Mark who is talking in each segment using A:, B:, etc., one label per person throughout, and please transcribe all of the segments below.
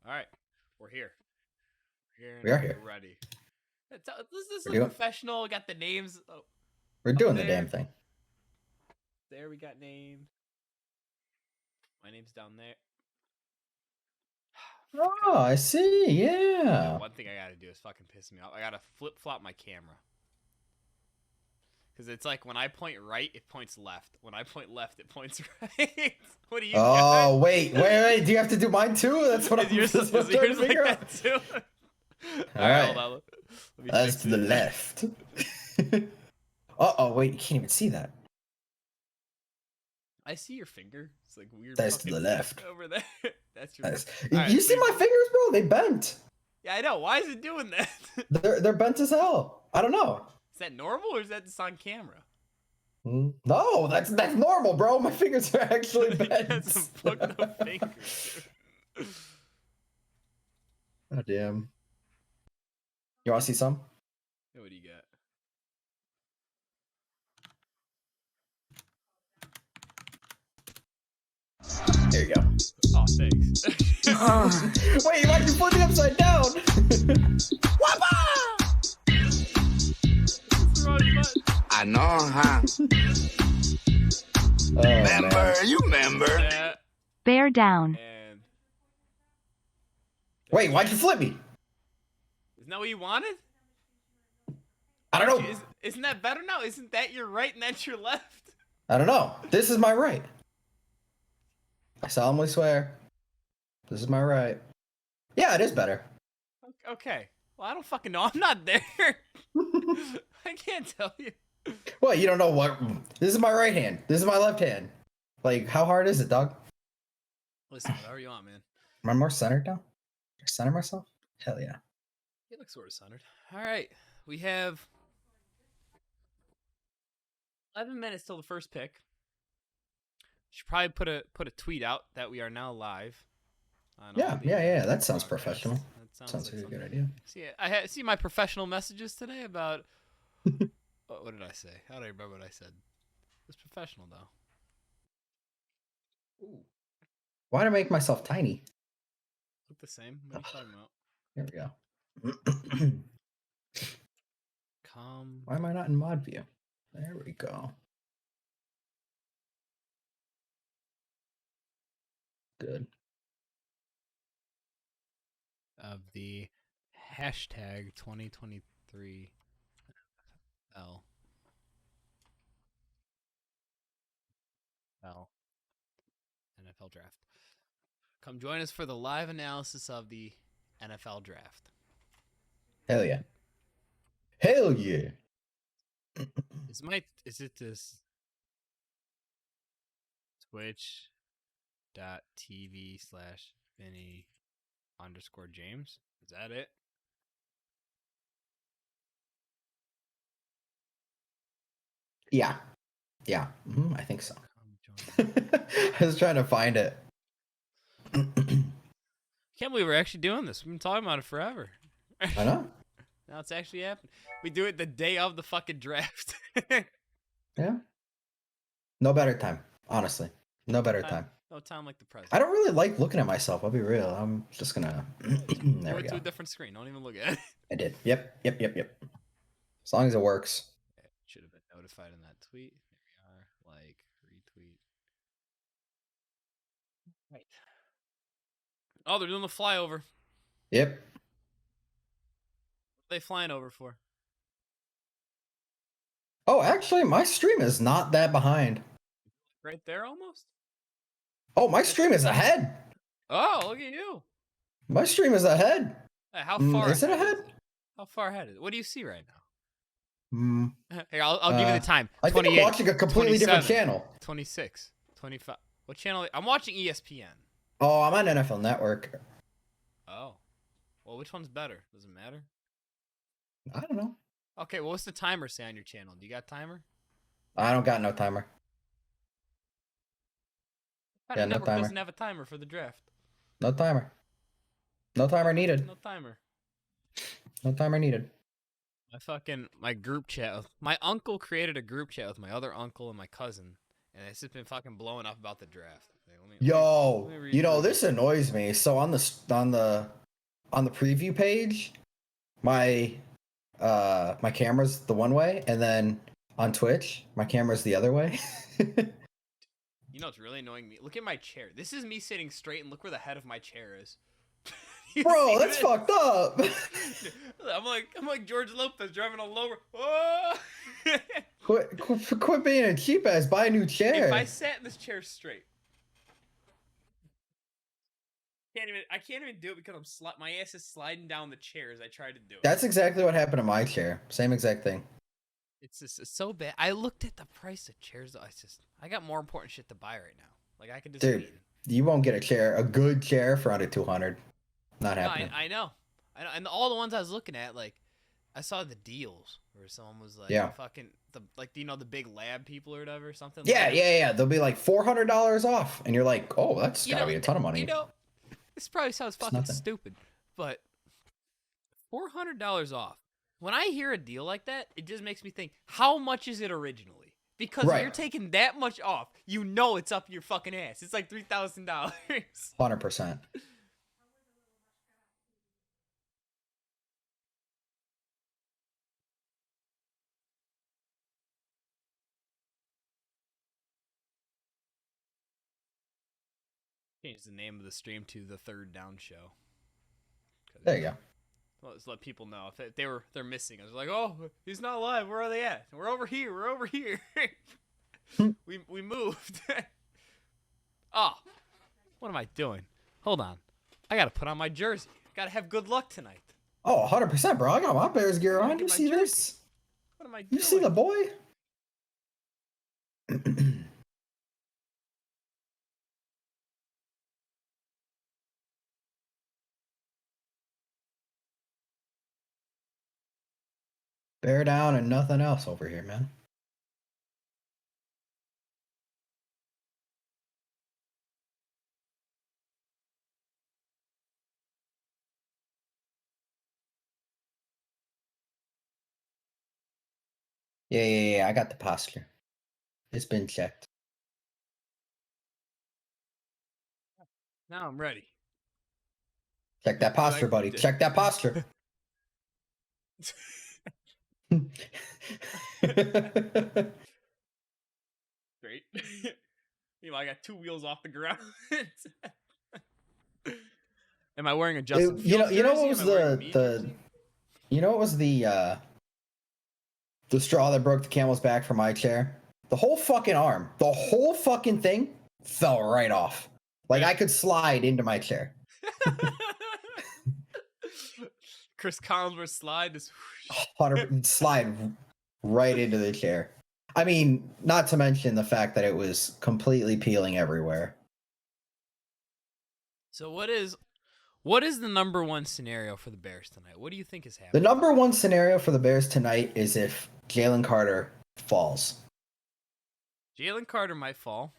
A: All right, we're here. We're here.
B: We are here.
A: We're ready. This
B: We're
A: is
B: doing-
A: professional. Got the names.
B: We're doing the
A: there.
B: damn thing.
A: There we got named. My name's down there.
B: Oh, I see. Yeah.
A: One thing I gotta do is fucking piss me off. I gotta flip flop my camera. Because it's like when I point right, it points left. When I point left, it points right. What do you got?
B: Oh, wait. Do you have to do mine too? That's what I'm
A: Is yours like that too?
B: All right.
A: Hold on. Let me
B: That's
A: fix
B: to the
A: it.
B: left. Uh-oh, wait. You can't even see that.
A: I see your finger. It's like weird.
B: That's to the
A: fucking
B: left.
A: over there. That's your.
B: Nice.
A: Alright,
B: You see my fingers, bro? They bent.
A: Yeah, I know. Why is it doing that?
B: They're bent as hell. I don't know.
A: Is that normal or is that just on camera?
B: No, that's normal, bro. My fingers are actually bent.
A: That's a fucked up fingers.
B: Oh, damn. You want to see some?
A: What do you got?
B: There you go.
A: Oh, thanks.
B: Wait, why'd you flip me upside down?
C: I know, huh?
B: Oh,
C: Member,
B: man.
C: you member.
A: Yeah,
D: Bear down.
A: and
B: Wait, why'd you flip me?
A: isn't that what you wanted?
B: I don't know.
A: Isn't that better now? Isn't that your right and that's your left?
B: I don't know. This is my right. I solemnly swear. This is my right. Yeah, it is better.
A: Okay. Well, I don't fucking know. I'm not there. I can't tell you.
B: Well, you don't know what. This is my right hand. This is my left hand. Like, how hard is it, dog?
A: Listen, whatever you want, man.
B: Am I more centered now? Center myself? Hell yeah.
A: You look sort of centered. All right. We have 11 minutes till the first pick. Should probably put a tweet out that we are now live. On all
B: Yeah.
A: the
B: That sounds
A: broadcasts.
B: professional.
A: That
B: Sounds like a
A: something.
B: good idea.
A: See, I see my professional messages today about. What did I say? How do I remember what I said? It was professional though.
B: Why'd I make myself tiny?
A: Look the same. What are you talking about?
B: There we go. Why am I not in mod view? There we go. Good.
A: Of the hashtag 2023 NFL draft. Come join us for the live analysis of the NFL draft.
B: Hell yeah. Hell yeah.
A: Is it this twitch.tv/Vinny_James? Is that it?
B: Yeah. Yeah. I think so.
A: Come join.
B: I was trying to find it.
A: Can't believe we're actually doing this. We've been talking about it forever.
B: I know.
A: Now it's actually happening. We do it the day of the fucking draft.
B: Yeah. No better time. Honestly. No better time.
A: No time like the present.
B: I don't really like looking at myself. I'll be real. I'm just gonna. There
A: Go
B: we
A: to
B: go.
A: a different screen. Don't even look at it.
B: I did. Yep. As long as it works.
A: Should have been notified in that tweet. Here we are. Like, retweet. Right. Oh, they're doing the flyover.
B: Yep.
A: What are they flying over for?
B: Oh, actually, my stream is not that behind.
A: Right there almost?
B: Oh, my stream is ahead.
A: Oh, look at you.
B: My stream is ahead.
A: How far
B: is it ahead?
A: How far ahead is it? What do you see right now?
B: Hmm.
A: Here, I'll give you the time.
B: I think I'm watching a completely different channel.
A: 26, 25. What channel? I'm watching ESPN.
B: Oh, I'm on NFL Network.
A: Oh. Well, which one's better? Does it matter?
B: I don't know.
A: Okay, well, what's the timer say on your channel? Do you got timer?
B: I don't got no timer.
A: Yeah,
B: no timer.
A: Doesn't have a timer for the draft.
B: No timer. No timer needed.
A: No timer.
B: No timer needed.
A: My group chat. My uncle created a group chat with my other uncle and my cousin, and it's just been fucking blowing up about the draft.
B: Yo,
A: let me
B: you know
A: read
B: this annoys me. So on the preview page, my my camera's the one way, and then on Twitch, my camera's the other way.
A: You know what's really annoying me? Look at my chair. This is me sitting straight, and look where the head of my chair is. You
B: Bro,
A: see
B: that's
A: this?
B: fucked up.
A: I'm like George Lopez driving a lower. Oh!
B: Quit being a cheap ass. Buy a new chair.
A: If I sat in this chair straight, I can't even do it because my ass is sliding down the chair as I try to do it.
B: That's exactly what happened to my chair. Same exact thing.
A: It's so bad. I looked at the price of chairs. Though. I got more important shit to buy right now. Like I could just.
B: Dude, you won't get a good chair for under 200. Not happening.
A: I know, and all the ones I was looking at, like, I saw the deals where someone was like,
B: Yeah.
A: fucking the big lab people or whatever, something.
B: Yeah,
A: like
B: yeah. They'll be like $400 off, and you're like, oh, that's gotta be a ton of money.
A: You know, this probably sounds fucking
B: nothing.
A: stupid, but $400 off. When I hear a deal like that, it just makes me think, how much is it originally? Because if you're taking that much off, you know it's up your fucking ass. It's like $3,000.
B: 100%.
A: Change the name of the stream to the Third Down Show.
B: There you go.
A: Let's let people know if they're missing. I was like, oh, he's not alive. Where are they at? We're over here. We're over here. we moved. Oh, what am I doing? Hold on. I gotta put on my jersey. Gotta have good luck tonight.
B: Oh, 100%, bro. I got my Bears gear on.
A: Get
B: You
A: my
B: see
A: jersey.
B: this?
A: What am I doing?
B: You see the boy? Bear down and nothing else over here, man. Yeah. I got the posture. It's been checked.
A: Now I'm ready.
B: Check that posture, buddy. Check that posture.
A: Great. I got 2 wheels off the ground. Am I wearing a Justin Fields
B: you know what
A: jersey?
B: was
A: Am I wearing a me
B: the
A: jersey?
B: you know what was the straw that broke the camel's back for my chair? The whole fucking arm, the whole fucking thing fell right off. Like I could slide into my chair.
A: Chris Collinsworth slide just
B: 100 slide right into the chair. I mean, not to mention the fact that it was completely peeling everywhere.
A: So what is the number one scenario for the Bears tonight? What do you think is
B: The
A: happening?
B: number one scenario for the Bears tonight is if Jalen Carter falls.
A: Jalen Carter might fall.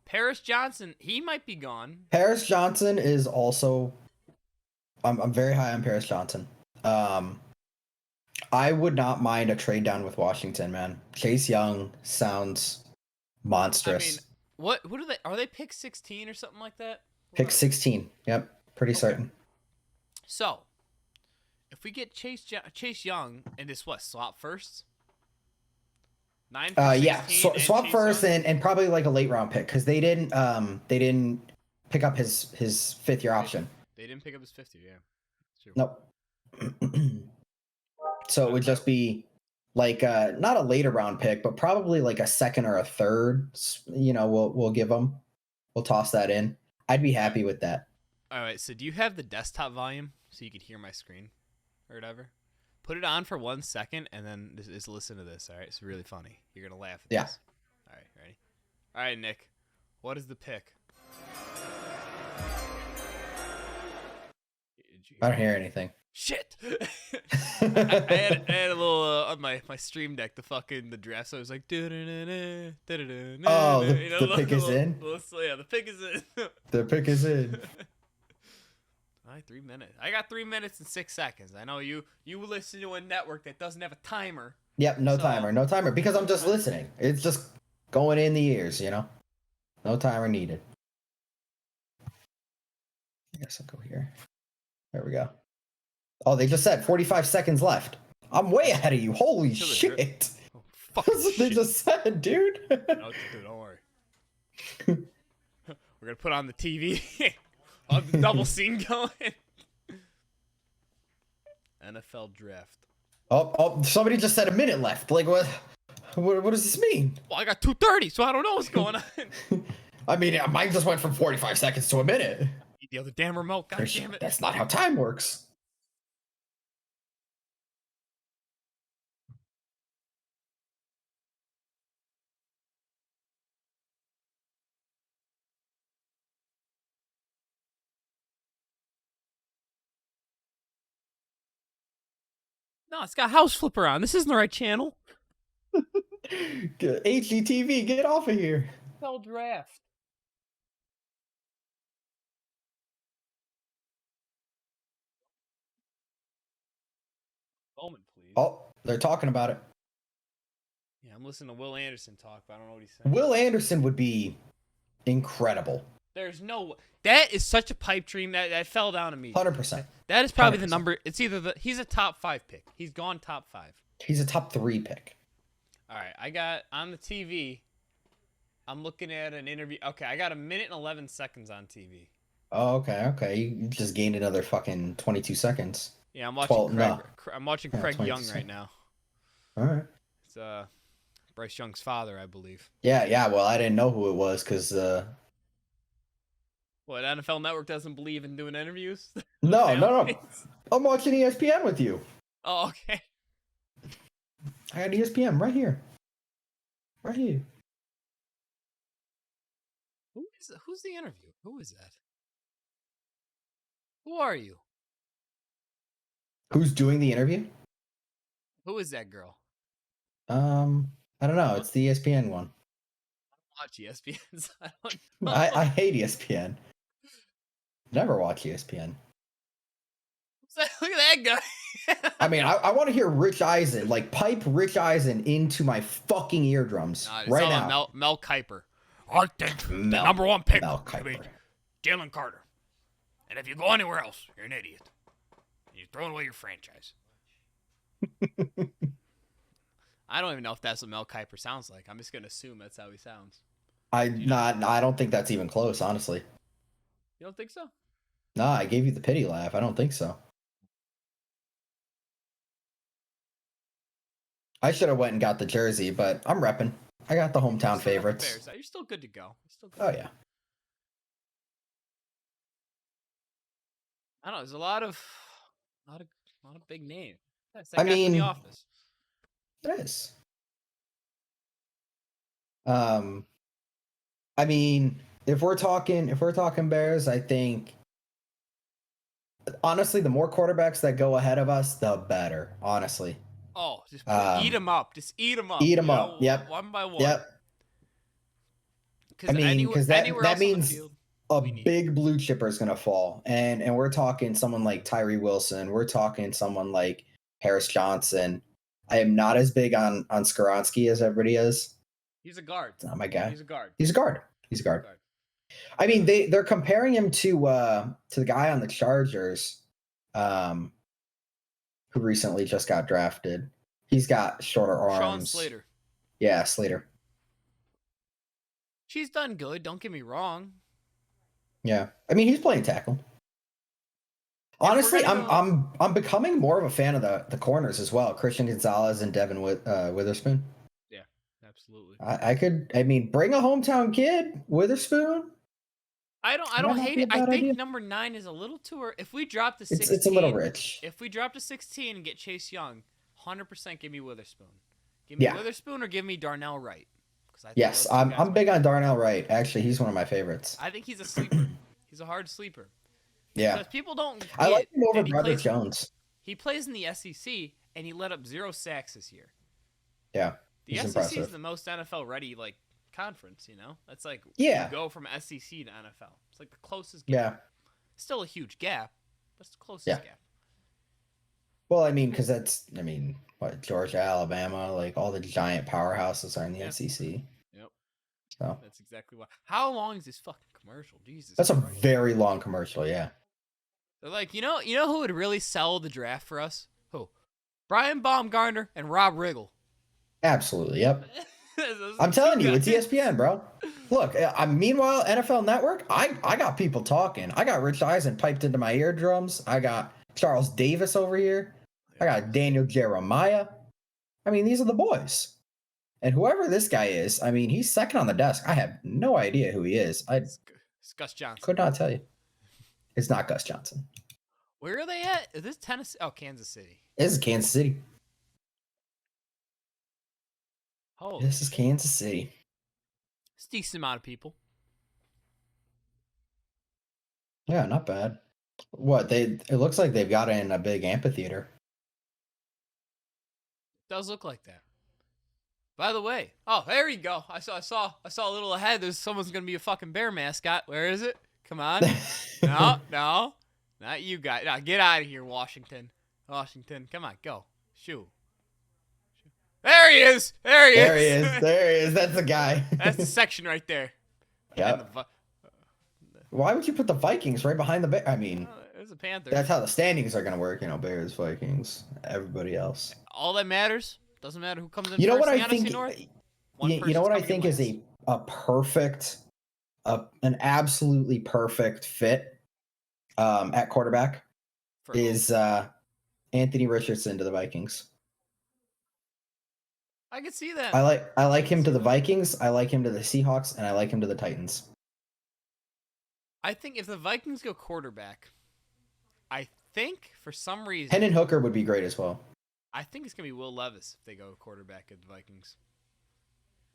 A: Paris Johnson, he might be gone.
B: Paris Johnson is also. I'm very high on Paris Johnson. I would not mind a trade down with Washington, man. Chase Young sounds monstrous.
A: I mean, what are they pick 16 or something like that?
B: Pick 16. Yep, pretty certain.
A: So, if we get Chase Young and this swap firsts? 9 for 16
B: swap
A: Chase
B: first
A: Young?
B: and probably like a late round pick because they didn't pick up his fifth year option.
A: They didn't pick up his 50, yeah. True.
B: Nope. So it would just be like not a later round pick, but probably like a second or a third. We'll give them. We'll toss that in. I'd be happy with that.
A: All right. So do you have the desktop volume so you can hear my screen or whatever? Put it on for 1 second and then just listen to this. All right. It's really funny. You're gonna laugh at this. All right. Ready? All right, Nick. What is the pick?
B: I don't hear anything.
A: Shit! I had a little on my stream deck the draft, so I was like
B: Oh,
A: the
B: pick is in?
A: Yeah, the pick is in.
B: The pick is in.
A: All right, 3 minutes. I got 3 minutes and 6 seconds. I know you listen to a network that doesn't have a timer.
B: Yep, no timer because I'm just listening. It's just going in the ears, No timer needed. guess I'll go here. There we go. Oh, they just said 45 seconds left. I'm way ahead of you. Holy
A: Kill it,
B: shit.
A: Oh, fucking
B: That's what they
A: shit.
B: just said, dude.
A: No, dude, don't worry. We're gonna put on the TV. I'll have the double scene going. NFL draft.
B: Oh, somebody just said a minute left. Like, what does this mean?
A: Well, I got 2:30, so I don't know what's going on.
B: I mean, mine just went from 45 seconds to a minute.
A: The other damn remote. God damn it.
B: That's not how time works.
A: No, it's got House Flipper on. This isn't the right channel.
B: HGTV, get off of here.
A: NFL draft. Bowman, please.
B: Oh, they're talking about it.
A: Yeah, I'm listening to Will Anderson talk, but I don't know what he's saying.
B: Will Anderson would be incredible.
A: There's no. That is such a pipe dream that fell down immediately.
B: 100%.
A: That is probably the
B: 100%.
A: number. It's either he's a top 5 pick. He's gone top 5.
B: He's a top 3 pick.
A: All right, I got on the TV. I'm looking at an interview. Okay, I got 1 minute and 11 seconds on TV.
B: Oh, okay. You just gained another fucking 22 seconds.
A: Yeah, I'm watching
B: 12,
A: Craig.
B: no.
A: I'm watching
B: Yeah,
A: Craig
B: 22
A: Young right
B: seconds.
A: now.
B: All right.
A: It's Bryce Young's father, I believe.
B: Yeah. Well, I didn't know who it was because
A: What, NFL Network doesn't believe in doing interviews?
B: no.
A: Families?
B: I'm watching ESPN with you.
A: Oh, okay.
B: I got ESPN right here. Right here.
A: Who's the interview? Who is that? Who are you?
B: Who's doing the interview?
A: Who is that girl?
B: I don't know. It's the ESPN one.
A: Watch ESPN. So I don't know.
B: I hate ESPN. Never watch ESPN.
A: Look at that guy.
B: I mean, I want to hear Rich Eisen, like pipe Rich Eisen into my fucking eardrums
A: Nah, it's
B: right
A: all
B: now.
A: about Mel Kiper. I think the
B: Mel-
A: number 1 pick
B: Mel
A: should be
B: Kiper.
A: Jalen Carter. And if you go anywhere else, you're an idiot. You're throwing away your franchise. I don't even know if that's what Mel Kiper sounds like. I'm just gonna assume that's how he sounds.
B: I don't think that's even close, honestly.
A: You don't think so?
B: Nah, I gave you the pity laugh. I don't think so. I should have went and got the jersey, but I'm repping. I got the hometown
A: Still got the
B: favorites.
A: Bears. You're still good to go. You're still good
B: Oh
A: to go.
B: yeah.
A: I don't know. There's a lot of big names. That's
B: I
A: that guy from
B: mean-
A: The Office.
B: It is. I mean, if we're talking Bears, I think honestly, the more quarterbacks that go ahead of us, the better. Honestly.
A: Oh, just
B: Um,
A: eat them up. Just eat them up.
B: eat 'em
A: you
B: up.
A: know,
B: Yep.
A: One by one.
B: Yep. I mean,
A: anywhere,
B: 'cause that-
A: anywhere
B: that
A: else on the
B: means-
A: field,
B: A
A: we need-
B: big blue chipper is gonna fall, and we're talking someone like Tyree Wilson. We're talking someone like Harris Johnson. I am not as big on Skoronski as everybody is.
A: he's a guard.
B: It's not my guy.
A: He's a guard.
B: He's a guard. I mean, they're comparing him to the guy on the Chargers, who recently just got drafted. He's got shorter arms.
A: Sean Slater.
B: Yeah, Slater.
A: She's done good. Don't get me wrong.
B: Yeah, I mean, he's playing tackle. Honestly,
A: gonna
B: I'm becoming more of a fan of the corners as well. Christian Gonzalez and Devin Witherspoon.
A: Absolutely.
B: I mean, bring a hometown kid, Witherspoon.
A: I
B: Might
A: don't
B: not
A: hate
B: be a
A: it. I
B: bad
A: think
B: idea.
A: number 9 is a little too early. If we drop to 16,
B: It's a little rich.
A: If we drop to 16 and get Chase Young, 100% give me Witherspoon. Give me
B: Yeah.
A: Witherspoon or give me Darnell Wright. 'Cause I think
B: Yes,
A: those two
B: I'm
A: guys
B: big
A: might-
B: on Darnell Wright. Actually, he's one of my favorites.
A: I think he's a sleeper. He's a hard sleeper.
B: Yeah,
A: Because people don't get
B: I like him over
A: that he
B: Broderick
A: plays-
B: Jones.
A: He plays in the SEC and he let up 0 sacks this year.
B: Yeah,
A: The
B: he's
A: SEC is
B: impressive.
A: the most NFL ready conference, you know? That's like
B: Yeah.
A: you go from SEC to NFL. It's like the closest gap.
B: Yeah.
A: Still a huge gap, but it's the closest
B: Yeah.
A: gap.
B: Well, I mean, because what, Georgia, Alabama, like all the giant powerhouses are in the
A: Yeah.
B: SEC.
A: Yep.
B: So
A: That's exactly why. How long is this fucking commercial? Jesus.
B: that's a
A: Christ.
B: very long commercial. Yeah.
A: They're like, you know who would really sell the draft for us? Who? Brian Baumgartner and Rob Riggle.
B: Absolutely. Yep.
A: Those
B: I'm
A: two
B: telling you, it's
A: guys.
B: ESPN, bro. Look, meanwhile, NFL Network, I got people talking. I got Rich Eisen piped into my eardrums. I got Charles Davis over here. I got Daniel Jeremiah. I mean, these are the boys. And whoever this guy is, I mean, he's second on the desk. I have no idea who he is. I
A: It's Gus Johnson.
B: could not tell you. It's not Gus Johnson.
A: Where are they at? Is this Tennessee? Oh, Kansas City.
B: This is Kansas City.
A: Holy,
B: This is Kansas City.
A: it's a decent amount of people.
B: Yeah, not bad. What it looks like they've got it in a big amphitheater.
A: Does look like that. By the way, oh, there you go. I saw a little ahead. There's someone's gonna be a fucking bear mascot. Where is it? Come on. No, not you guys. No, get out of here, Washington. Washington, come on, go. Shoo. There he is. There he
B: There he
A: is.
B: is. There he is. That's the guy.
A: That's the section right there. And
B: Yep. Why would you put the Vikings right behind the Bears? I mean,
A: there's a Panther.
B: that's how the standings are going to work. You know, Bears, Vikings, everybody else.
A: All that matters. Doesn't matter who comes in
B: You know
A: first
B: what
A: in
B: I
A: the NFC
B: think?
A: North.
B: You know what I think is a perfect, an absolutely perfect fit at quarterback is Anthony Richardson to the Vikings.
A: I can see that.
B: I like him to the Vikings. I like him to the Seahawks, and I like him to the Titans.
A: I think if the Vikings go quarterback, I think for some reason
B: Hendon Hooker would be great as well.
A: I think it's gonna be Will Levis if they go quarterback at the Vikings.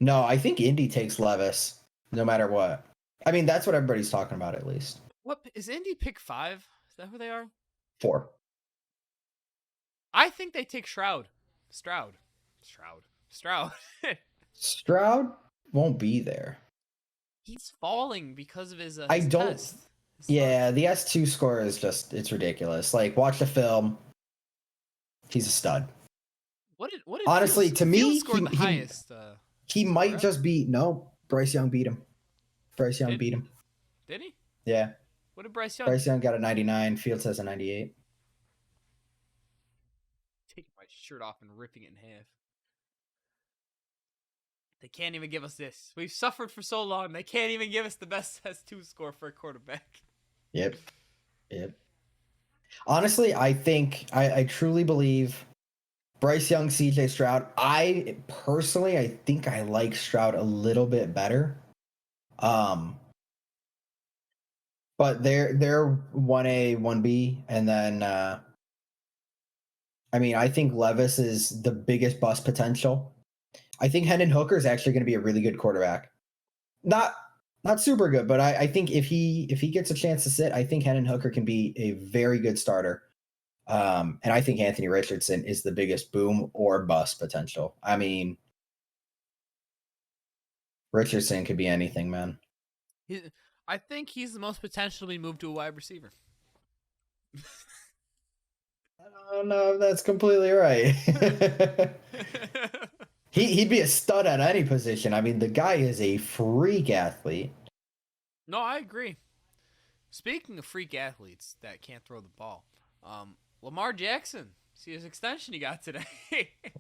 B: No, I think Indy takes Levis no matter what. I mean, that's what everybody's talking about at least.
A: What is Indy pick 5? Is that who they are?
B: 4.
A: I think they take Stroud. Stroud.
B: Stroud won't be there.
A: He's falling because of his.
B: I
A: his
B: don't-
A: test. His
B: Yeah, the S2 score is just, it's ridiculous. Like, watch the film. He's a stud.
A: What did
B: Honestly,
A: Fields,
B: to me,
A: Fields scored the
B: he-
A: highest?
B: He might
A: Correct.
B: just be, no, Bryce Young beat him. Bryce Young
A: Did-
B: beat him.
A: Did he?
B: Yeah,
A: What did Bryce Young?
B: Bryce Young got a 99. Fields has a 98.
A: Taking my shirt off and ripping it in half. They can't even give us this. We've suffered for so long. They can't even give us the best S2 score for a quarterback.
B: Yep. Honestly, I think, I truly believe Bryce Young, CJ Stroud. I think I like Stroud a little bit better. But they're 1A, 1B, and then I mean, I think Levis is the biggest bust potential. I think Hendon Hooker is actually going to be a really good quarterback. Not super good, but I think if he gets a chance to sit, I think Hendon Hooker can be a very good starter. And I think Anthony Richardson is the biggest boom or bust potential. I mean, Richardson could be anything, man.
A: I think he's the most potential to be moved to a wide receiver.
B: I don't know if that's completely right. He'd be a stud at any position. I mean, the guy is a freak athlete.
A: No, I agree. Speaking of freak athletes that can't throw the ball, Lamar Jackson. See his extension he got today.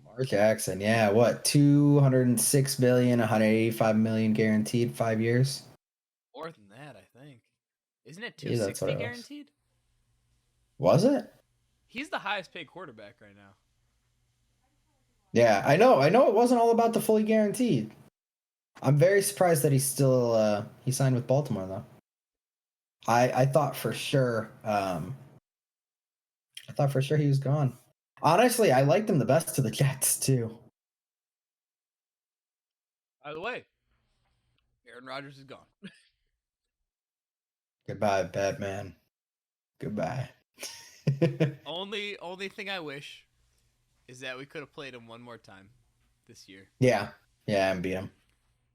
B: Lamar Jackson, yeah, what? 206 billion, 185 million guaranteed, 5 years.
A: More than that, I think. Isn't it
B: Yeah, that's
A: 260
B: what it was.
A: guaranteed?
B: Was it?
A: He's the highest paid quarterback right now.
B: Yeah, I know it wasn't all about the fully guaranteed. I'm very surprised that he's still he signed with Baltimore though. I thought for sure he was gone. Honestly, I liked him the best to the Jets too.
A: By the way, Aaron Rodgers is gone.
B: Goodbye, Batman. Goodbye.
A: Only thing I wish is that we could have played him one more time this year.
B: Yeah, and beat him.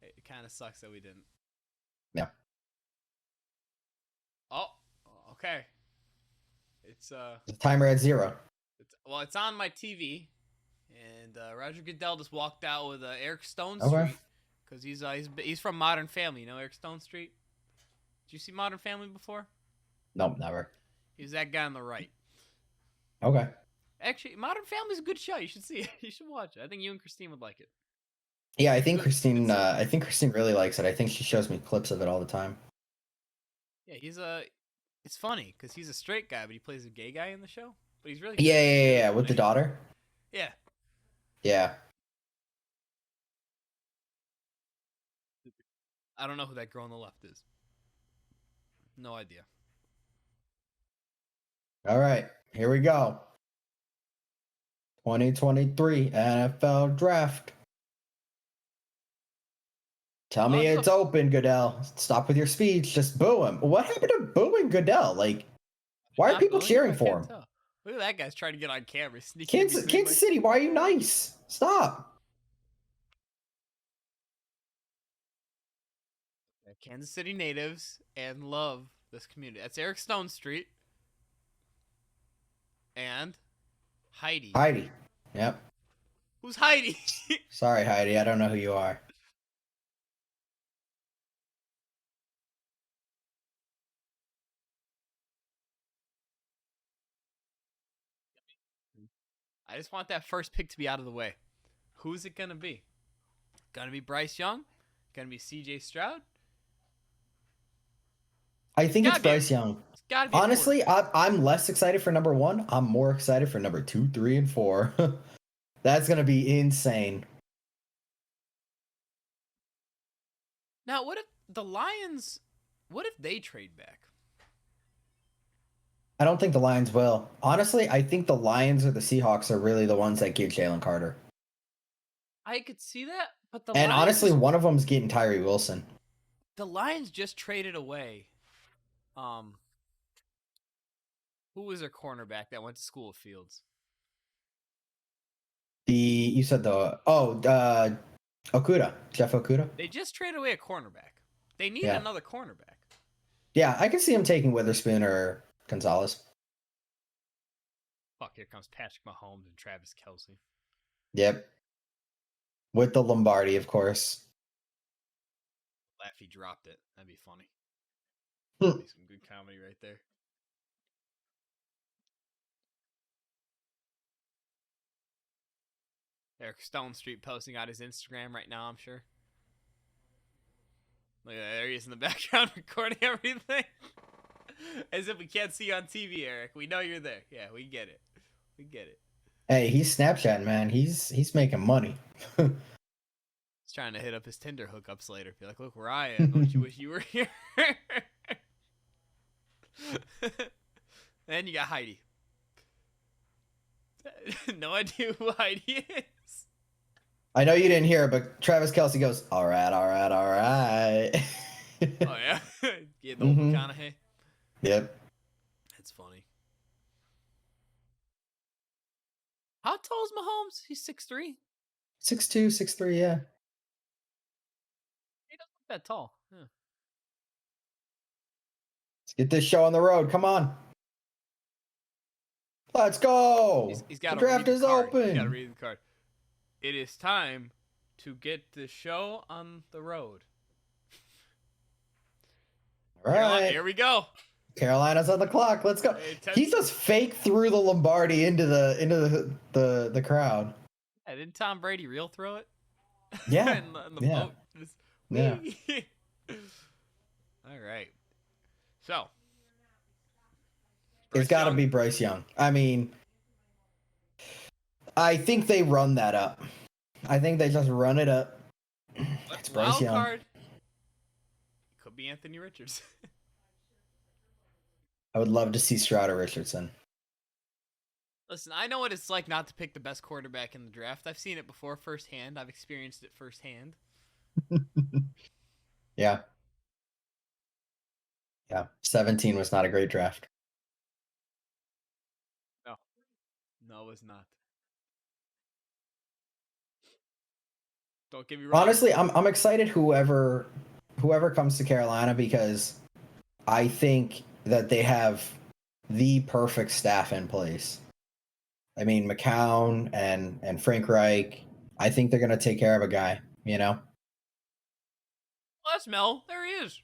A: It kind of sucks that we didn't.
B: Yeah.
A: Oh, okay. It's
B: The timer at 0.
A: it's on my TV, and Roger Goodell just walked out with Eric Stone
B: Okay.
A: Street because he's from Modern Family. You know Eric Stone Street? Did you see Modern Family before?
B: Nope, never.
A: He was that guy on the right.
B: Okay.
A: Actually, Modern Family's a good show. You should see it. You should watch it. I think you and Christine would like it.
B: Yeah, I think
A: Good-
B: Christine.
A: good
B: I think Christine really likes it. I think she shows me clips of it all the time.
A: Yeah, it's funny because he's a straight guy, but he plays a gay guy in the show. But he's really
B: Yeah,
A: good. He's really
B: with the
A: funny.
B: daughter.
A: Yeah.
B: Yeah.
A: I don't know who that girl on the left is. No idea.
B: All right, here we go. 2023 NFL Draft. Tell me
A: Also-
B: it's open, Goodell. Stop with your speech. Just boo him. What happened to booing Goodell? Like, why are
A: Not
B: people
A: booing him?
B: cheering
A: I
B: for
A: can't
B: him?
A: tell. Look at that guy's trying to get on camera. Sneaking in
B: Kansas,
A: between,
B: Kansas
A: like-
B: City, why are you nice? Stop.
A: Kansas City natives and love this community. That's Eric Stone Street. And Heidi.
B: Heidi. Yep.
A: Who's Heidi?
B: Sorry, Heidi. I don't know who you are.
A: I just want that first pick to be out of the way. Who's it gonna be? Gonna be Bryce Young? Gonna be CJ Stroud?
B: I think it's
A: gotta be-
B: Bryce Young.
A: It's gotta be a
B: Honestly, I'm less excited for number 1. I'm more excited for number 2, 3, and 4. That's gonna be insane.
A: Now, what if the Lions? What if they trade back?
B: I don't think the Lions will. Honestly, I think the Lions or the Seahawks are really the ones that get Jalen Carter.
A: I could see that, but the
B: And
A: Lions,
B: honestly, one of them's getting Tyree Wilson.
A: the Lions just traded away. Who was their cornerback that went to school with Fields?
B: You said Okuda, Jeff Okuda.
A: They just traded away a cornerback. They need
B: Yeah.
A: another cornerback.
B: Yeah, I can see him taking Witherspoon or Gonzalez.
A: Fuck, here comes Patrick Mahomes and Travis Kelce.
B: Yep. With the Lombardi, of course.
A: Laugh he dropped it. That'd be funny.
B: Hmm.
A: That'd be some good comedy right there. Eric Stone Street posting on his Instagram right now, I'm sure. Look at that. There he is in the background recording everything. As if we can't see you on TV, Eric. We know you're there. Yeah, we get it. We get it.
B: Hey, he's Snapchat, man. He's making money.
A: He's trying to hit up his Tinder hookups later. Be like, look where I am. Don't you wish you were here? And you got Heidi. No idea who Heidi is.
B: I know you didn't hear it, but Travis Kelce goes, all right.
A: Oh yeah, yeah, the old
B: Mhm.
A: McConaughey.
B: Yep.
A: That's funny. How tall is Mahomes? He's 6'3".
B: 6'2", 6'3", yeah.
A: He doesn't look that tall. Yeah.
B: Let's get this show on the road. Come on. Let's go.
A: He's got
B: The
A: to
B: draft
A: read
B: is
A: the card. He's
B: open.
A: got to read the card. It is time to get the show on the road.
B: All
A: Carolina,
B: right.
A: here we go.
B: Carolina's on the clock. Let's go.
A: Hey,
B: He just fake threw the Lombardi into the crowd.
A: Yeah, didn't Tom Brady real throw it?
B: Yeah.
A: in the
B: Yeah.
A: boat. Just,
B: Yeah.
A: whee. All right. So.
B: It's
A: Bryce
B: got to
A: Young.
B: be Bryce Young. I mean, I think they run that up. I think they just run it up. It's Bryce
A: Wild
B: Young.
A: card. Could be Anthony Richards.
B: I would love to see Stroud or Richardson.
A: Listen, I know what it's like not to pick the best quarterback in the draft. I've seen it before firsthand. I've experienced it firsthand.
B: Yeah. Yeah. 17 was not a great draft.
A: No, it was not. Don't get me wrong.
B: Honestly, I'm excited whoever comes to Carolina because I think that they have the perfect staff in place. I mean, McCown and Frank Reich. I think they're gonna take care of a guy. You know?
A: Oh, that's Mel. There he is.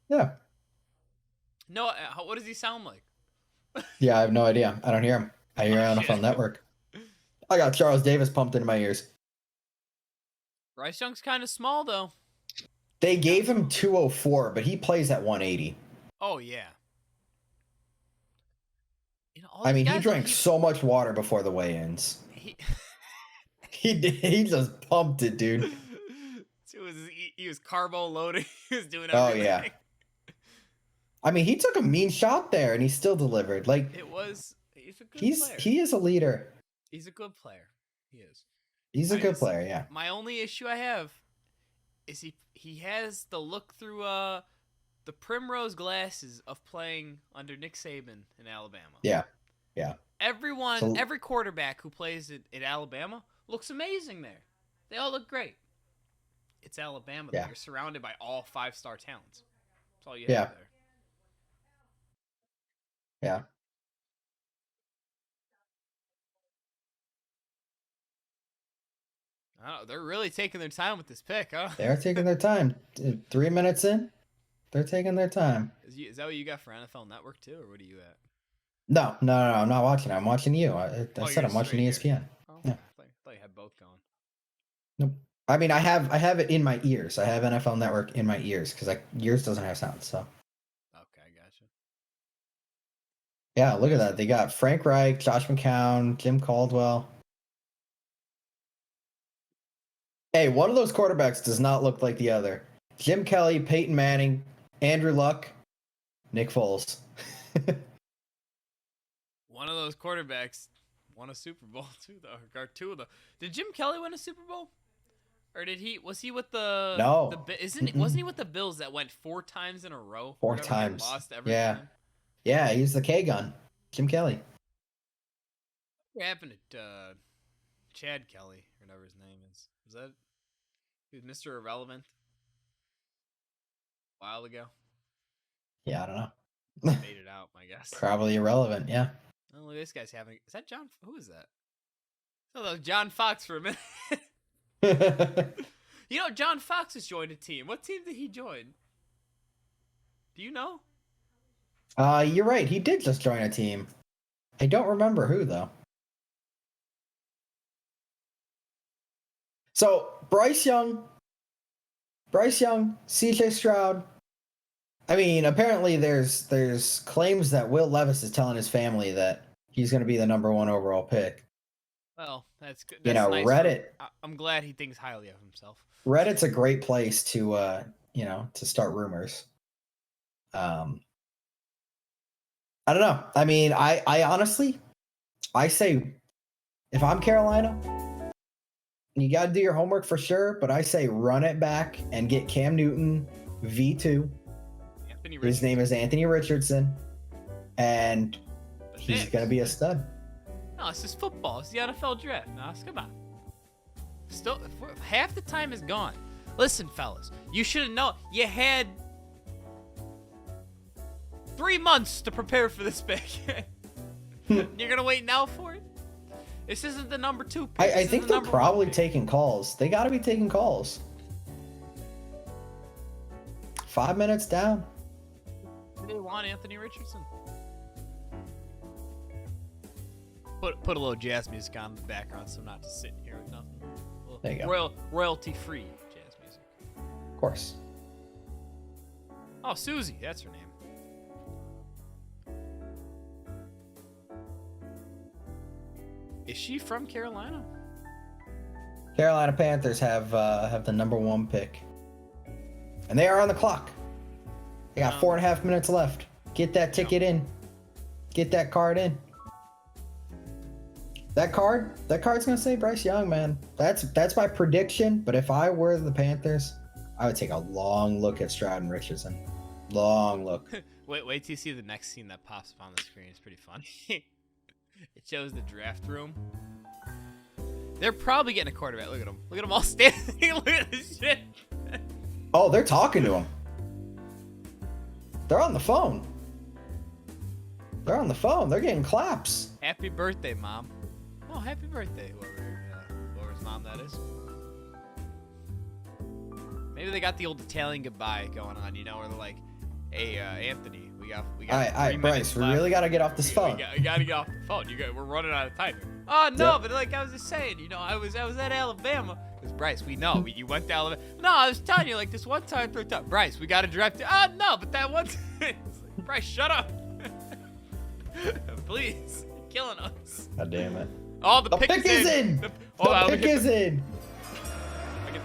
B: Yeah.
A: No, what does he sound like?
B: Yeah, I have no idea. I don't hear him. I hear
A: Oh,
B: NFL
A: shit.
B: Network. I got Charles Davis pumped into my ears.
A: Bryce Young's kind of small though.
B: They gave him 204, but he plays at 180.
A: Oh yeah. You know, all
B: I
A: these
B: mean, he
A: guys,
B: drank so much water before the weigh-ins.
A: he
B: He did. He just pumped it, dude.
A: he was carbo loading. He was doing
B: Oh,
A: everything.
B: yeah. I mean, he took a mean shot there, and he still delivered. Like
A: He's a good player.
B: he is a leader.
A: He's a good player. He is.
B: He's a good player. Yeah.
A: My only issue I have is he has the look through the primrose glasses of playing under Nick Saban in Alabama.
B: Yeah. Yeah.
A: Every quarterback who plays at Alabama looks amazing there. They all look great. It's Alabama.
B: Yeah.
A: You're surrounded by all 5-star talents. That's all you
B: Yeah.
A: have there.
B: Yeah.
A: I don't know, they're really taking their time with this pick, huh?
B: They're taking their time. 3 minutes in, they're taking their time.
A: Is that what you got for NFL Network too, or what are you at?
B: No, I'm not watching. I'm watching you. I
A: Oh,
B: said
A: you're
B: I'm watching
A: straight here.
B: ESPN.
A: Oh,
B: Yeah.
A: I thought you had both going.
B: Nope. I mean, I have it in my ears. I have NFL Network in my ears because yours doesn't have sound. So
A: Okay, I gotcha.
B: yeah, look at that. They got Frank Reich, Josh McCown, Jim Caldwell. Hey, one of those quarterbacks does not look like the other. Jim Kelly, Peyton Manning, Andrew Luck, Nick Foles.
A: One of those quarterbacks won a Super Bowl too, though. Or two of them. Did Jim Kelly win a Super Bowl? Or was he with the
B: No.
A: Wasn't he with the Bills that went 4 times in a row?
B: 4
A: Whatever,
B: times.
A: Lost every
B: Yeah.
A: time?
B: Yeah, he's the K gun. Jim Kelly.
A: What happened to Chad Kelly, or whatever his name is? Was that he was Mr. Irrelevant a while ago?
B: Yeah, I don't know.
A: Faded out, I guess.
B: Probably irrelevant, yeah.
A: Oh, look, this guy's having. Is that John? Who is that? Oh, that was John Fox for a minute. You know, John Fox has joined a team. What team did he join? Do you know?
B: You're right. He did just join a team. I don't remember who though. So Bryce Young, CJ Stroud. I mean, apparently there's claims that Will Levis is telling his family that he's going to be the #1 overall pick.
A: Well, that's good.
B: You know,
A: nice
B: Reddit.
A: I'm glad he thinks highly of himself.
B: Reddit's a great place to to start rumors. I don't know. I mean, I honestly, I say, if I'm Carolina, you got to do your homework for sure. But I say run it back and get Cam Newton V2. His name is Anthony Richardson, and he's gonna be a stud.
A: No, it's just football. It's the NFL draft. No, come on. Still, half the time is gone. Listen, fellas, you should have known. You had 3 months to prepare for this pick. You're gonna wait now for it? This isn't the #2 pick.
B: I think they're probably taking calls. They got to be taking calls. 5 minutes down.
A: They want Anthony Richardson. Put a little jazz music on in the background, so I'm not just sitting here with nothing.
B: There you go.
A: Royalty-free jazz music.
B: Of course.
A: Oh, Susie, that's her name. Is she from Carolina?
B: Carolina Panthers have the #1 pick, and they are on the clock. They got 4.5 minutes left. Get that ticket in. Get that card in. That card's gonna say Bryce Young, man. That's my prediction. But if I were the Panthers, I would take a long look at Stroud and Richardson. Long look.
A: Wait till you see the next scene that pops up on the screen. It's pretty funny. It shows the draft room. They're probably getting a quarterback. Look at them. Look at them all standing. Look at this shit.
B: Oh, they're talking to him. They're on the phone. They're on the phone. They're getting claps.
A: Happy birthday, Mom. Oh, happy birthday, whoever's mom that is. Maybe they got the old Italian goodbye going on, you know, where they're like, hey, Anthony, We got.
B: All right,
A: 3
B: Bryce,
A: minutes
B: we
A: left.
B: really gotta get off this phone.
A: We gotta get off the phone. We're running out of time here. Oh no,
B: Yep.
A: but like I was just saying, I was at Alabama. Because Bryce, we know you went to Alabama. No, I was telling you like this one time, third time. Bryce, we gotta direct it. Oh no, but that one. Bryce, shut up. Please, you're killing us.
B: God damn it.
A: Oh, the
B: The
A: pick
B: is in.
A: The
B: The pick is in.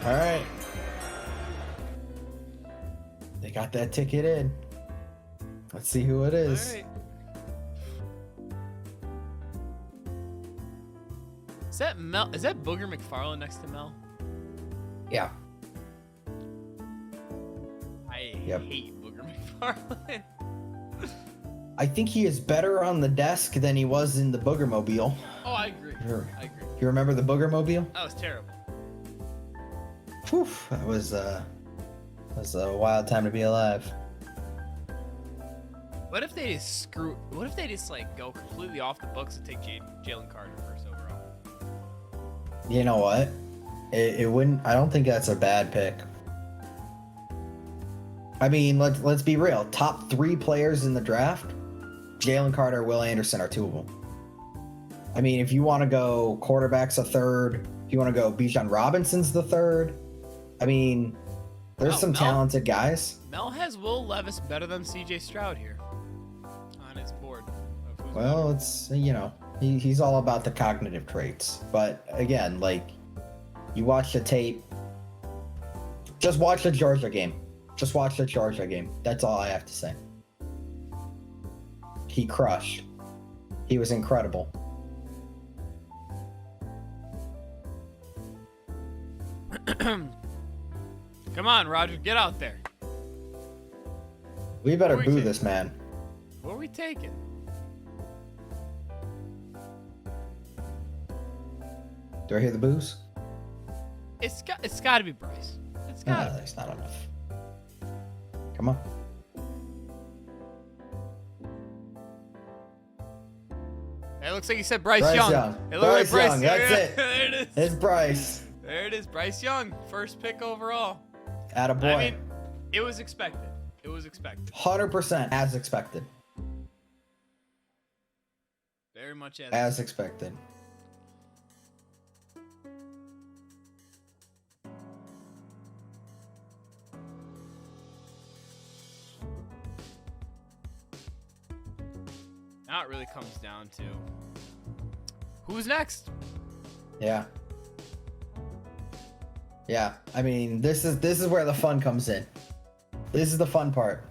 B: All right. They got that ticket in. Let's see who it is.
A: All right. Is that Mel? Is that Booger McFarland next to Mel?
B: Yeah.
A: I
B: Yep.
A: hate Booger McFarland.
B: I think he is better on the desk than he was in the Boogermobile.
A: Oh, I agree.
B: Sure.
A: I agree.
B: You remember the Boogermobile?
A: That was terrible.
B: Whew, that was a wild time to be alive.
A: What if they just What if they just like go completely off the books and take Jalen Carter first overall?
B: You know what? It wouldn't. I don't think that's a bad pick. I mean, let's be real. Top 3 players in the draft, Jalen Carter, Will Anderson are 2 of them. I mean, if you want to go quarterbacks a 3rd, if you want to go Bijan Robinson's the 3rd. I mean, there's
A: Wow,
B: some
A: Mel-
B: talented guys.
A: Mel has Will Levis better than C.J. Stroud here on his board. Of who's
B: Well, it's he's all about the cognitive traits. But again, like you watch the tape, just watch the Georgia game. Just watch the Georgia game. That's all I have to say. He crushed. He was incredible.
A: better. Come on, Roger, get out there.
B: We better
A: Who are we
B: boo
A: taking?
B: this man.
A: Who are we taking?
B: Do I hear the boos?
A: It's got to be Bryce. It's got
B: Nah,
A: to.
B: that's not enough. Come on.
A: It looks like you said Bryce,
B: Bryce
A: Young.
B: Young.
A: It looked like
B: Bryce Young,
A: Young.
B: that's it.
A: There it is.
B: It's Bryce.
A: There it is. Bryce Young, first pick overall.
B: Attaboy.
A: I mean, it was expected. It was expected.
B: 100% as expected.
A: Very much
B: As expected.
A: Now it really comes down to who's next.
B: Yeah. Yeah. I mean, this is where the fun comes in. This is the fun part.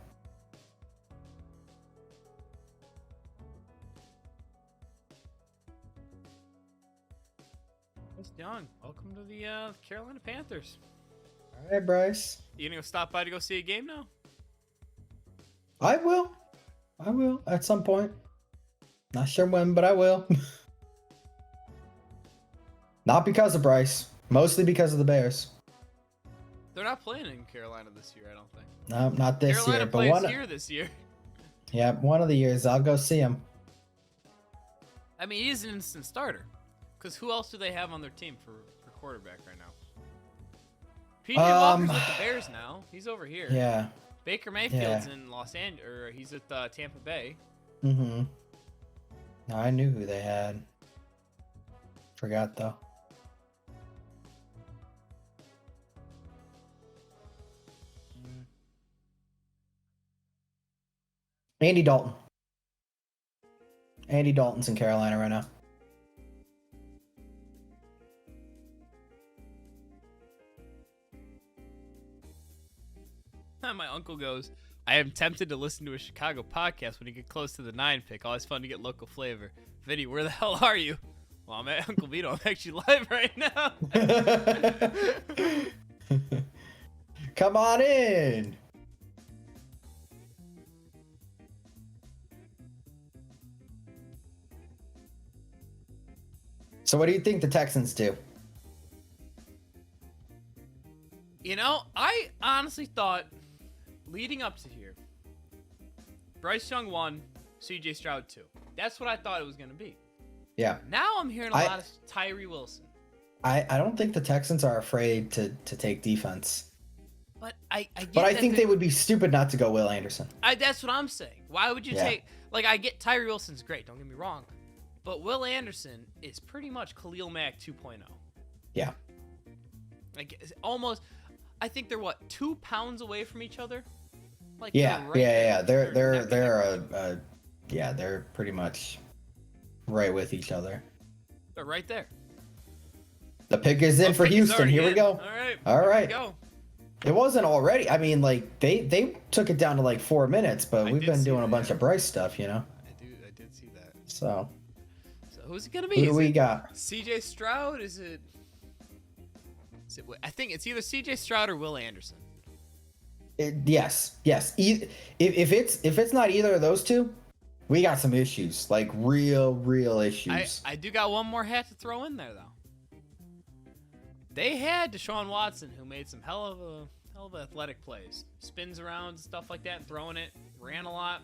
A: Bryce Young, welcome to the Carolina Panthers.
B: All right, Bryce.
A: You gonna go stop by to go see a game now?
B: I will. I will at some point. Not sure when, but I will. Not because of Bryce. Mostly because of the Bears.
A: They're not playing in Carolina this year, I don't think.
B: No, not this
A: Carolina
B: year, but
A: plays
B: one.
A: here this year.
B: Yeah, one of the years I'll go see him.
A: I mean, he is an instant starter. Because who else do they have on their team for quarterback right now? PJ Walker's with the Bears now. He's over here.
B: Yeah.
A: Baker Mayfield's in Los Angeles, or he's at Tampa Bay.
B: Mm-hmm. No, I knew who they had. Forgot though. Andy Dalton. Andy Dalton's in Carolina right now.
A: My uncle goes, I am tempted to listen to a Chicago podcast when you get close to the 9 pick. Always fun to get local flavor. Vinny, where the hell are you? Well, I'm at Uncle Vito. I'm actually live right now.
B: Come on in. So what do you think the Texans do?
A: You know, I honestly thought, leading up to here, Bryce Young 1, CJ Stroud 2. That's what I thought it was going to be.
B: Yeah.
A: Now I'm hearing a lot of Tyree Wilson.
B: I don't think the Texans are afraid to take defense.
A: But I get
B: But I
A: that
B: think they would be stupid not to go Will Anderson.
A: that's what I'm saying. Why would you
B: Yeah.
A: take like I get Tyree Wilson's great, don't get me wrong. But Will Anderson is pretty much Khalil Mack 2.0.
B: Yeah.
A: Like it's almost I think they're what, 2 pounds away from each other? Like
B: Yeah,
A: they're right
B: yeah.
A: there.
B: They're pretty much right with each other.
A: They're right there.
B: The pick is in
A: Oh,
B: for
A: pick is
B: Houston.
A: already
B: Here we
A: in.
B: go.
A: All right.
B: All
A: here we
B: right.
A: go.
B: It wasn't already. I mean, like they took it down to like 4 minutes, but
A: I
B: we've
A: did
B: been
A: see
B: doing a
A: that,
B: bunch
A: yeah.
B: of Bryce stuff, you know.
A: I did see that.
B: So
A: So who's it gonna be?
B: who do
A: Is
B: we
A: it
B: got?
A: CJ Stroud? Is it I think it's either CJ Stroud or Will Anderson.
B: Yes. If it's not either of those two, we got some issues, like real issues.
A: I do got one more hat to throw in there though. They had Deshaun Watson, who made some hell of athletic plays, spins around and stuff like that, and throwing it, ran a lot.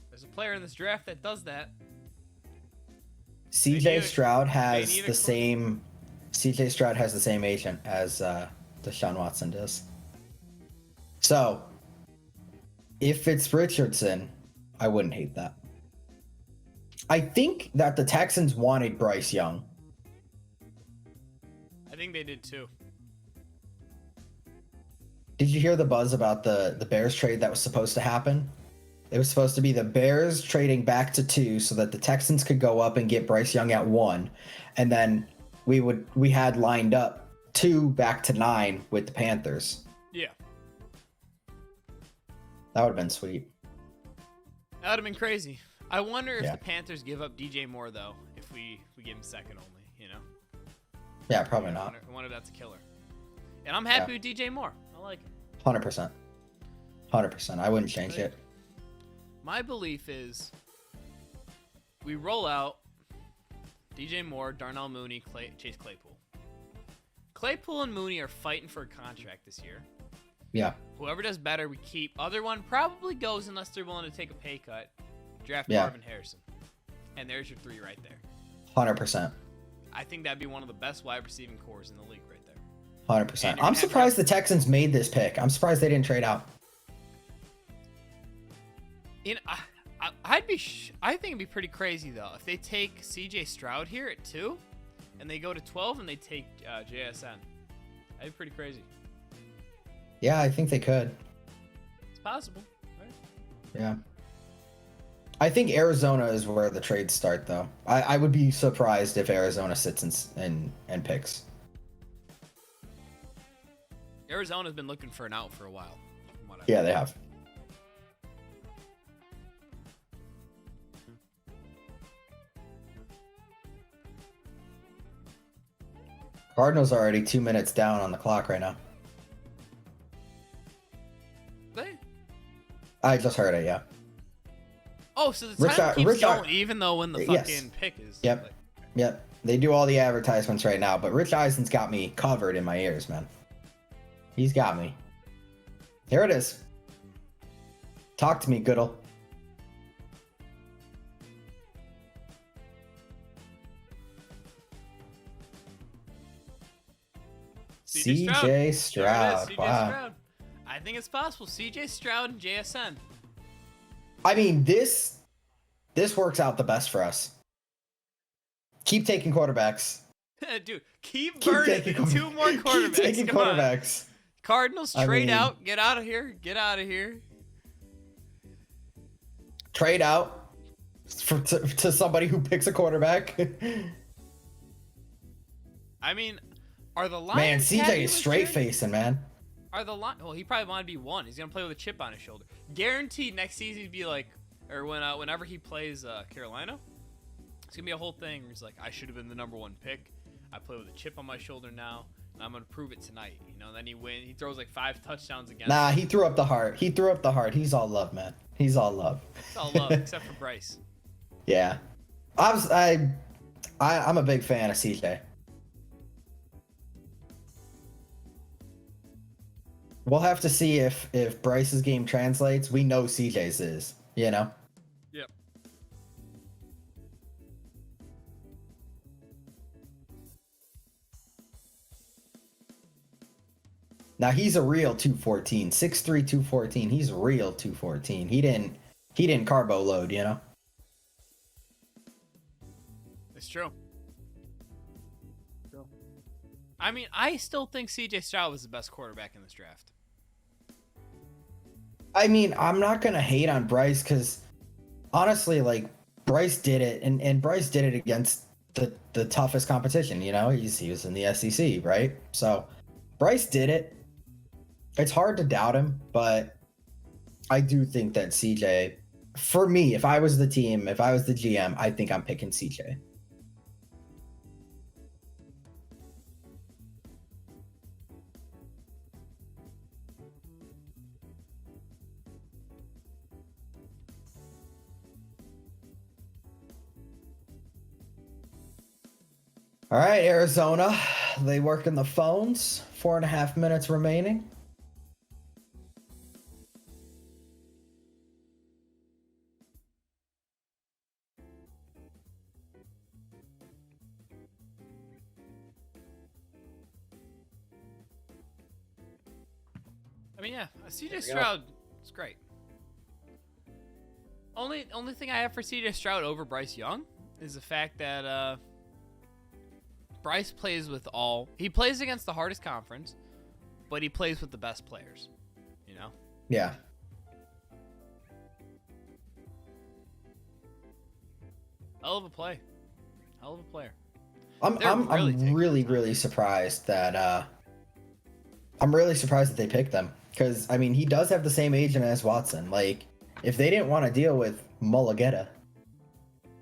A: There's a player in this draft that does that.
B: CJ Stroud has
A: need a
B: the same. CJ Stroud has the same agent as Deshaun Watson does. So, if it's Richardson, I wouldn't hate that. I think that the Texans wanted Bryce Young.
A: I think they did too.
B: Did you hear the buzz about the Bears trade that was supposed to happen? It was supposed to be the Bears trading back to 2 so that the Texans could go up and get Bryce Young at 1, and then we had lined up 2 back to 9 with the Panthers.
A: Yeah,
B: That would have been sweet.
A: that would have been crazy. I wonder if
B: Yeah.
A: the Panthers give up DJ Moore though, if we give him second only. You know.
B: Yeah, probably not.
A: I wonder if that's a killer. And I'm happy with DJ Moore. I like him.
B: 100%. 100%. I wouldn't change it.
A: My belief is we roll out DJ Moore, Darnell Mooney, Chase Claypool. Claypool and Mooney are fighting for a contract this year.
B: Yeah.
A: Whoever does better, we keep. Other one probably goes unless they're willing to take a pay cut. Draft
B: Yeah.
A: Marvin Harrison. And there's your 3 right there.
B: 100%.
A: I think that'd be one of the best wide receiving cores in the league right there.
B: 100%.
A: And you're
B: I'm
A: gonna have
B: surprised the Texans made this pick. I'm surprised they didn't trade out.
A: I think it'd be pretty crazy though if they take CJ Stroud here at 2, and they go to 12 and they take JSN. That'd be pretty crazy.
B: Yeah, I think they could.
A: It's possible, right?
B: Yeah. I think Arizona is where the trades start, though. I would be surprised if Arizona sits and picks.
A: Arizona's been looking for an out for a while. From what I've
B: Yeah,
A: heard.
B: they have. Cardinals are already 2 minutes down on the clock right now.
A: They?
B: I just heard it, yeah.
A: Oh, so the time keeps going even though when the
B: Yes.
A: fucking pick is.
B: Yep.
A: like-
B: Yep. They do all the advertisements right now, but Rich Eisen's got me covered in my ears, man. He's got me. Here it is. Talk to me, Goodall. CJ
A: There it
B: Stroud.
A: is, CJ
B: Wow.
A: Stroud. I think it's possible. CJ Stroud and JSN.
B: I mean, this works out the best for us. Keep taking quarterbacks.
A: Dude, keep
B: Keep
A: burning
B: taking
A: 2 more
B: Keep
A: quarterbacks.
B: taking
A: Come on.
B: quarterbacks.
A: Cardinals
B: I
A: trade
B: mean-
A: out. Get out of here. Get out of here.
B: Trade out to somebody who picks a quarterback.
A: I mean, are the Lions
B: Man, CJ
A: happy
B: is
A: with
B: straight
A: Jared?
B: facing, man.
A: Are the Lions? Well, he probably wanted to be 1. He's gonna play with a chip on his shoulder. Guaranteed next season he'd be like, or whenever he plays Carolina, it's gonna be a whole thing. Where he's like, I should have been the number 1 pick. I play with a chip on my shoulder now, and I'm gonna prove it tonight. You know, then he throws like 5 touchdowns again.
B: Nah, he threw up the heart. He's all love, man. He's all love.
A: It's all love except for Bryce.
B: Yeah. I'm a big fan of CJ. We'll have to see if Bryce's game translates. We know CJ's is, you know?
A: Yep.
B: Now he's a real 214, 6'3", 214. He's a real 214. He didn't carbo load, you know.
A: It's true. I mean, I still think C.J. Stroud was the best quarterback in this draft.
B: I mean, I'm not gonna hate on Bryce because honestly, like Bryce did it, and Bryce did it against the toughest competition. You know, he was in the SEC, right? So Bryce did it. It's hard to doubt him, but I do think that CJ, for me, if I was the team, if I was the GM, I think I'm picking CJ. All right, Arizona. They work in the phones. 4.5 minutes remaining.
A: I mean, yeah, C.J. Stroud is great. Only thing I have for C.J. Stroud over Bryce Young is the fact that Bryce plays with he plays against the hardest conference, but he plays with the best players, you know?
B: Yeah.
A: Hell of a play. Hell of a player.
B: I'm really surprised that I'm really surprised that they picked them because I mean he does have the same agent as Watson. Like if they didn't want to deal with Mulligetta,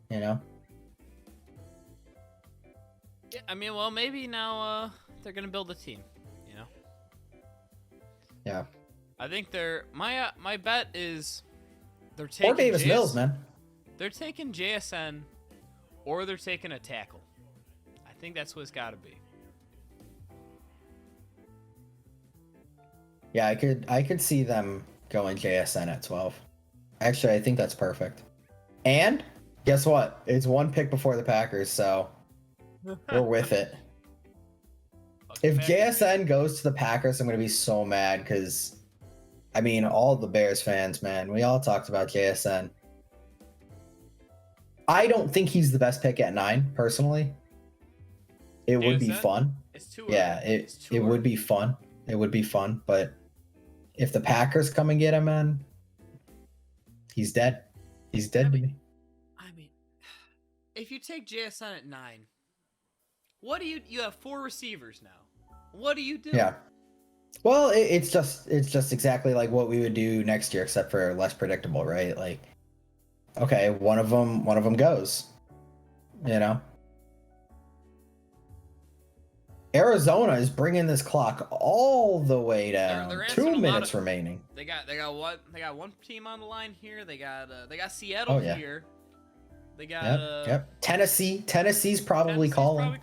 B: you know.
A: Yeah, I mean, well, maybe now they're gonna build a team, you know.
B: Yeah.
A: I think my bet is they're taking
B: or Davis Mills, man.
A: They're taking JSN, or they're taking a tackle. I think that's what it's got to be.
B: Yeah, I could see them going JSN at 12. Actually, I think that's perfect. And guess what? It's one pick before the Packers, so we're with it. If JSN goes to the Packers, I'm going to be so mad because, I mean, all the Bears fans, man, we all talked about JSN. I don't think he's the best pick at 9, personally. It would be fun.
A: It's too early.
B: Yeah, it would be fun. It would be fun, but if the Packers come and get him, man, he's dead. He's dead to me.
A: I mean, if you take JSN at 9, what do you have 4 receivers now? What do you do?
B: Yeah. Well, it's just exactly like what we would do next year, except for less predictable, right? Like, okay, one of them goes, you know. Arizona is bringing this clock all the way down.
A: They're
B: 2 minutes remaining.
A: They got one team on the line here. They got Seattle here. They got
B: yep. Tennessee's probably calling.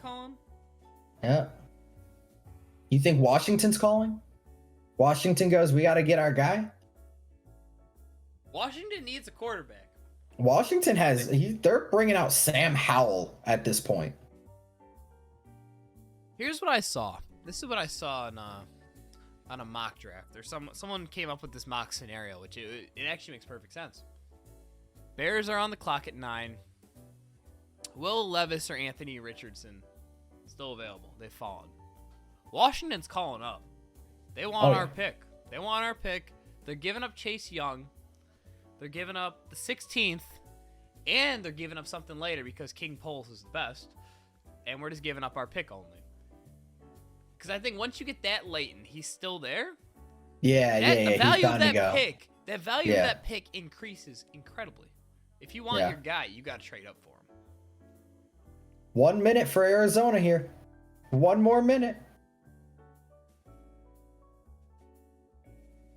B: Yeah. You think Washington's calling? Washington goes, we got to get our guy.
A: Washington needs a quarterback.
B: Washington they're bringing out Sam Howell at this point.
A: Here's what I saw. This is what I saw on a mock draft. There's someone came up with this mock scenario, which it actually makes perfect sense. Bears are on the clock at 9. Will Levis or Anthony Richardson still available? They've fallen. Washington's calling up. They want our pick. They want our pick. They're giving up Chase Young. They're giving up the 16th, and they're giving up something later because King Poles is the best, and we're just giving up our pick only. Because I think once you get that late and he's still there,
B: The
A: value of that pick increases incredibly. If you want your guy, you got to trade up for him.
B: 1 minute for Arizona here. 1 more minute.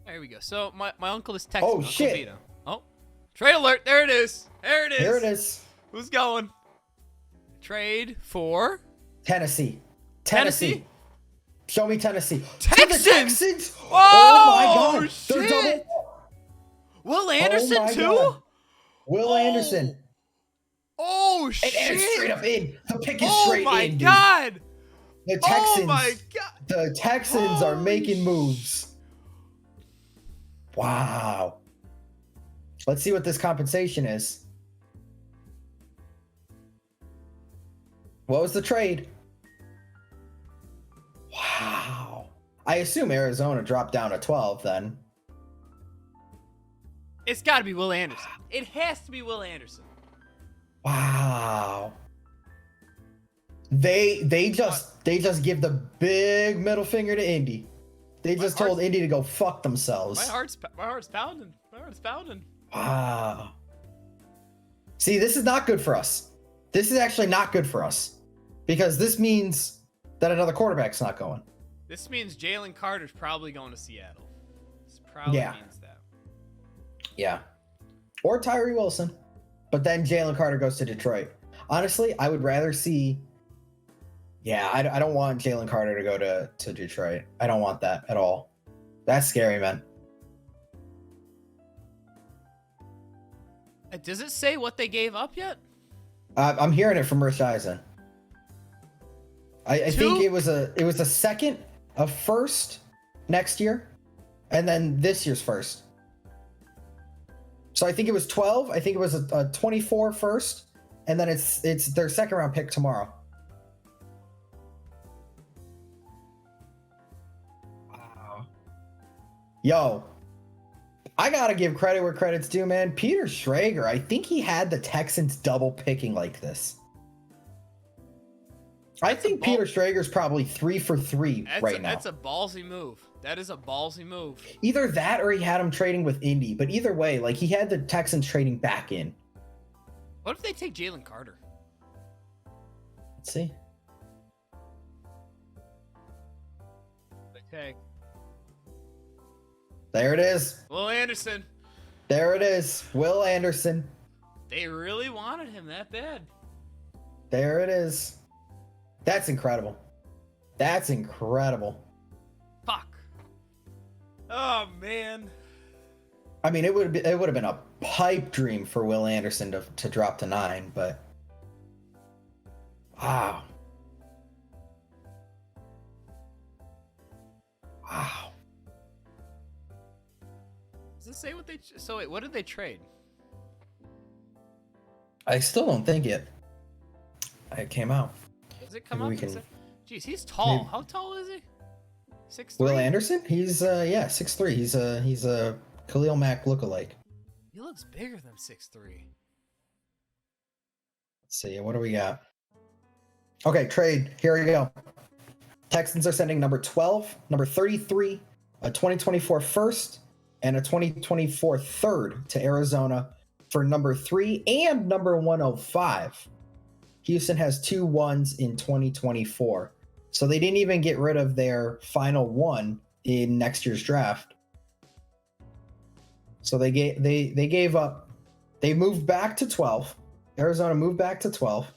A: There we go. So my uncle is texting.
B: Oh,
A: Uncle
B: shit.
A: Vito. Oh, trade alert. There it is. There it is. Who's going? Trade for
B: Tennessee. Show me Tennessee.
A: Texans.
B: To the Texans.
A: Oh
B: my God.
A: Shit.
B: They're double.
A: Will Anderson
B: my
A: too?
B: God. Will Anderson.
A: Oh shit.
B: And straight up in. The pick is
A: Oh
B: straight
A: my
B: in, dude.
A: God.
B: The Texans.
A: Oh my god!
B: The Texans are
A: Holy
B: making moves. Wow. Let's see what this compensation is. What was the trade? Wow. I assume Arizona dropped down to 12 then.
A: It's got to be Will Anderson. It has to be Will Anderson.
B: Wow. They just give the big middle finger to Indy. They just told Indy to go fuck themselves.
A: My heart's pounding. My heart's pounding.
B: Wow. See, this is not good for us. This is actually not good for us. Because this means that another quarterback's not going.
A: This means Jalen Carter's probably going to Seattle. This probably means that.
B: Yeah. Or Tyree Wilson. But then Jalen Carter goes to Detroit. Honestly, I would rather see... Yeah, I don't want Jalen Carter to go to Detroit. I don't want that at all. That's scary, man.
A: Does it say what they gave up yet?
B: I'm hearing it from Rich Eisen. I think it was a second, a first next year, and then this year's first. So I think it was 12. I think it was a 24 first, and then it's their second round pick tomorrow. Wow. Yo, I gotta give credit where credit's due, man. Peter Schrager, I think he had the Texans double picking like this. I think Peter Schrager's probably 3 for 3 right now.
A: That's a ballsy move. That is a ballsy move.
B: Either that or he had him trading with Indy. But either way, like, he had the Texans trading back in.
A: What if they take Jalen Carter?
B: Let's see.
A: They take.
B: There it is.
A: Will Anderson.
B: There it is. Will Anderson.
A: They really wanted him that bad.
B: There it is. That's incredible. That's incredible.
A: Fuck. Oh man.
B: I mean, it would have been a pipe dream for Will Anderson to drop to 9, but wow. Wow.
A: Does it say what they? So wait, what did they trade?
B: I still don't think it came out.
A: Does it come
B: Maybe
A: up?
B: we can-
A: Jeez, he's tall.
B: Maybe-
A: How tall is he? 6'3"?
B: Will Anderson? He's 6'3". He's a Khalil Mack lookalike.
A: He looks bigger than 6'3".
B: Let's see, what do we got? Okay, trade. Here we go. Texans are sending number 12, number 33, a 2024 first, and a 2024 third to Arizona for number 3 and number 105. Houston has 2 ones in 2024. So they didn't even get rid of their final one in next year's draft. So they gave up. They moved back to 12. Arizona moved back to 12.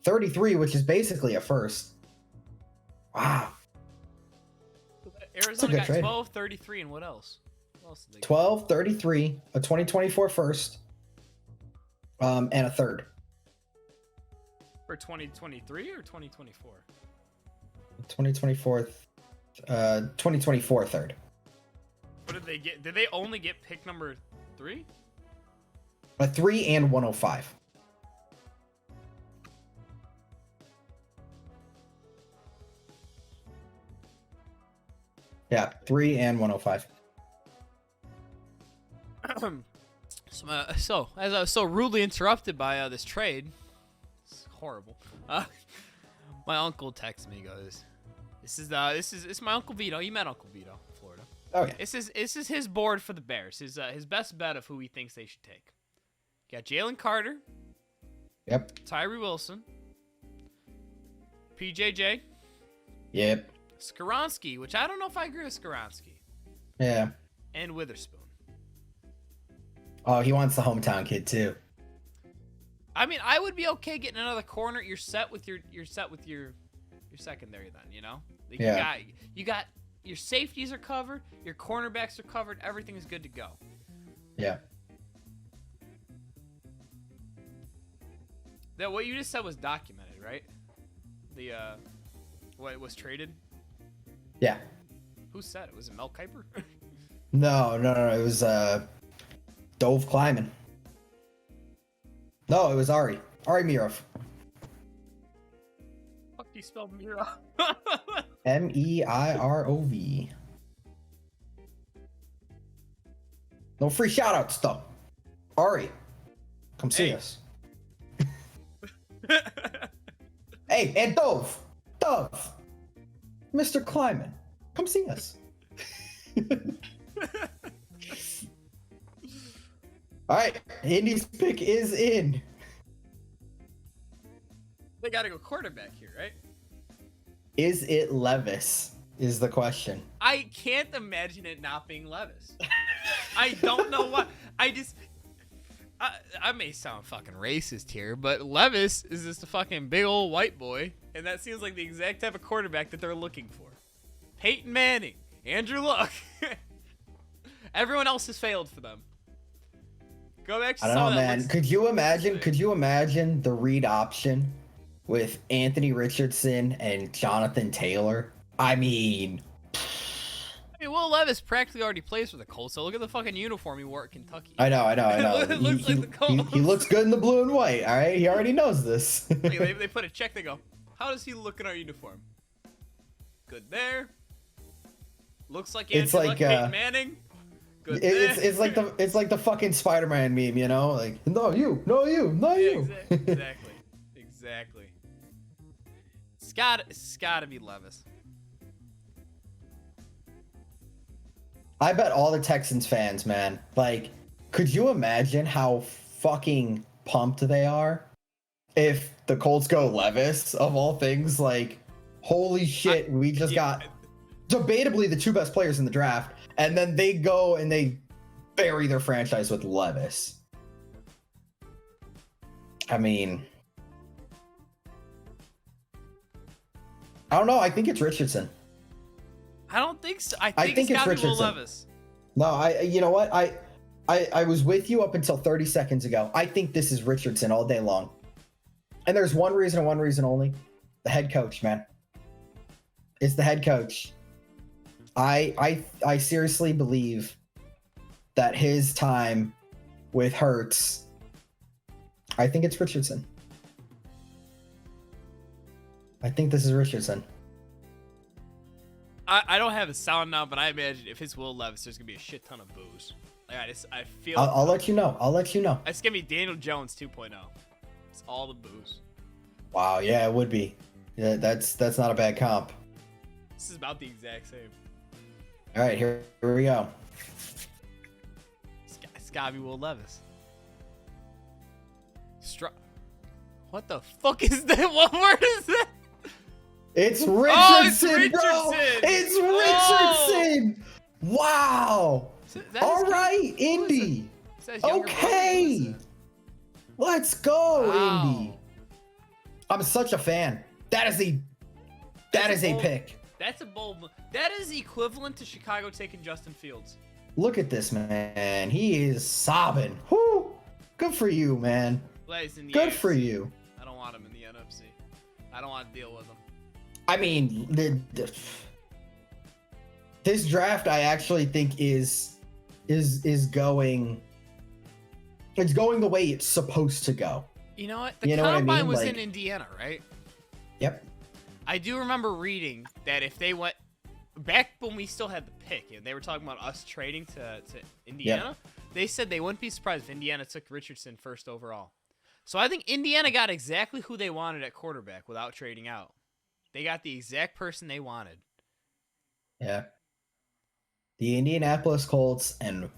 B: 33, which is basically a first. Wow.
A: Arizona
B: good
A: got
B: trade.
A: 12, 33, and what else? What else did they get?
B: 12, 33, a 2024 first, and a third.
A: For 2023 or 2024?
B: 2024 third.
A: What did they get? Did they only get pick number 3?
B: A 3 and 105. Yeah, 3 and 105.
A: So, as I was so rudely interrupted by this trade, it's horrible. My uncle texts me, goes, "This is my Uncle Vito. You met Uncle Vito, in Florida.
B: Oh yeah.
A: This is his board for the Bears. His best bet of who he thinks they should take. Got Jalen Carter,
B: Yep.
A: Tyree Wilson, PJJ,
B: Yep.
A: Skoronski, which I don't know if I agree with Skoronski,
B: Yeah.
A: and Witherspoon.
B: Oh, he wants the hometown kid too.
A: I mean, I would be okay getting another corner. You're set with your secondary then, you know? Like,
B: Yeah.
A: You got your safeties are covered, your cornerbacks are covered, everything is good to go.
B: Yeah.
A: That what you just said was documented, right? What was traded?
B: Yeah.
A: Who said it? Was it Mel Kiper?
B: No. It was Dove Kleiman. No, it was Ari Mirov.
A: Fuck do you spell Mira?
B: Meirov. No free shoutouts though. Ari, come see
A: Hey.
B: us. Hey, and Dove, Mr. Kleiman, come see us. All right, Indy's pick is in.
A: They gotta go quarterback here, right?
B: Is it Levis? Is the question.
A: I can't imagine it not being Levis. I don't know what. I may sound fucking racist here, but Levis is just a fucking big old white boy, and that seems like the exact type of quarterback that they're looking for. Peyton Manning, Andrew Luck. Everyone else has failed for them. Go back to
B: I don't know, man. Could you imagine the read option with Anthony Richardson and Jonathan Taylor? I mean,
A: Will Levis practically already plays for the Colts, so look at the fucking uniform he wore at Kentucky.
B: I know.
A: It looks like the Colts.
B: He looks good in the blue and white. All right, he already knows this.
A: They put a check. They go, how does he look in our uniform? Good there. Looks like Andrew
B: It's like,
A: Luck, Peyton Manning. Good there.
B: It's like the fucking Spider-Man meme, you know? Like, no you.
A: Yeah, exactly. It's gotta be Levis.
B: I bet all the Texans fans, man, like, could you imagine how fucking pumped they are if the Colts go Levis, of all things? Like, holy shit, we just got debatably the two best players in the draft, and then they go and they bury their franchise with Levis. I mean, I don't know. I think it's Richardson.
A: I don't think so. I
B: think
A: it's
B: it's
A: gotta be Will
B: Richardson.
A: Levis.
B: No, you know what? I was with you up until 30 seconds ago. I think this is Richardson all day long. And there's one reason and one reason only. The head coach, man. It's the head coach. I seriously believe that his time with Hurts, I think it's Richardson. I think this is Richardson.
A: I don't have a sound now, but I imagine if it's Will Levis, there's gonna be a shit ton of boos. Like I feel.
B: I'll let you know.
A: It's gonna be Daniel Jones 2.0. It's all the boos.
B: Wow, yeah, it would be. Yeah, that's not a bad comp.
A: This is about the exact same.
B: All right, here we go.
A: It's gotta be Will Levis. What the fuck is that? What word is that?
B: It's Richardson,
A: Oh,
B: bro. It's Richardson. Wow. All right, Indy. Okay. Let's go,
A: Wow.
B: Indy. I'm such a fan. That is a pick.
A: That's a bold. That is equivalent to Chicago taking Justin Fields.
B: Look at this, man. He is sobbing. Whoo. Good for you, man.
A: Plays in the
B: Good
A: AFC.
B: for you.
A: I don't want him in the NFC. I don't want to deal with him.
B: I mean, this draft I actually think is going. It's going the way it's supposed to go.
A: You know what? The
B: You know what I
A: combine
B: mean?
A: was
B: Like-
A: in Indiana, right?
B: Yep.
A: I do remember reading that if they went back when we still had the pick, and they were talking about us trading to Indiana, they said they wouldn't be surprised if Indiana took Richardson first overall. So I think Indiana got exactly who they wanted at quarterback without trading out. They got the exact person they wanted.
B: Yeah. The Indianapolis Colts and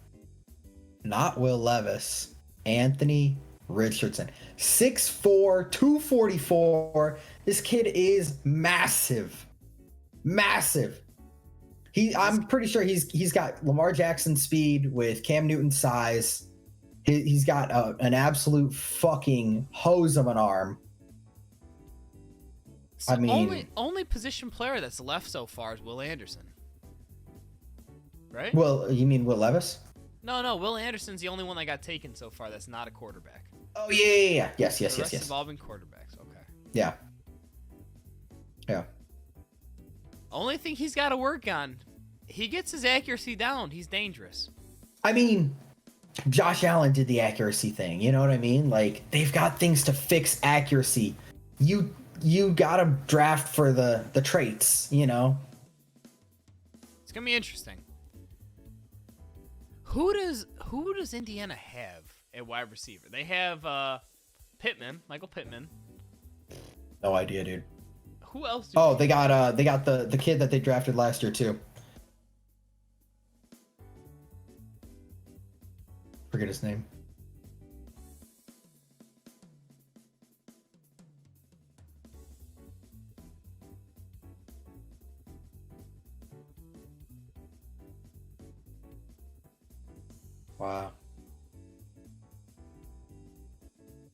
B: not Will Levis, Anthony Richardson. 6'4", 244. This kid is massive. Massive. I'm pretty sure he's got Lamar Jackson speed with Cam Newton size. He's got an absolute fucking hose of an arm.
A: So
B: I mean-
A: only position player that's left so far is Will Anderson. Right?
B: Well, you mean Will Levis?
A: No. Will Anderson's the only one that got taken so far that's not a quarterback.
B: Oh yeah. Yes.
A: The rest have all been quarterbacks. Okay.
B: Yeah.
A: Only thing he's got to work on, he gets his accuracy down. He's dangerous.
B: I mean, Josh Allen did the accuracy thing. You know what I mean? Like, they've got things to fix accuracy. You gotta draft for the traits, you know?
A: It's gonna be interesting. Who does Indiana have at wide receiver? They have Michael Pittman.
B: No idea, dude.
A: Who else?
B: They got the kid that they drafted last year too. Forget his name. Wow.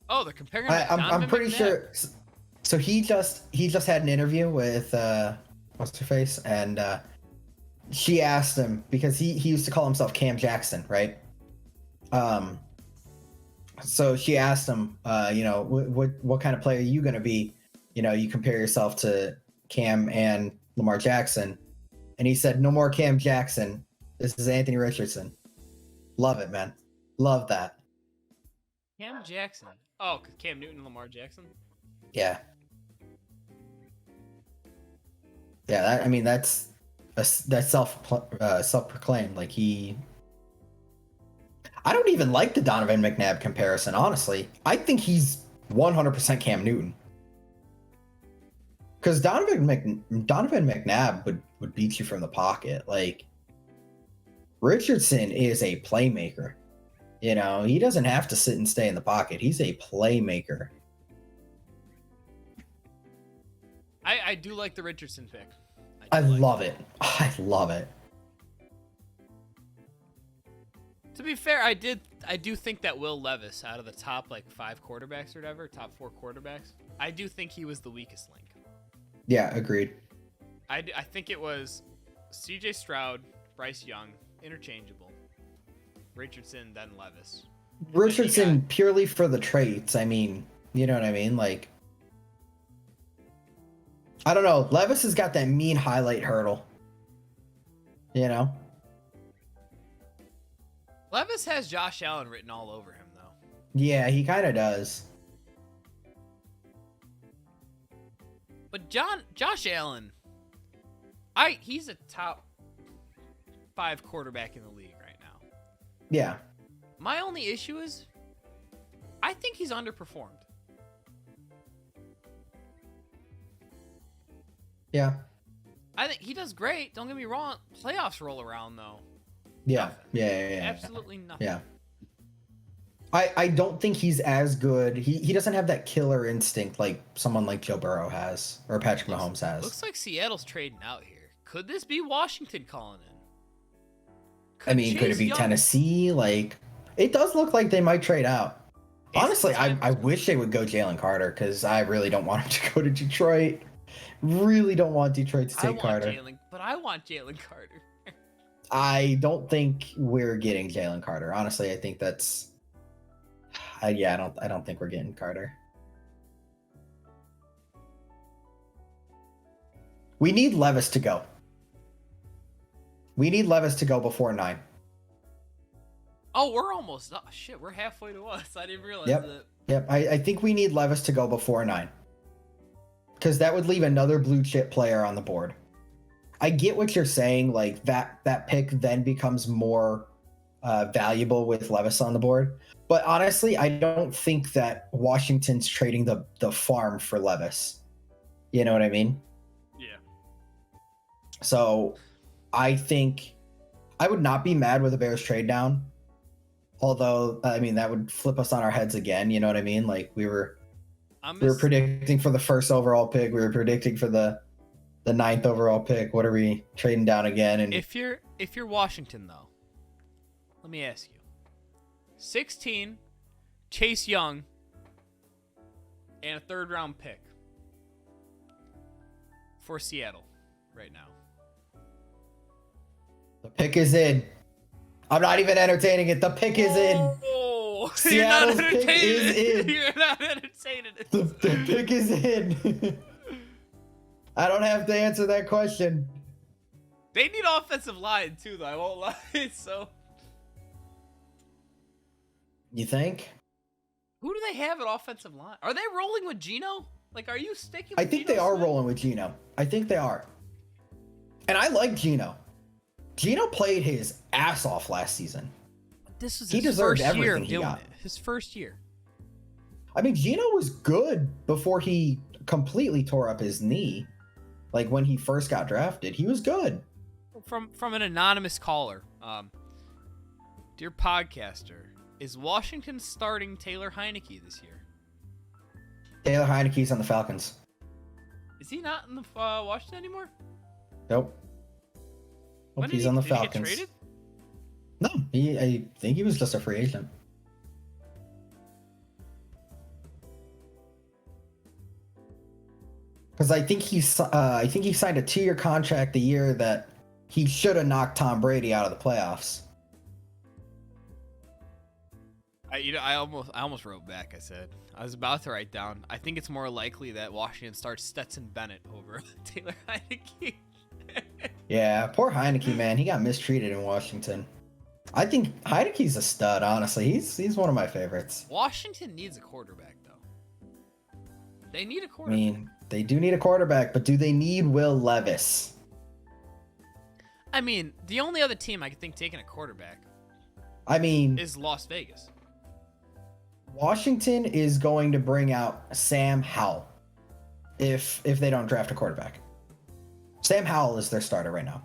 A: Oh, they're comparing.
B: I'm pretty sure. So he just had an interview with what's her face, and she asked him because he used to call himself Cam Jackson, right? So she asked him, you know, what kind of player are you gonna be? You know, you compare yourself to Cam and Lamar Jackson, and he said, "No more Cam Jackson. This is Anthony Richardson." Love it, man. Love that.
A: Cam Jackson. Oh, Cam Newton, Lamar Jackson.
B: Yeah. Yeah, I mean that's self-proclaimed. Like I don't even like the Donovan McNabb comparison, honestly. I think he's 100% Cam Newton. Because Donovan McNabb would beat you from the pocket. Like, Richardson is a playmaker. You know, he doesn't have to sit and stay in the pocket. He's a playmaker.
A: I do like the Richardson pick.
B: I love it. I love it.
A: To be fair, I do think that Will Levis, out of the top like 5 quarterbacks or whatever, top 4 quarterbacks, I do think he was the weakest link.
B: Yeah, agreed.
A: I think it was C.J. Stroud, Bryce Young, interchangeable. Richardson, then Levis.
B: Richardson purely for the traits. I mean, you know what I mean? Like, I don't know. Levis has got that mean highlight hurdle. You know?
A: Levis has Josh Allen written all over him, though.
B: Yeah, he kind of does.
A: But Josh Allen, he's a top 5 quarterback in the league right now.
B: Yeah.
A: My only issue is, I think he's underperformed.
B: Yeah.
A: I think he does great. Don't get me wrong. Playoffs roll around though.
B: Yeah.
A: Nothing.
B: Yeah.
A: Absolutely nothing.
B: Yeah. I don't think he's as good. He doesn't have that killer instinct like someone like Joe Burrow has or Patrick Mahomes has.
A: Looks like Seattle's trading out here. Could this be Washington calling in?
B: Could it be Tennessee? Like, it does look like they might trade out. Honestly, I wish they would go Jalen Carter because I really don't want him to go to Detroit. Really don't want Detroit to take Carter.
A: But I want Jalen Carter.
B: I don't think we're getting Jalen Carter. Honestly, I think that's. I don't think we're getting Carter. We need Levis to go. We need Levis to go before 9.
A: Oh, we're almost. Oh, shit, we're halfway to us. I didn't realize that.
B: Yep. I think we need Levis to go before 9. Because that would leave another blue chip player on the board. I get what you're saying. Like that pick then becomes more valuable with Levis on the board. But honestly, I don't think that Washington's trading the farm for Levis. You know what I mean?
A: Yeah.
B: So I think I would not be mad with the Bears trade down. Although, I mean, that would flip us on our heads again. You know what I mean? Like we were predicting for the 1st overall pick. We were predicting for the 9th overall pick. What are we trading down again? And
A: if you're Washington though, let me ask you: 16, Chase Young, and a 3rd round pick for Seattle right now.
B: The pick is in. I'm not even entertaining it. The pick is in.
A: Oh,
B: Seattle's pick is in.
A: You're not entertaining it.
B: The pick is in. I don't have to answer that question.
A: They need offensive line too, though. I won't lie. So,
B: You think?
A: who do they have at offensive line? Are they rolling with Gino? Like, are you sticking?
B: I
A: With
B: think
A: Geno
B: they are
A: Smith?
B: rolling with Gino. I think they are. And I like Gino. Gino played his ass off last season.
A: This was
B: He
A: his
B: deserved
A: first year
B: everything
A: of
B: he
A: doing
B: got.
A: it. His first year.
B: I mean, Gino was good before he completely tore up his knee. Like when he first got drafted, he was good.
A: From an anonymous caller. Dear podcaster, is Washington starting Taylor Heineke this year?
B: Taylor Heineke's on the Falcons.
A: Is he not in the Washington anymore?
B: Nope.
A: When
B: Nope,
A: did
B: he's
A: he-
B: on the
A: did he get
B: Falcons.
A: traded?
B: No, I think he was just a free agent. Because I think he signed a 2-year contract the year that he should have knocked Tom Brady out of the playoffs.
A: I almost wrote back. I said I was about to write down. I think it's more likely that Washington starts Stetson Bennett over Taylor Heineke.
B: Yeah, poor Heineke, man. He got mistreated in Washington. I think Heineke's a stud, honestly. He's one of my favorites.
A: Washington needs a quarterback, though. They need a
B: I
A: quarterback.
B: mean, they do need a quarterback, but do they need Will Levis?
A: I mean, the only other team I could think taking a quarterback
B: I mean,
A: is Las Vegas.
B: Washington is going to bring out Sam Howell if they don't draft a quarterback. Sam Howell is their starter right now.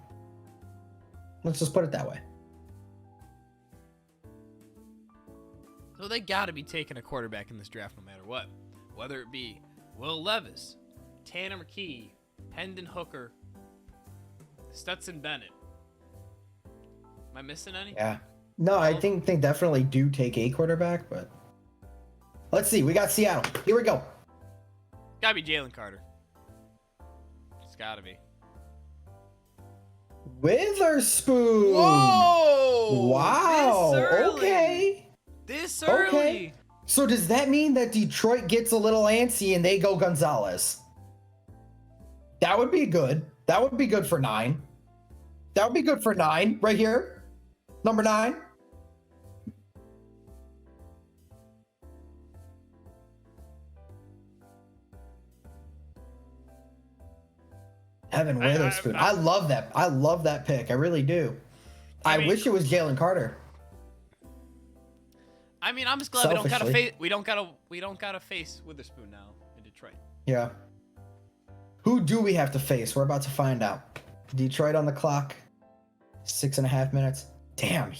B: Let's just put it that way.
A: So they got to be taking a quarterback in this draft no matter what. Whether it be Will Levis, Tanner McKee, Hendon Hooker, Stetson Bennett. Am I missing any?
B: Yeah. No, I think they definitely do take a quarterback, but let's see. We got Seattle. Here we go.
A: Gotta be Jalen Carter. It's gotta be.
B: Witherspoon.
A: Whoa!
B: Wow.
A: This early.
B: Okay.
A: This early.
B: Okay. So does that mean that Detroit gets a little antsy and they go Gonzalez? That would be good. That would be good for 9. That would be good for 9 right here. Number 9. Evan Witherspoon. I love that. I love that pick. I really do.
A: I
B: I
A: mean-
B: wish it was Jalen Carter.
A: I mean, I'm just glad we don't gotta
B: Selfishly.
A: face. We don't gotta face Witherspoon now in Detroit.
B: Yeah. Who do we have to face? We're about to find out. Detroit on the clock. 6.5 minutes. Damn,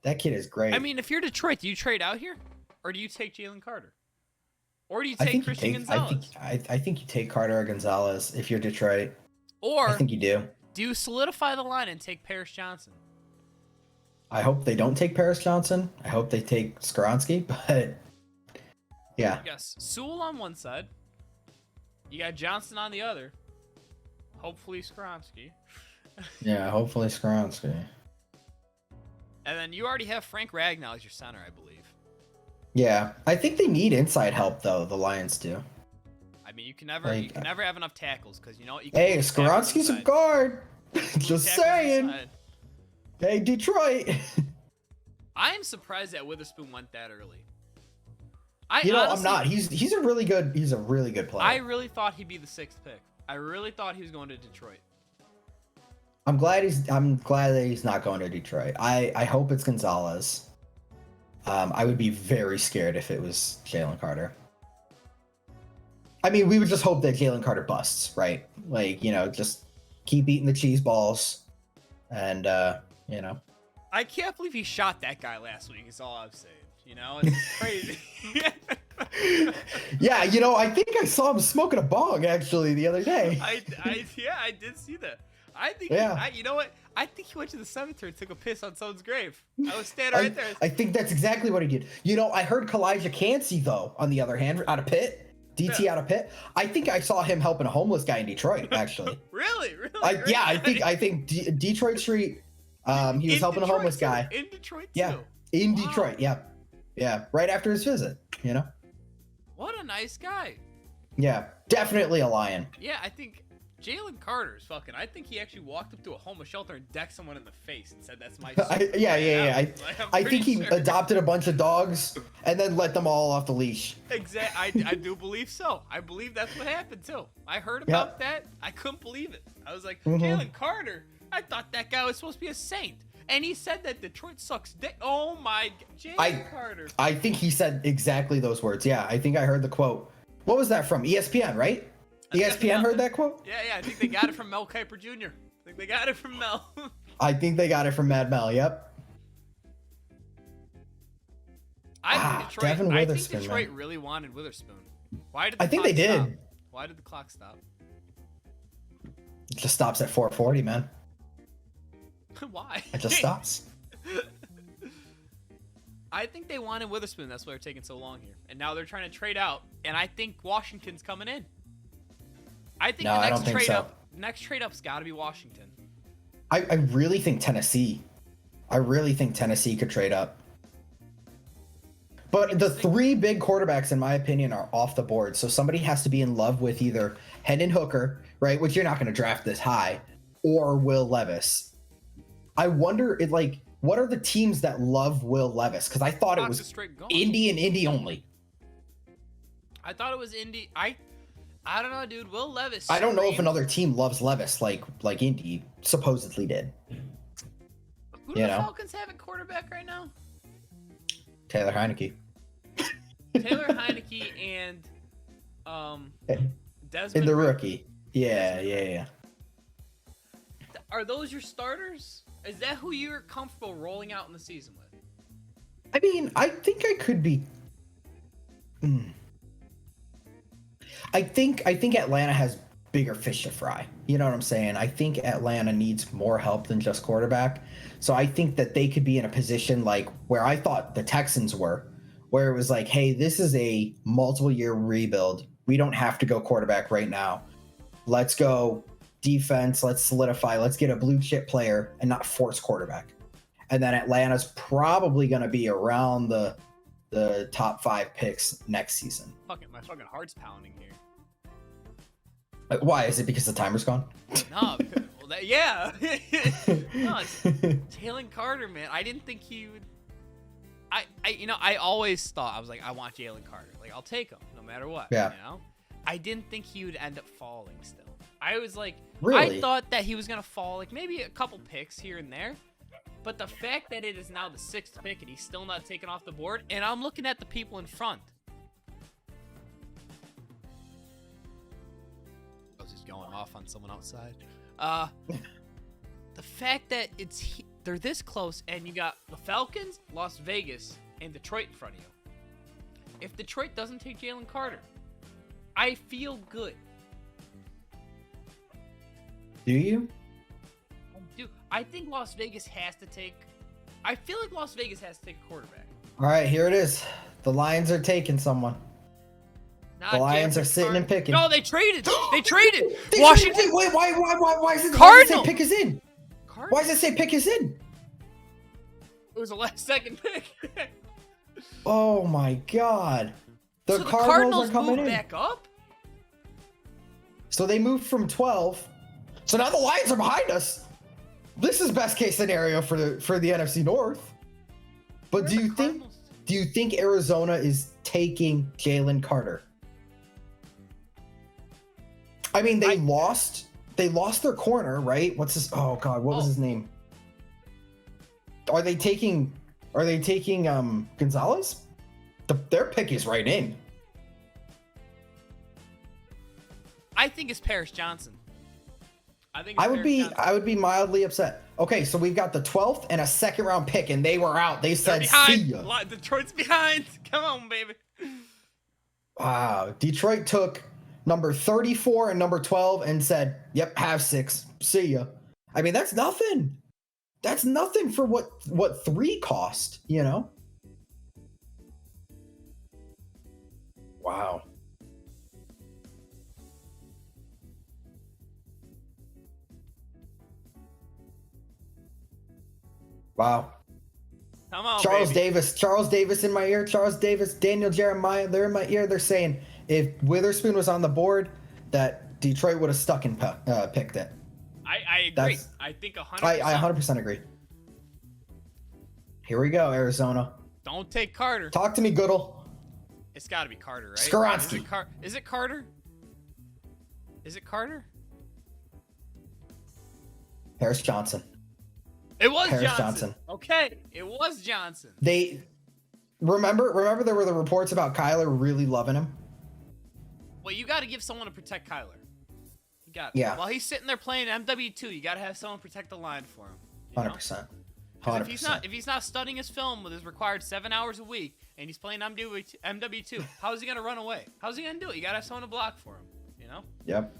B: that kid is great.
A: I mean, if you're Detroit, do you trade out here, or do you take Jalen Carter, or do you
B: I
A: take
B: think
A: Christian Gonzalez,
B: I think you take Carter or Gonzalez if you're Detroit.
A: or
B: I think you do.
A: do you solidify the line and take Paris Johnson?
B: I hope they don't take Paris Johnson. I hope they take Skoronsky, but yeah.
A: Yes, Sewell on one side. You got Johnson on the other. Hopefully Skoronsky.
B: Yeah, hopefully Skoronsky.
A: And then you already have Frank Ragnow as your center, I believe.
B: Yeah, I think they need inside help though. The Lions do.
A: I mean, you can never have enough tackles because you know what? You can
B: Hey,
A: move tackles
B: Skoronsky's a
A: inside.
B: guard. Just
A: Tackles
B: saying.
A: inside.
B: Hey, Detroit.
A: I am surprised that Witherspoon went that early.
B: I'm
A: honestly-
B: not. He's a really good player.
A: I really thought he'd be the 6th pick. I really thought he was going to Detroit.
B: I'm glad that he's not going to Detroit. I hope it's Gonzalez. I would be very scared if it was Jalen Carter. I mean, we would just hope that Jalen Carter busts, right? Like, just keep eating the cheese balls, and
A: I can't believe he shot that guy last week. Is all I'm saying. You know, it's crazy.
B: yeah, I think I saw him smoking a bong actually the other day.
A: I did see that. I think.
B: Yeah.
A: You know what? I think he went to the cemetery and took a piss on someone's grave. I was standing right there.
B: I think that's exactly what he did. I heard Kalijah Cansey though. On the other hand, out of Pitt, DT
A: Yeah.
B: out of Pitt. I think I saw him helping a homeless guy in Detroit. Actually,
A: Really?
B: I think Detroit Street. He was helping a homeless guy.
A: in Detroit too.
B: Yeah, in
A: Wow.
B: Detroit. Yeah. Right after his visit.
A: What a nice guy.
B: Yeah, definitely a Lion.
A: Yeah, I think Jalen Carter's fucking. I think he actually walked up to a homeless shelter and decked someone in the face and said, "That's my."
B: Yeah. I think he
A: sure.
B: adopted a bunch of dogs and then let them all off the leash.
A: Exactly. I do believe so. I believe that's what happened too. I heard about that. I couldn't believe it. I was like, Jalen Carter. I thought that guy was supposed to be a saint, and he said that Detroit sucks dick. Oh my, Jalen Carter.
B: I think he said exactly those words. Yeah, I think I heard the quote. What was that from? ESPN, right? ESPN heard that quote?
A: Yeah. I think they got it from Mel Kiper Jr. I think they got it from Mel.
B: I think they got it from Mad Mel. Yep.
A: I think
B: Devin Witherspoon,
A: Detroit
B: man.
A: really wanted Witherspoon. Why did
B: I think they did.
A: Stop? Why did the clock stop?
B: It just stops at 4:40, man.
A: Why?
B: It just stops.
A: I think they wanted Witherspoon. That's why they're taking so long here. And now they're trying to trade out. And I think Washington's coming in. I think the next trade up. Next trade up's got to be Washington.
B: I really think Tennessee. I really think Tennessee could trade up. But the three big quarterbacks, in my opinion, are off the board. So somebody has to be in love with either Hendon Hooker, right, which you're not going to draft this high, or Will Levis. I wonder, what are the teams that love Will Levis? Because I thought it was Indy and Indy only.
A: I thought it was Indy. I don't know, dude. Will Levis.
B: I don't know if another team loves Levis like Indy supposedly did.
A: Who do the Falcons have at quarterback right now?
B: Taylor Heineke.
A: Taylor Heineke and Desmond.
B: And the rookie. Yeah.
A: Are those your starters? Is that who you're comfortable rolling out in the season with?
B: I mean, I think I could be. I think Atlanta has bigger fish to fry. You know what I'm saying? I think Atlanta needs more help than just quarterback. So I think that they could be in a position like where I thought the Texans were, where it was like, hey, this is a multiple year rebuild. We don't have to go quarterback right now. Let's go defense. Let's solidify. Let's get a blue chip player and not force quarterback. And then Atlanta's probably going to be around the top 5 picks next season.
A: My fucking heart's pounding here.
B: Why? Is it because the timer's gone?
A: No, yeah. No, it's Jalen Carter, man. I didn't think he would. I always thought, I was like, I want Jalen Carter. Like, I'll take him no matter what.
B: Yeah.
A: You know? I didn't think he would end up falling still. I was like,
B: really?
A: I thought that he was going to fall, like, maybe a couple picks here and there. But the fact that it is now the 6th pick and he's still not taken off the board, and I'm looking at the people in front. I was just going off on someone outside. The fact that they're this close, and you got the Falcons, Las Vegas, and Detroit in front of you. If Detroit doesn't take Jalen Carter, I feel good.
B: Do you?
A: Dude, I think Las Vegas has to take. I feel like Las Vegas has to take a quarterback.
B: All right, here it is. The Lions are taking someone. The Lions are sitting and picking.
A: No, they traded. They traded.
B: They
A: Washington.
B: traded. Wait, why is it?
A: Cardinals.
B: Why does it say pick is in?
A: Cardinals?
B: Why does it say pick is in?
A: It was a last-second pick.
B: Oh my God!
A: So the Cardinals
B: are coming
A: moved
B: in.
A: back up.
B: So they moved from 12. So now the Lions are behind us. This is best case scenario for the NFC North. But do you think Arizona is taking Jalen Carter? I mean, they lost their corner, right? What's his? Oh God, what was his name? Are they taking Gonzalez? Their pick is right in.
A: I think it's Paris Johnson.
B: I would be mildly upset. Okay, so we've got the 12th and a 2nd round pick, and they were out. They said, "See ya."
A: Detroit's behind. Come on, baby.
B: Wow, Detroit took number 34 and number 12 and said, "Yep, have 6. See ya." I mean, that's nothing. That's nothing for what 3 cost, you know? Wow. Wow.
A: Come on,
B: Charles
A: baby.
B: Davis in my ear. Charles Davis, Daniel Jeremiah, they're in my ear. They're saying if Witherspoon was on the board, that Detroit would have stuck and picked it.
A: I agree.
B: That's-
A: I think 100%.
B: I 100% agree. Here we go, Arizona.
A: Don't take Carter.
B: Talk to me, Goodall.
A: It's got to be Carter, right?
B: Skoronski.
A: Is it Carter? Is it Carter?
B: Paris Johnson.
A: It was
B: Paris
A: Johnson.
B: Johnson.
A: Okay, it was Johnson.
B: They remember there were the reports about Kyler really loving him.
A: Well, you got to give someone to protect Kyler. You got it.
B: Yeah.
A: While he's sitting there playing MW2, you got to have someone protect the line for him. You know?
B: 100%.
A: 'Cause
B: 100%.
A: if he's not studying his film with his required 7 hours a week and he's playing MW2, how is he gonna run away? How's he gonna do it? You gotta have someone to block for him. You know?
B: Yep.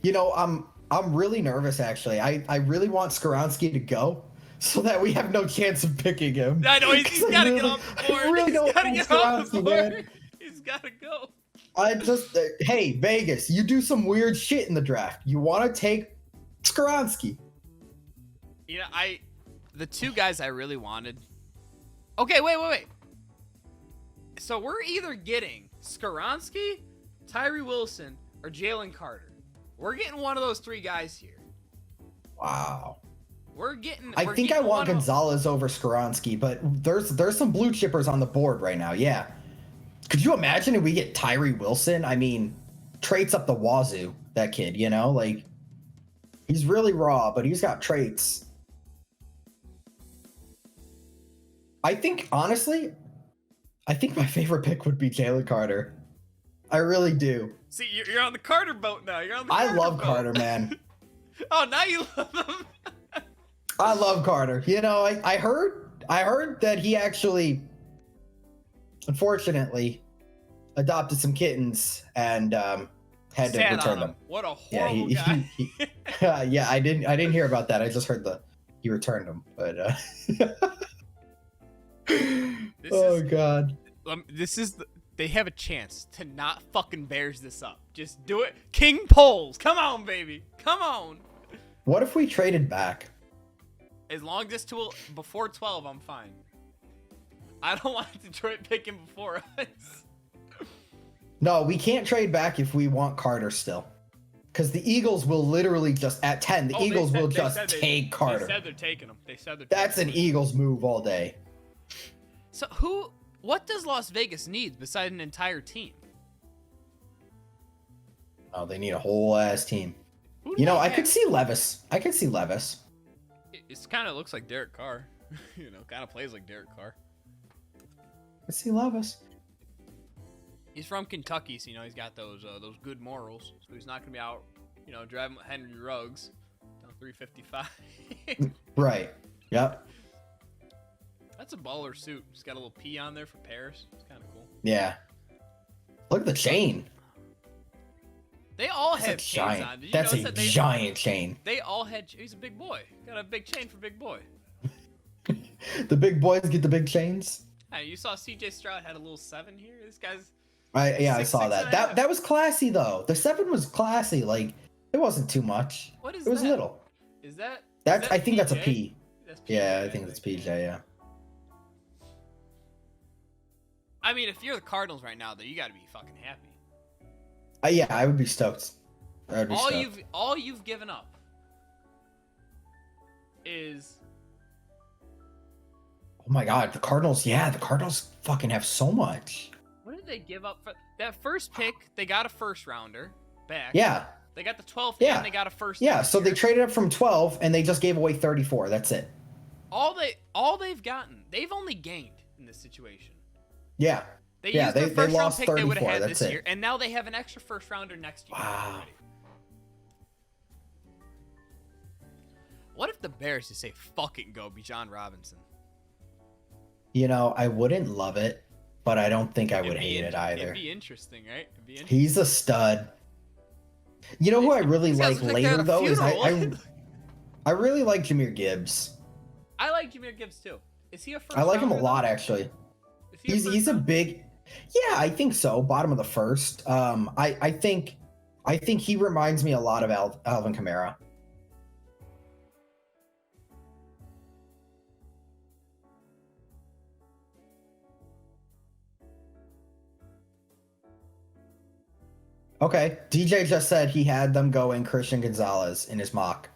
B: You know, I'm really nervous actually. I really want Skoronski to go so that we have no chance of picking him.
A: I know he's gotta get off the board.
B: I really
A: He's
B: don't
A: gotta
B: want
A: get off the
B: Skoronski,
A: board.
B: man.
A: He's gotta go.
B: I just hey Vegas, you do some weird shit in the draft. You want to take Skoronski?
A: You know, the two guys I really wanted. Okay, wait. So we're either getting Skoronski, Tyree Wilson, or Jalen Carter. We're getting one of those three guys here.
B: Wow.
A: We're getting.
B: I think I want Gonzalez over Skoronski, but there's some blue chippers on the board right now. Yeah. Could you imagine if we get Tyree Wilson? I mean, traits up the wazoo, that kid, you know? Like, he's really raw, but he's got traits. I think, honestly, I think my favorite pick would be Jalen Carter. I really do.
A: See, you're on the Carter boat now. You're on the
B: I
A: Carter
B: love
A: boat.
B: Carter, man.
A: Oh, now you love him.
B: I love Carter. You know, I heard that he actually, unfortunately, adopted some kittens and had to
A: Sat
B: return
A: on him.
B: them.
A: What a
B: Yeah,
A: horrible guy.
B: yeah, I didn't hear about that. I just heard he returned them. But God.
A: They have a chance to not fucking Bears this up. Just do it. King Poles. Come on, baby. Come on.
B: What if we traded back?
A: As long as it's before 12, I'm fine. I don't want Detroit picking before us.
B: No, we can't trade back if we want Carter still. Because the Eagles will literally just, at 10, the Eagles will just take Carter.
A: They said they're taking him.
B: That's an Eagles move all day.
A: So what does Las Vegas need besides an entire team?
B: Oh, they need a whole ass tean.
A: Who do
B: You know,
A: they
B: I
A: have?
B: could see Levis.
A: It kind of looks like Derek Carr. You know, kind of plays like Derek Carr.
B: I could see Levis.
A: He's from Kentucky, so you know he's got those good morals. So he's not gonna be out, you know, driving Henry Ruggs down 355.
B: Right. Yep.
A: That's a baller suit. It's got a little P on there for Paris. It's kind of cool.
B: Yeah. Look at the chain.
A: They all
B: That's
A: have
B: a
A: chains
B: giant.
A: on. Did you
B: That's
A: notice
B: a
A: that
B: giant chain.
A: They all had. He's a big boy. Got a big chain for big boy.
B: The big boys get the big chains.
A: Hey, you saw C.J. Stroud had a little 7 here. This guy's.
B: I saw
A: 6'6"
B: that.
A: and a half.
B: That was classy though. The 7 was classy. Like it wasn't too much.
A: What is
B: It was
A: that?
B: little.
A: Is that?
B: That's.
A: is that
B: I think that's a
A: PJ?
B: P.
A: That's PJ,
B: Yeah, I think that's PJ. Yeah.
A: I mean, if you're the Cardinals right now, though, you got to be fucking happy.
B: Yeah, I would be stoked. I would be stoked.
A: All you've given up is.
B: Oh my God, the Cardinals. Yeah, the Cardinals fucking have so much.
A: What did they give up for that first pick? They got a first rounder back.
B: Yeah.
A: They got the 12th
B: Yeah.
A: and they got a first.
B: Yeah.
A: this
B: So they
A: year.
B: traded up from 12 and they just gave away 34. That's it.
A: All they've gotten, they've only gained in this situation.
B: Yeah.
A: They
B: Yeah,
A: used their
B: they
A: first round
B: lost
A: pick they would have
B: 34,
A: had
B: that's
A: this
B: it.
A: year, and now they have an extra first rounder next year.
B: Wow.
A: already. What if the Bears just say fucking go Bijan Robinson?
B: You know, I wouldn't love it, but I don't think I would
A: It'd be
B: hate it either.
A: It'd be interesting, right? It'd be interesting.
B: He's a stud. You know who I really
A: These guys
B: like
A: look like they're
B: later
A: at a
B: though is
A: funeral.
B: I really like Jahmyr Gibbs.
A: I like Jahmyr Gibbs too. Is he a first?
B: I like him a
A: rounder,
B: lot
A: though?
B: actually.
A: Is he first
B: He's a
A: rounder?
B: big. Yeah, I think so. Bottom of the first. I think he reminds me a lot of Alvin Kamara. Okay. DJ just said he had them going Christian Gonzalez in his mock.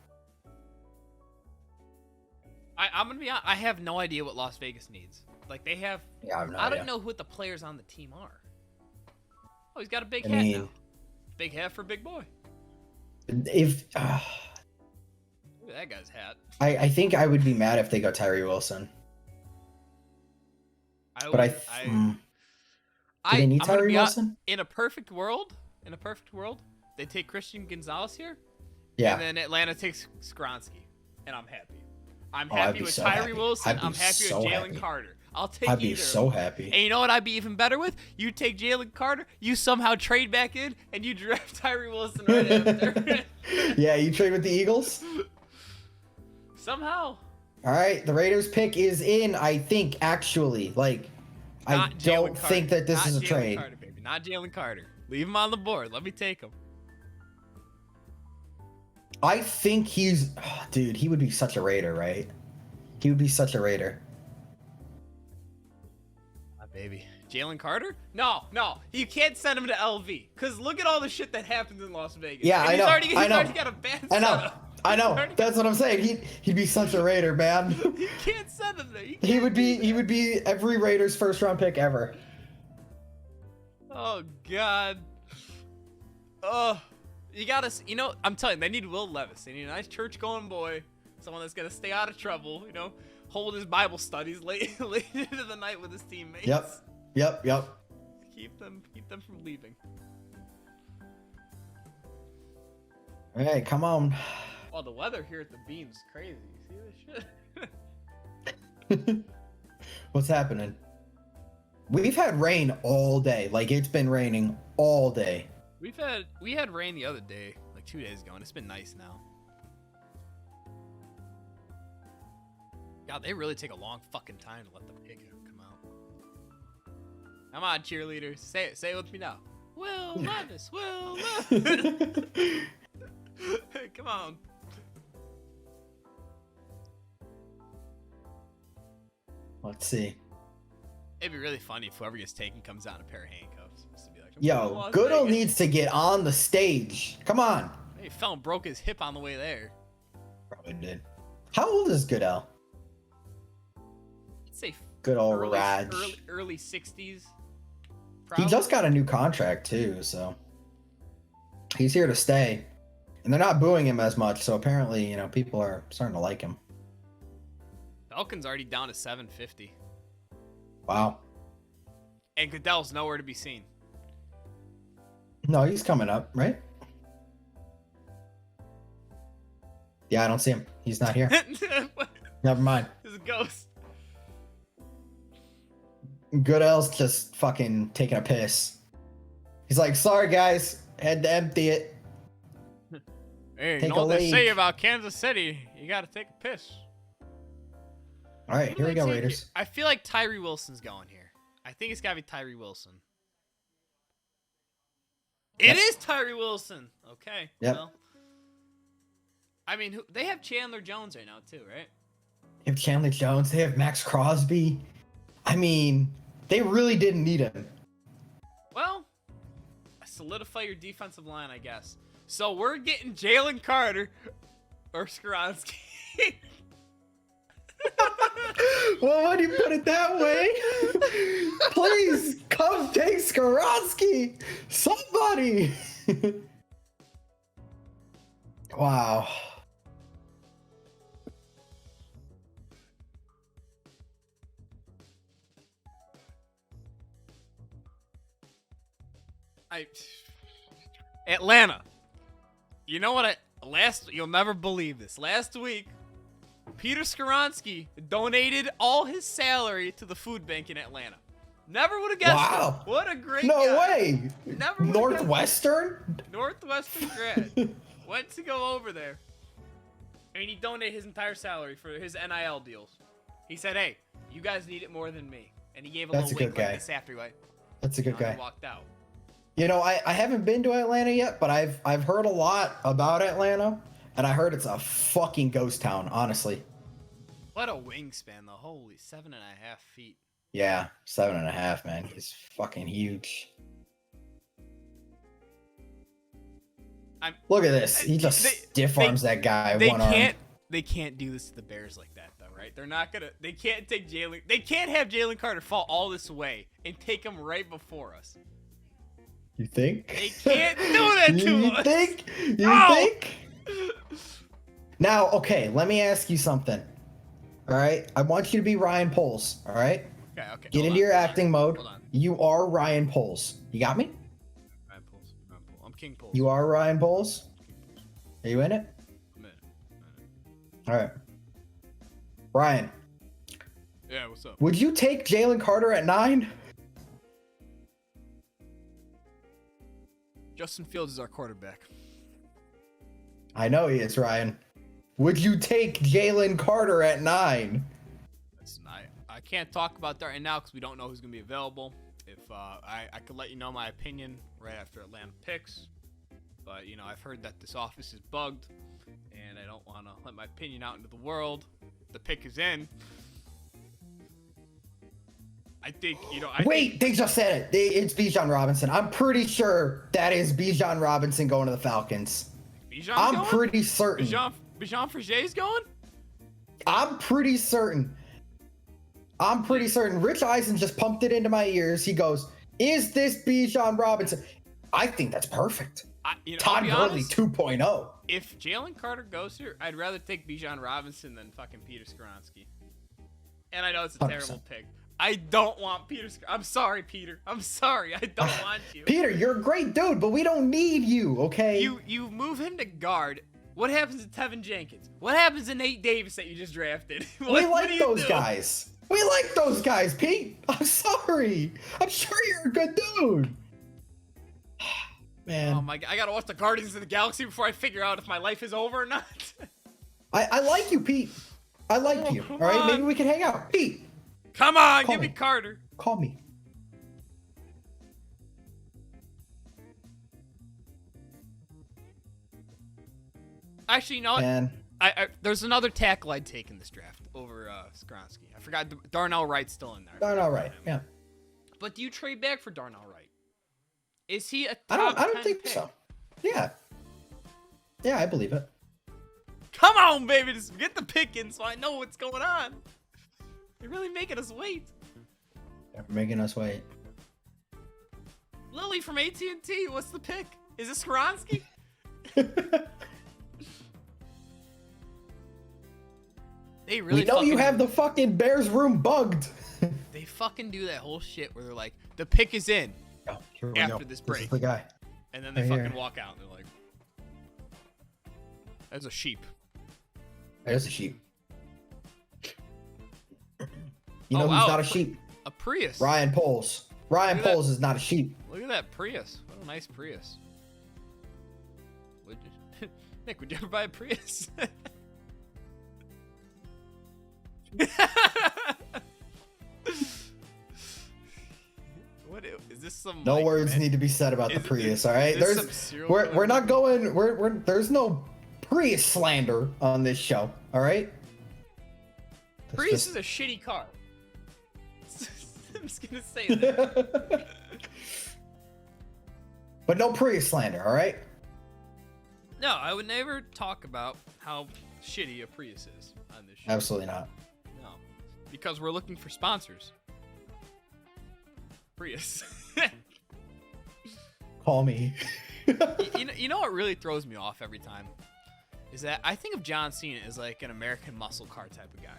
A: I'm gonna be honest. I have no idea what Las Vegas needs. Like they have.
B: Yeah, I have no
A: I
B: idea.
A: don't know who the players on the team are. Oh, he's got a big
B: I
A: hat
B: mean-
A: now. Big hat for big boy.
B: If
A: Look at that guy's hat.
B: I think I would be mad if they go Tyree Wilson, but do they need
A: I'm gonna
B: Tyree
A: be honest,
B: Wilson?
A: in a perfect world, they take Christian Gonzalez here,
B: Yeah.
A: and then Atlanta takes Skronsky, and I'm happy. I'm
B: Oh, I'd
A: happy
B: be
A: with
B: so
A: Tyree
B: happy.
A: Wilson.
B: I'd be
A: I'm happy
B: so
A: with Jalen
B: happy.
A: Carter. I'll take
B: I'd be
A: either.
B: so
A: of them.
B: happy.
A: And you know what I'd be even better with? You take Jalen Carter, you somehow trade back in, and you draft Tyree Wilson right after.
B: Yeah, you trade with the Eagles?
A: Somehow.
B: All right, the Raiders pick is in, I think, actually. Like, I
A: Not Jalen
B: don't
A: Carter.
B: think that this
A: Not
B: is a
A: Jalen
B: trade.
A: Carter, baby. Not Jalen Carter. Leave him on the board. Let me take him.
B: I think he's, dude, he would be such a Raider, right? He would be such a Raider.
A: My baby. Jalen Carter? No. You can't send him to LV. Because look at all the shit that happens in Las Vegas.
B: Yeah,
A: And
B: I
A: he's
B: know.
A: Already, he's
B: I know.
A: already got a bad
B: I know.
A: setup.
B: I know.
A: Already-
B: That's what I'm saying. He'd be such a Raider, man.
A: You can't send him there. You
B: He
A: can't
B: would
A: do
B: be
A: that.
B: every Raiders first round pick ever.
A: Oh, God. Oh. You gotta, I'm telling you, they need Will Levis. They need a nice church-going boy. Someone that's gonna stay out of trouble, hold his Bible studies late into the night with his teammates.
B: Yep.
A: Keep them from leaving.
B: All right, come on.
A: Oh, the weather here at the Beam's crazy. You see this shit?
B: What's happening? We've had rain all day. Like, it's been raining all day.
A: We had rain the other day, like 2 days ago, and it's been nice now. God, they really take a long fucking time to let the pick come out. Come on, cheerleaders. Say it with me now. Will Levis, Will Levis. Come on.
B: Let's see.
A: It'd be really funny if whoever gets taken comes out in a pair of handcuffs. Just to be like,
B: Yo, Goodell needs to get on the stage. Come on.
A: He fell and broke his hip on the way there.
B: Probably did. How old is Goodell?
A: I'd say
B: Good old Raj.
A: early 60s.
B: He just got a new contract too, so he's here to stay. And they're not booing him as much, so apparently, people are starting to like him.
A: Falcon's already down to 750.
B: Wow.
A: And Goodell's nowhere to be seen.
B: No, he's coming up, right? Yeah, I don't see him. He's not here. Never mind.
A: There's a ghost.
B: Goodell's just fucking taking a piss. He's like, sorry guys, had to empty it.
A: Hey,
B: Take
A: you know
B: a
A: what they
B: leak.
A: say about Kansas City? You gotta take a piss.
B: All right, here we go, Raiders.
A: I feel like Tyree Wilson's going here. I think it's gotta be Tyree Wilson.
B: Yep.
A: It is Tyree Wilson. Okay.
B: Yep.
A: Well, I mean, they have Chandler Jones right now too, right?
B: They have Chandler Jones. They have Max Crosby. I mean, they really didn't need him.
A: Well, solidify your defensive line, I guess. So we're getting Jalen Carter or Skronsky.
B: Well, why do you put it that way? Please come take Skoronsky. Somebody. Wow.
A: Atlanta. You know what? You'll never believe this. Last week, Peter Skoronsky donated all his salary to the food bank in Atlanta. Never would have guessed
B: Wow.
A: it. What a great
B: No
A: guy.
B: way.
A: Never would've guessed
B: Northwestern?
A: it. Northwestern grad. Went to go over there. And he donated his entire salary for his NIL deals. He said, hey, you guys need it more than me. And he gave a
B: That's
A: little
B: a
A: wink
B: good
A: like
B: guy.
A: this after he
B: That's a good guy.
A: walked out.
B: I haven't been to Atlanta yet, but I've heard a lot about Atlanta, and I heard it's a fucking ghost town, honestly.
A: What a wingspan, though. Holy 7.5 feet.
B: Yeah, 7.5, man. He's fucking huge. Look at this. He just stiff arms that guy. One arm.
A: They can't do this to the Bears like that, though, right? They're not gonna. They can't take Jalen. They can't have Jalen Carter fall all this way and take him right before us.
B: You think?
A: They can't do that to us.
B: You think? Now, okay, let me ask you something. All right, I want you to be Ryan Poles. All right.
A: Okay.
B: Get into your acting mode.
A: Hold on.
B: You are Ryan Poles. You got me?
A: Ryan Poles. I'm King Poles.
B: You are Ryan Poles. Are you in it?
A: I'm in it.
B: All right. Ryan,
A: Yeah, what's up?
B: would you take Jalen Carter at 9?
A: Justin Fields is our quarterback.
B: I know he is, Ryan. Would you take Jalen Carter at 9?
A: Listen, I can't talk about that right now because we don't know who's gonna be available. If I could let you know my opinion right after Atlanta picks, but I've heard that this office is bugged, and I don't want to let my opinion out into the world. The pick is in. I think
B: Wait, they just said it. It's Bijan Robinson. I'm pretty sure that is Bijan Robinson going to the Falcons. I'm pretty certain.
A: Bijan Fragé's going?
B: I'm pretty certain. Rich Eisen just pumped it into my ears. He goes, "Is this Bijan Robinson?" I think that's perfect. Todd Gurley 2.0.
A: If Jalen Carter goes here, I'd rather take Bijan Robinson than fucking Peter Skoronski. And I know it's a
B: 100%.
A: terrible pick. I don't want Peter. I'm sorry, Peter. I'm sorry. I don't want you.
B: Peter, you're a great dude, but we don't need you, okay?
A: You move him to guard. What happens to Tevin Jenkins? What happens to Nate Davis that you just drafted?
B: We like those guys. We like those guys, Pete. I'm sorry. I'm sure you're a good dude. Man.
A: Oh my God! I gotta watch the Guardians of the Galaxy before I figure out if my life is over or not.
B: I like you, Pete. I like you. All right, maybe we can hang out. Pete.
A: Come on,
B: Call
A: give me
B: me.
A: Carter.
B: Call me.
A: Actually, you know what?
B: Man.
A: There's another tackle I'd take in this draft over Skoronski. I forgot Darnell Wright's still in there.
B: Darnell Wright, yeah.
A: But do you trade back for Darnell Wright? Is he a top
B: I don't
A: 10
B: think
A: pick?
B: so. Yeah. Yeah, I believe it.
A: Come on, baby, just get the pick in so I know what's going on. You're really making us wait.
B: They're making us wait.
A: Lily from AT&T, what's the pick? Is it Skoronski? They really
B: We know you have the fucking Bears room bugged.
A: They fucking do that whole shit where they're like, the pick is in.
B: Oh, here we
A: After
B: go.
A: this break.
B: This is the guy.
A: And then they
B: Right
A: fucking
B: here.
A: walk out and they're like, there's a sheep.
B: There's a sheep. You know
A: Oh,
B: who's
A: wow.
B: not a sheep?
A: A Prius.
B: Ryan Poles. Ryan
A: Look at that.
B: Poles is not a sheep.
A: Look at that Prius. What a nice Prius. Would you, Nick, would you ever buy a Prius? What is this? Some
B: No
A: like,
B: words
A: man-
B: need to be said about the
A: is-
B: Prius,
A: is-
B: all right?
A: is this
B: There's
A: some serial
B: we're
A: killer
B: not
A: movie?
B: going we're there's no Prius slander on this show, all right? That's
A: Prius
B: just-
A: is a shitty car. I'm just gonna say that.
B: But no Prius slander, all right?
A: No, I would never talk about how shitty a Prius is on this show.
B: Absolutely not.
A: No, because we're looking for sponsors. Prius.
B: Call me.
A: you know what really throws me off every time is that I think of John Cena as like an American muscle car type of guy.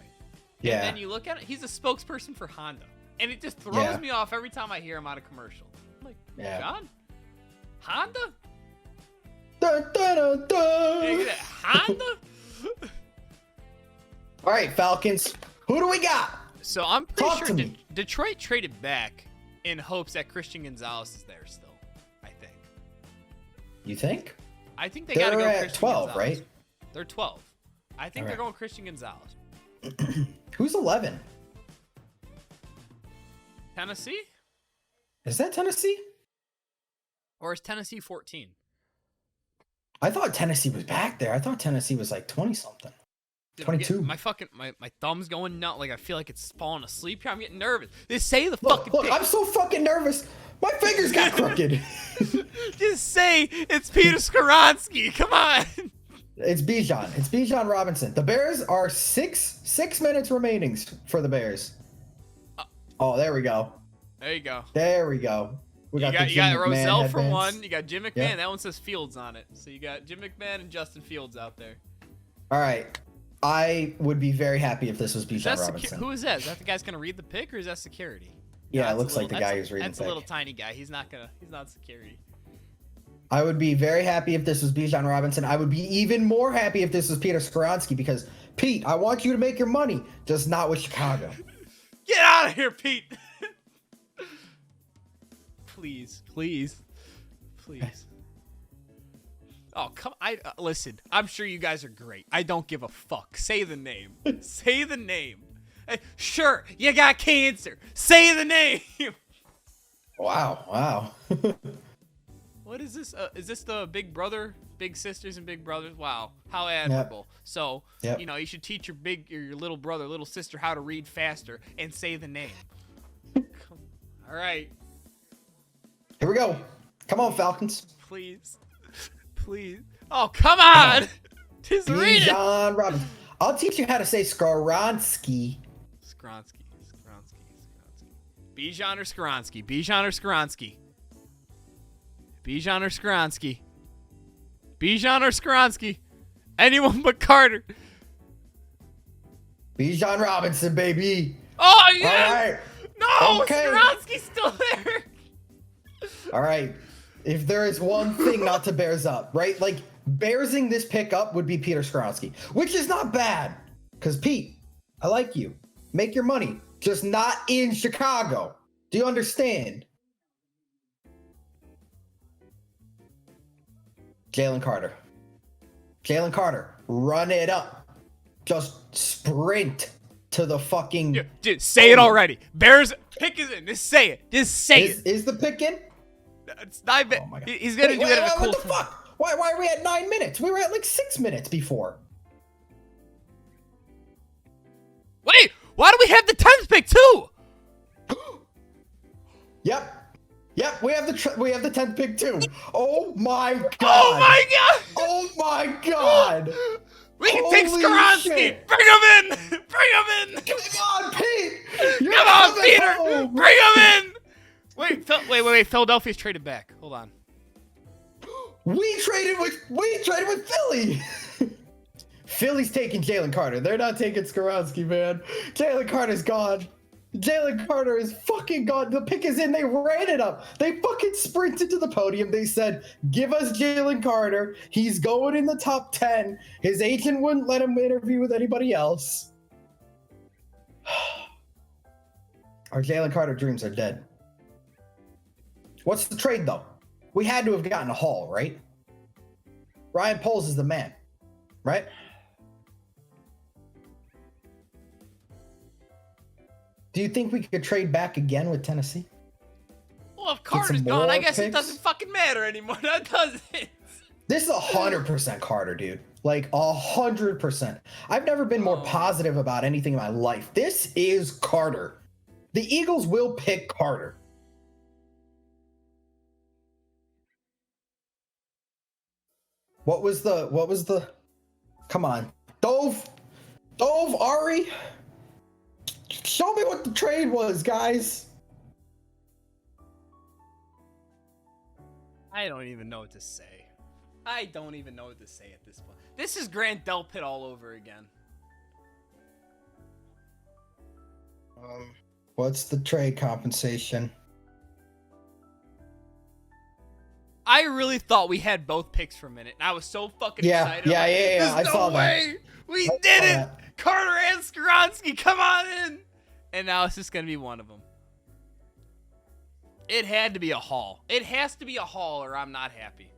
B: Yeah.
A: And then you look at it, he's a spokesperson for Honda. And it just throws
B: Yeah.
A: me off every time I hear him on a commercial. I'm like,
B: Yeah.
A: John? Honda?
B: Dun, dun, dun, dun.
A: Hey, that Honda?
B: All right, Falcons. Who do we got?
A: So I'm pretty
B: Talk
A: sure
B: to me.
A: Detroit traded back in hopes that Christian Gonzalez is there still. I think.
B: You think?
A: I think they gotta
B: They're
A: go
B: at
A: Christian
B: 12,
A: Gonzalez.
B: right?
A: They're 12. I think they're
B: Alright.
A: going Christian Gonzalez.
B: Who's 11?
A: Tennessee?
B: Is that Tennessee?
A: Or is Tennessee 14?
B: I thought Tennessee was back there. I thought Tennessee was like 20 something.
A: Dude, I'm getting-
B: 22.
A: my thumb's going nuts. Like I feel like it's falling asleep here. I'm getting nervous. They say the
B: Look,
A: fucking
B: look,
A: pick.
B: I'm so fucking nervous. My fingers got crooked.
A: Just say it's Peter Skoronsky. Come on.
B: It's Bijan. It's Bijan Robinson. The Bears are six minutes remaining for the Bears. Oh, there we go.
A: There you go.
B: There we go. We
A: You
B: the
A: got
B: Jim McMahon
A: Roselle for
B: headbands.
A: one. You got Jim McMahon.
B: Yeah.
A: That one says Fields on it. So you got Jim McMahon and Justin Fields out there.
B: All right. I would be very happy if this was Bijan Robinson.
A: Who is that? Is that the guy's gonna read the pick, or is that security?
B: Yeah,
A: No,
B: it looks like the guy
A: that's
B: who's reading
A: That's
B: the
A: a
B: pick.
A: little tiny guy. He's not security.
B: I would be very happy if this was Bijan Robinson. I would be even more happy if this was Peter Skoronsky because, Pete, I want you to make your money, just not with Chicago.
A: Get out of here, Pete. Please. Oh, come! Listen. I'm sure you guys are great. I don't give a fuck. Say the name. Say the name. Sure, you got cancer. Say the name.
B: Wow.
A: What is this? Is this the Big Brother, Big Sisters, and Big Brothers? Wow, how admirable. So,
B: Yep.
A: you know, you should teach your little brother, little sister how to read faster and say the name. All right,
B: Here we go. Come on, Falcons.
A: please. Oh, come on! Just read it.
B: Bijan Robinson. I'll teach you how to say Skoronsky.
A: Skoronsky. Bijan or Skoronsky? Bijan or Skoronsky? Bijan or Skoronsky? Bijan or Skoronsky? Anyone but Carter.
B: Bijan Robinson, baby.
A: Oh,
B: All
A: yes!
B: right.
A: No,
B: Okay.
A: Skoronsky's still there.
B: All right. If there is one thing not to bears up, right? Like, bearsing this pick up would be Peter Skoronsky, which is not bad. Because, Pete, I like you. Make your money. Just not in Chicago. Do you understand? Jalen Carter. Run it up. Just sprint to the fucking...
A: Dude, say it already. Bears pick is in. Just say it. Just say it.
B: Is the pick in?
A: It's not even.
B: Oh my God.
A: He's gonna do it at a cool
B: What the
A: time.
B: fuck? Why are we at 9 minutes? We were at like 6 minutes before.
A: Wait, why do we have the 10th pick too?
B: Yep, we have the 10th pick too. Oh my god.
A: Oh my god!
B: Oh my god.
A: We can take
B: Holy
A: Skoronsky.
B: shit.
A: Bring him in. Bring him in.
B: Come on, Pete. You're
A: Come on,
B: coming
A: Peter.
B: home.
A: Bring him in. Wait. Philadelphia's traded back. Hold on.
B: We traded with Philly. Philly's taking Jalen Carter. They're not taking Skoronsky, man. Jalen Carter's gone. Jalen Carter is fucking gone. The pick is in. They ran it up. They fucking sprinted to the podium. They said, give us Jalen Carter. He's going in the top 10. His agent wouldn't let him interview with anybody else. Our Jalen Carter dreams are dead. What's the trade, though? We had to have gotten a haul, right? Ryan Poles is the man, right? Do you think we could trade back again with Tennessee?
A: Well, if Carter's
B: some
A: gone, I
B: more
A: guess it
B: picks?
A: doesn't fucking matter anymore. That doesn't.
B: This is 100% Carter, dude. Like 100%. I've never been more positive about anything in my life. This is Carter. The Eagles will pick Carter. What was the come on. Dove, Ari. Show me what the trade was, guys.
A: I don't even know what to say. I don't even know what to say at this point. This is Grant Delpit all over again.
B: What's the trade compensation?
A: I really thought we had both picks for a minute, and I was so fucking excited.
B: Yeah.
A: There's
B: I
A: no
B: saw that.
A: way. We did it! Carter and Skoronsky, come on in! And now it's just going to be one of them. It had to be a haul. It has to be a haul or I'm not happy.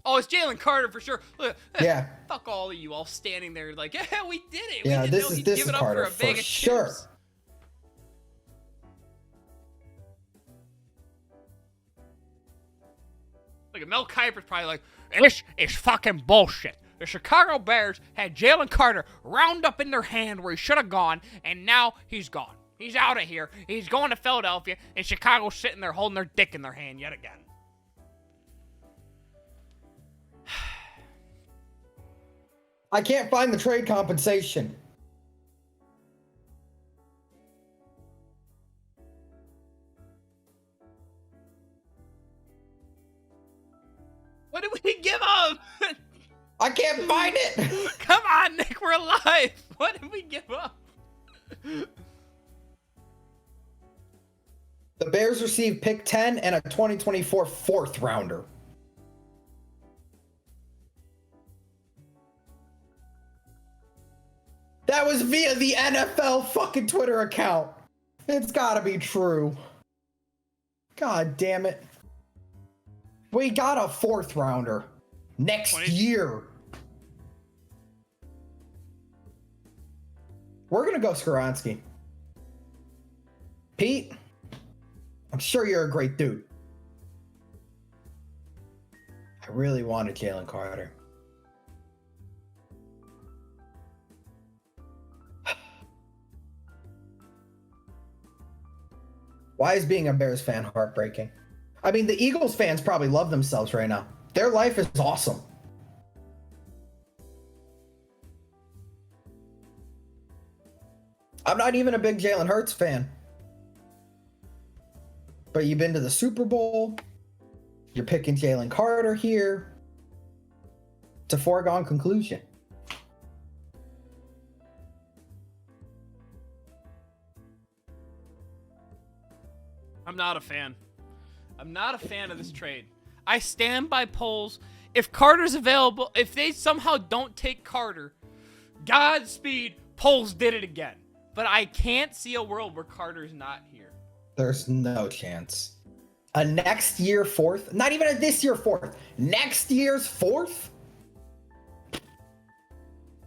A: Oh, it's Jalen Carter for sure. Look,
B: Yeah.
A: Fuck all of you all standing there like, yeah, we did it.
B: Yeah,
A: we didn't
B: this
A: know
B: is
A: he'd
B: this
A: give
B: is
A: it up
B: Carter
A: for a bag
B: for
A: of
B: sure.
A: chips. Look at Mel Kiper's probably like, this is fucking bullshit. The Chicago Bears had Jalen Carter round up in their hand where he should have gone, and now he's gone. He's out of here. He's going to Philadelphia, and Chicago's sitting there holding their dick in their hand yet again.
B: I can't find the trade compensation.
A: What did we give up?
B: I can't find it.
A: Come on, Nick, we're alive. What did we give up?
B: The Bears received pick 10 and a 2024 fourth rounder. That was via the NFL fucking Twitter account. It's gotta be true. God damn it. We got a fourth rounder next year. We're gonna go Skoronski. Pete, I'm sure you're a great dude. I really wanted Jalen Carter. Why is being a Bears fan heartbreaking? I mean, the Eagles fans probably love themselves right now. Their life is awesome. I'm not even a big Jalen Hurts fan. But you've been to the Super Bowl. You're picking Jalen Carter here. It's a foregone conclusion.
A: I'm not a fan. I'm not a fan of this trade. I stand by Poles. If Carter's available, if they somehow don't take Carter, Godspeed, Poles did it again. But I can't see a world where Carter's not here.
B: There's no chance. A next year fourth? Not even a this year fourth. Next year's fourth?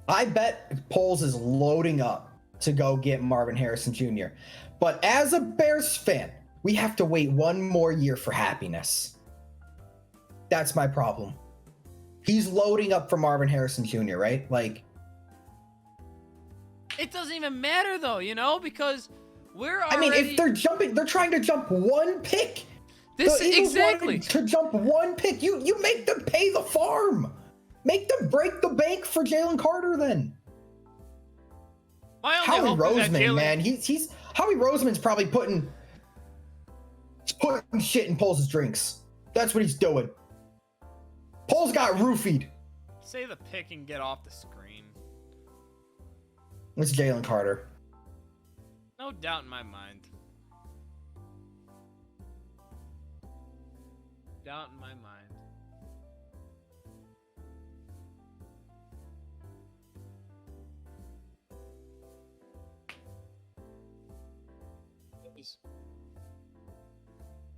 B: I bet Poles is loading up to go get Marvin Harrison Jr. But as a Bears fan, we have to wait one more year for happiness. That's my problem. He's loading up for Marvin Harrison Jr., right? Like,
A: it doesn't even matter though, you know, because we're already...
B: I mean, if they're trying to jump one pick.
A: This
B: The Eagles
A: exactly.
B: wanted to jump one pick. You make them pay the farm. Make them break the bank for Jalen Carter then.
A: My only
B: Howie
A: hope is that
B: Roseman,
A: Jalen...
B: man, he's Howie Roseman's probably putting shit in Poles' drinks. That's what he's doing. Poles got roofied.
A: Say the pick and get off the screen.
B: It's Jalen Carter.
A: No doubt in my mind. Doubt in my mind.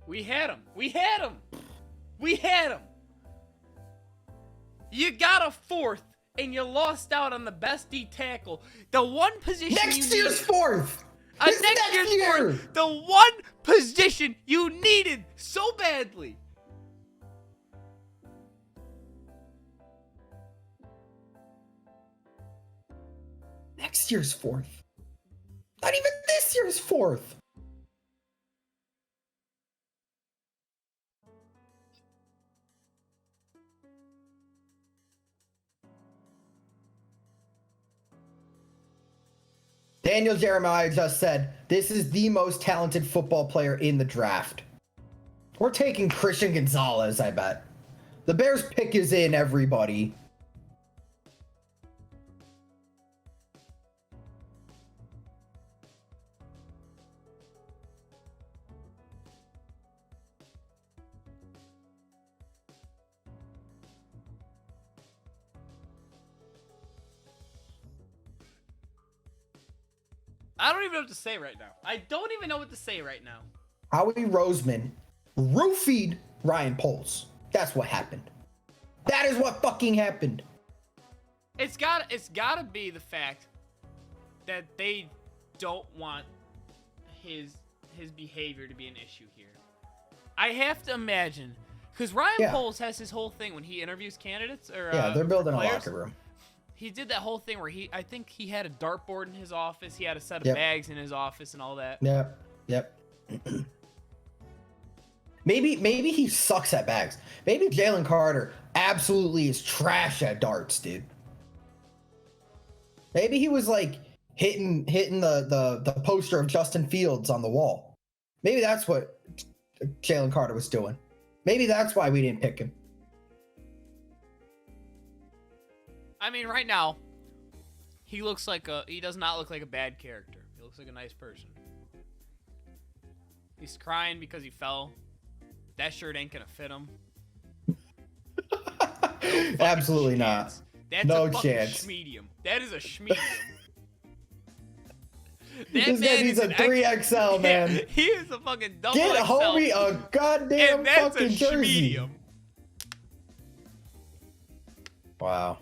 A: We had him. We had him. We had him. You got a fourth, and you lost out on the best D tackle. The one position
B: Next year's fourth.
A: Next year's fourth. The one position you needed so badly.
B: Next year's fourth. Not even this year's fourth. Daniel Jeremiah just said, this is the most talented football player in the draft. We're taking Christian Gonzalez, I bet. The Bears pick is in, everybody.
A: I don't even know what to say right now. I don't even know what to say right now.
B: Howie Roseman roofied Ryan Poles. That's what happened. That is what fucking happened.
A: It's gotta be the fact that they don't want his behavior to be an issue here. I have to imagine, because Ryan Poles has his whole thing when he interviews candidates or
B: yeah, they're building a
A: players.
B: locker room.
A: He did that whole thing where I think he had a dartboard in his office. He had a set of
B: Yep.
A: bags in his office and all that.
B: Yep. Maybe he sucks at bags. Maybe Jalen Carter absolutely is trash at darts, dude. Maybe he was like hitting the poster of Justin Fields on the wall. Maybe that's what Jalen Carter was doing. Maybe that's why we didn't pick him.
A: I mean, right now, he does not look like a bad character. He looks like a nice person. He's crying because he fell. That shirt ain't gonna fit him.
B: Absolutely
A: chance.
B: not.
A: That's
B: No
A: a fucking
B: chance.
A: schmedium. That is a schmedium.
B: This guy needs a 3XL, man.
A: Yeah, he is a fucking double
B: Get
A: XL.
B: homie a goddamn
A: and that's
B: fucking
A: a
B: jersey.
A: schmedium.
B: Wow.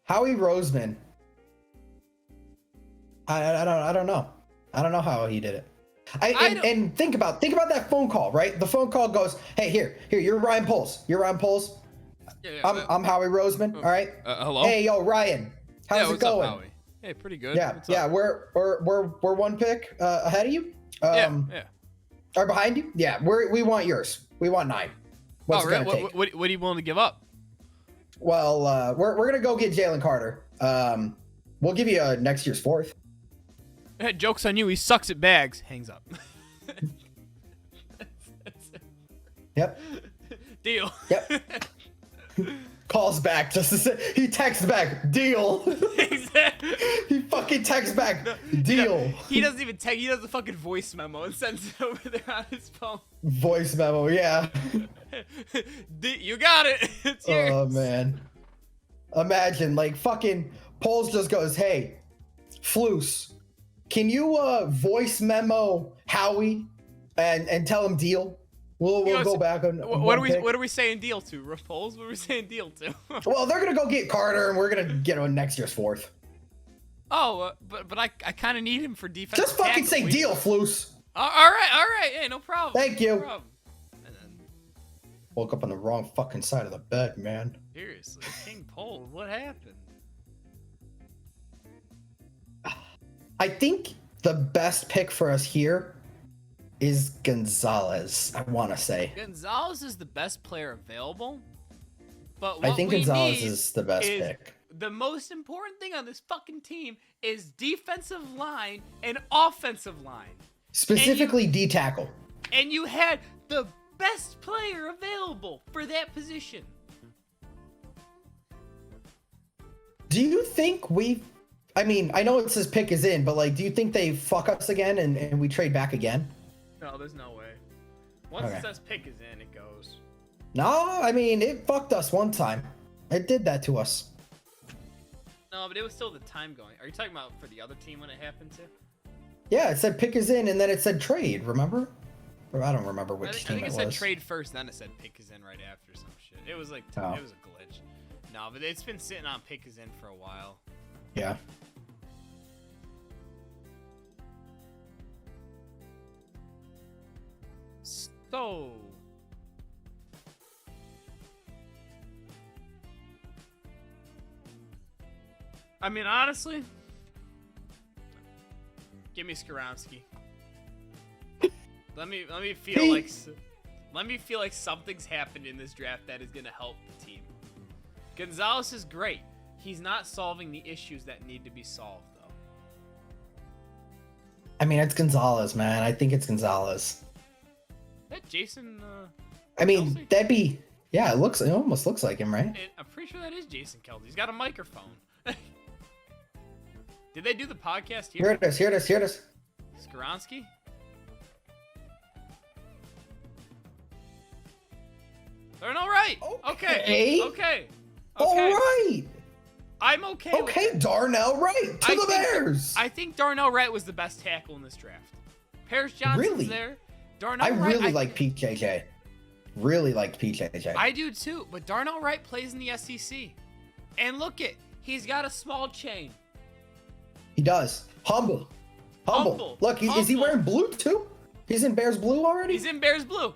B: Howie Roseman. I don't know. I don't know how he did it. And think about that phone call, right? The phone call goes, "Hey, here, you're Ryan Poles. You're Ryan Poles.
A: Yeah,
B: I'm Howie Roseman. All right.
A: Hello.
B: Hey, yo, Ryan. How's it
A: what's
B: going?
A: up, Howie? Hey, pretty good.
B: Yeah,
A: What's
B: yeah.
A: up?
B: We're one pick ahead of you.
A: Yeah.
B: Or behind you? Yeah. We want yours. We want 9. What's it
A: really?
B: gonna take?
A: What are you willing to give up?
B: Well, we're gonna go get Jalen Carter. We'll give you next year's 4th.
A: Joke's on you. He sucks at bags. Hangs up.
B: Yep.
A: Deal.
B: Yep. Calls back just to say, he texts back, deal.
A: Exactly.
B: He fucking texts back, deal.
A: He doesn't even text. He does a fucking voice memo and sends it over there on his phone.
B: Voice memo, yeah.
A: You got it. It's yours.
B: Oh man. Imagine like fucking Poles just goes, "Hey, Floose, can you voice memo Howie and tell him deal? We'll go back on.
A: What are we saying deal to? Repulse? What are we saying deal to?
B: Well, they're gonna go get Carter, and we're gonna get him next year's 4th.
A: Oh, but I kind of need him for defense.
B: Just fucking say deal, Floose.
A: All right. Hey, no problem.
B: Thank you.
A: No problem. And then,
B: Woke up on the wrong fucking side of the bed, man.
A: seriously, King Pole, what happened?
B: I think the best pick for us here is Gonzalez, I want to say.
A: Gonzalez is the best player available, but
B: I
A: what
B: think
A: we
B: Gonzalez
A: need
B: is the best
A: is
B: pick.
A: the most important thing on this fucking team is defensive line and offensive line.
B: Specifically D tackle.
A: And you had the best player available for that position.
B: Do you think I mean, I know it says pick is in, but like, do you think they fuck us again and we trade back again?
A: No, there's no way. Once
B: Okay.
A: it says pick is in, it goes.
B: No, I mean, it fucked us one time. It did that to us.
A: No, but it was still the time going. Are you talking about for the other team when it happened to?
B: Yeah, it said pick is in, and then it said trade, remember? Or I don't remember
A: I
B: which
A: think,
B: team
A: it
B: it
A: said
B: was.
A: trade first, then it said pick is in right after some shit. It was like,
B: Oh.
A: it was a glitch. No, but it's been sitting on pick is in for a while.
B: Yeah.
A: So. I mean, honestly, give me Skoronski. Let me feel like something's happened in this draft that is gonna help the team. Gonzalez is great. He's not solving the issues that need to be solved, though.
B: I mean, it's Gonzalez, man. I think it's Gonzalez.
A: Is that Jason?
B: I mean,
A: Kelsey?
B: that'd be, yeah, it almost looks like him, right?
A: I'm pretty sure that is Jason Kelsey. He's got a microphone. Did they do the podcast
B: Here
A: here?
B: it is, here it is, here it is.
A: Skoronski? They're all right.
B: Okay.
A: Okay.
B: All right.
A: I'm okay. with
B: Okay,
A: that.
B: Darnell Wright to
A: I
B: the
A: think-
B: Bears.
A: I think Darnell Wright was the best tackle in this draft. Paris Johnson's
B: Really?
A: there. Darnell
B: I
A: Wright.
B: really like PJJ. Really liked PJJ.
A: I do too, but Darnell Wright plays in the SEC. And look he's got a small chain.
B: He does. Humble.
A: Humble.
B: Look, is he
A: Humble.
B: wearing blue too? He's in Bears blue already?
A: He's in Bears blue.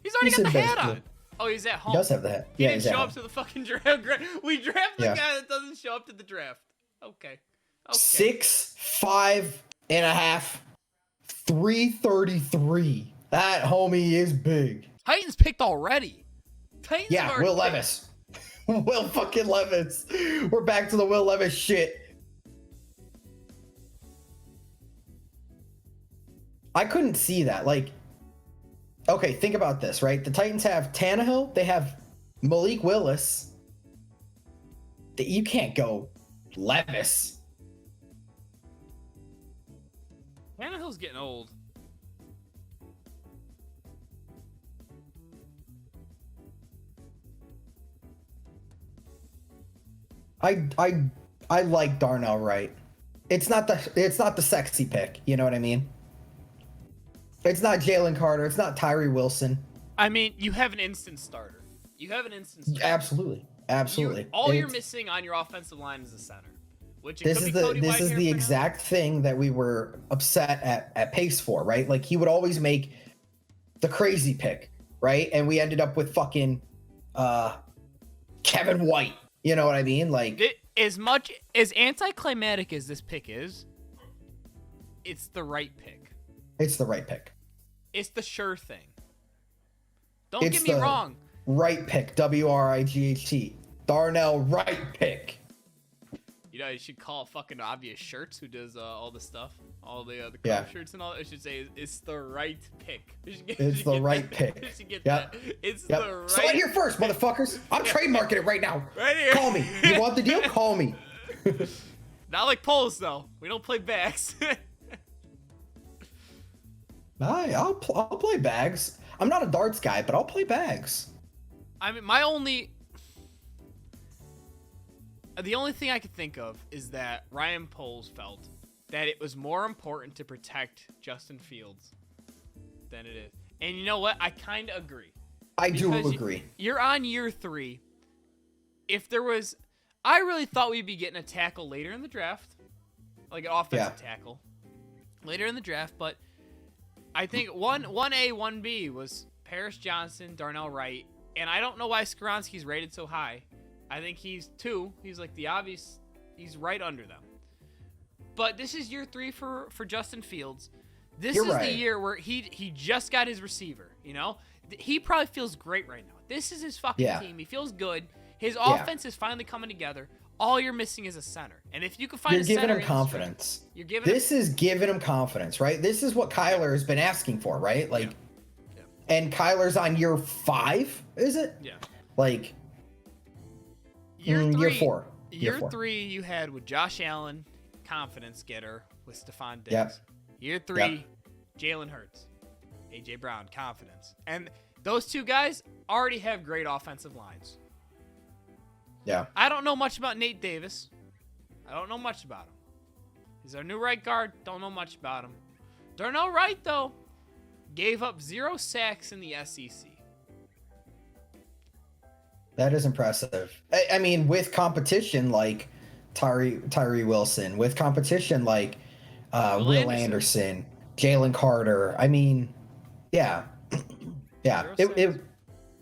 A: He's already
B: He's
A: got the
B: in Bears
A: hat
B: blue.
A: on. Oh, he's at home.
B: He does have the hat.
A: He
B: Yeah,
A: didn't
B: he's
A: show
B: at
A: up
B: home.
A: to the fucking draft. We draft the
B: Yeah.
A: guy that doesn't show up to the draft. Okay.
B: 6'5.5", 333. That homie is big.
A: Titans picked already. Titans
B: Yeah,
A: have already
B: Will
A: picked.
B: Levis. Will fucking Levis. We're back to the Will Levis shit. I couldn't see that. Like, okay, think about this, right? The Titans have Tannehill. They have Malik Willis. You can't go Levis.
A: Tannehill's getting old.
B: I like Darnell Wright. It's not the sexy pick. You know what I mean? It's not Jalen Carter. It's not Tyree Wilson.
A: I mean, you have an instant starter. You have an instant starter.
B: Absolutely.
A: You're
B: It's-
A: missing on your offensive line is the center. Which it
B: This
A: could
B: is
A: be Cody
B: the
A: Whitehair for now.
B: exact thing that we were upset at Pace for, right? Like he would always make the crazy pick, right? And we ended up with fucking Kevin White. You know what I mean? Like
A: As much as anticlimactic as this pick is, it's the right pick.
B: it's the right pick.
A: It's the sure thing. Don't
B: It's
A: get me
B: the
A: wrong.
B: Right pick. WRIGHT. Darnell Wright pick.
A: You know, you should call fucking Obvious Shirts, who does all the stuff, all the
B: Yeah.
A: crop shirts and all. I should say it's the right pick. You should get-
B: It's
A: you should
B: the
A: get
B: right
A: that.
B: pick.
A: You should get
B: Yep.
A: that. It's
B: Yep.
A: the right.
B: So right here first, motherfuckers. I'm trademarking it right now.
A: Right here.
B: Call me. You want the deal? Call me.
A: Not like polls though. We don't play backs.
B: I'll play bags. I'm not a darts guy, but I'll play bags.
A: I mean, the only thing I could think of is that Ryan Poles felt that it was more important to protect Justin Fields than it is. And you know what? I kind of agree.
B: I do
A: Because
B: agree.
A: You're on year 3. If there was, I really thought we'd be getting a tackle later in the draft, like an offensive tackle later in the draft. But I think 1A, 1B was Paris Johnson, Darnell Wright, and I don't know why Skoronski's rated so high. I think he's 2. He's like the obvious. He's right under them. But this is year 3 for Justin Fields. This
B: You're
A: is
B: right.
A: the year where he just got his receiver. You know, he probably feels great right now. This is his fucking
B: Yeah.
A: team. He feels good. His
B: Yeah.
A: offense is finally coming together. All you're missing is a center. And if you can find
B: You're
A: a
B: giving
A: center
B: him
A: in this draft,
B: confidence.
A: you're giving
B: This is giving him confidence, right? This is what Kyler has been asking for, right? Like,
A: Yeah.
B: and Kyler's on year 5, is it?
A: yeah.
B: Like,
A: Year
B: year
A: 3.
B: four.
A: Year
B: four.
A: 3 you had with Josh Allen, confidence getter with Stephon Diggs.
B: Yep.
A: Year 3, Jalen Hurts, AJ Brown, confidence. And those two guys already have great offensive lines.
B: Yeah.
A: I don't know much about Nate Davis. I don't know much about him. He's our new right guard. Don't know much about him. Darnell Wright, though, gave up 0 sacks in the SEC.
B: That is impressive. I mean, with competition like Tyree Wilson, with competition like Will Anderson, Jalen Carter. I mean, yeah. Yeah.
A: 0 sacks.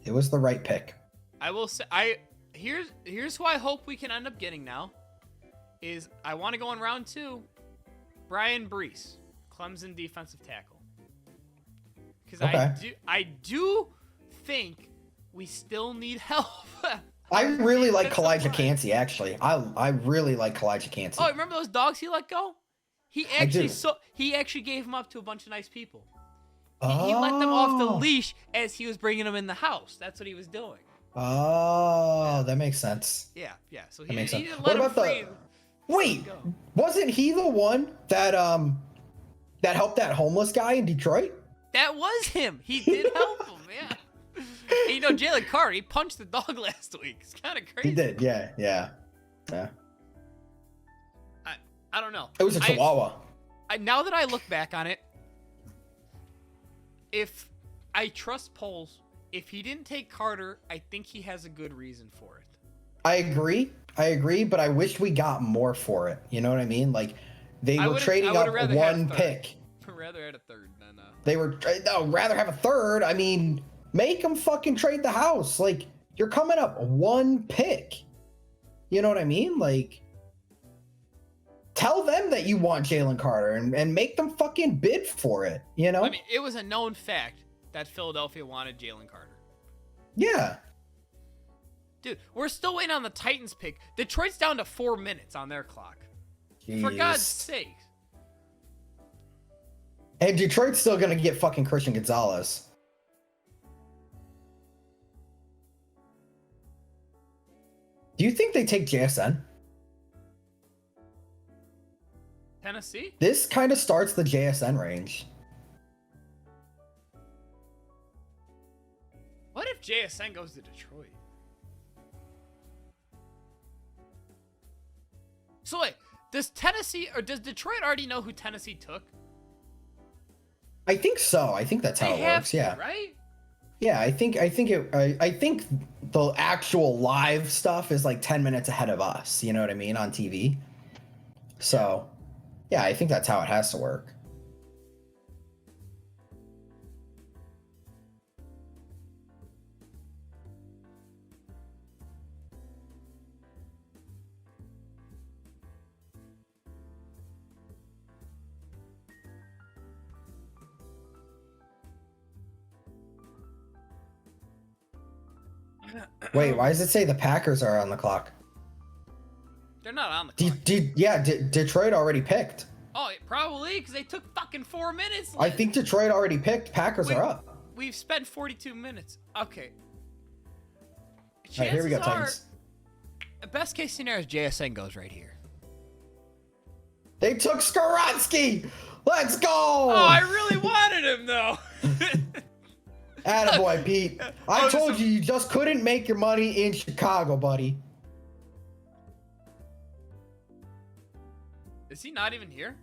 B: It was the right pick.
A: I will say, here's who I hope we can end up getting now. Is I want to go in round 2, Brian Brees, Clemson defensive tackle. Because
B: Okay.
A: I do think we still need help.
B: I really like
A: Defensive
B: Kalijah
A: line.
B: Cansey, actually. I really like Kalijah Cansey.
A: Oh, remember those dogs he let go? He actually gave them up to a bunch of nice people. He let them off the
B: Oh.
A: leash as he was bringing them in the house. That's what he was doing.
B: Oh, that makes sense.
A: Yeah. So
B: That makes
A: he
B: sense.
A: didn't
B: What
A: let him
B: about
A: free.
B: Wait,
A: Go.
B: wasn't he the one that that helped that homeless guy in Detroit?
A: That was him. He did help him, yeah. And you know, Jalen Carter, he punched the dog last week. It's kind of crazy.
B: He did, yeah.
A: I don't know.
B: It was a Chihuahua.
A: Now that I look back on it, if I trust Poles, if he didn't take Carter, I think he has a good reason for it.
B: I agree, but I wish we got more for it. You know what I mean? Like they
A: I
B: were
A: would've-
B: trading
A: I
B: up
A: would've rather had
B: one
A: third.
B: pick.
A: rather add a third than
B: They were no, rather have a third. I mean, make them fucking trade the house. Like, you're coming up one pick. You know what I mean? Like, tell them that you want Jalen Carter and make them fucking bid for it. You know?
A: I mean, it was a known fact that Philadelphia wanted Jalen Carter.
B: Yeah.
A: Dude, we're still waiting on the Titans pick. Detroit's down to 4 minutes on their clock. For God's sake.
B: And Detroit's still gonna get fucking Christian Gonzalez. Do you think they take JSN?
A: Tennessee?
B: This kind of starts the JSN range.
A: What if JSN goes to Detroit? So wait, does Tennessee or does Detroit already know who Tennessee took?
B: I think so. I think that's how
A: They
B: it
A: have
B: works.
A: to,
B: Yeah.
A: right?
B: Yeah, I think the actual live stuff is like 10 minutes ahead of us, you know what I mean, on TV. So, yeah, I think that's how it has to work. Wait, why does it say the Packers are on the clock?
A: They're not on the clock.
B: Detroit already picked.
A: Oh, probably because they took fucking 4 minutes.
B: I think Detroit already picked. Packers
A: Wait,
B: are up.
A: We've spent 42 minutes. Okay.
B: All right, here we go,
A: Chances are,
B: Titans.
A: best case scenario is JSN goes right here.
B: They took Skoronsky. Let's go.
A: Oh, I really wanted him though.
B: Attaboy, Pete. I
A: Oh,
B: told
A: so-
B: you just couldn't make your money in Chicago, buddy.
A: Is he not even here?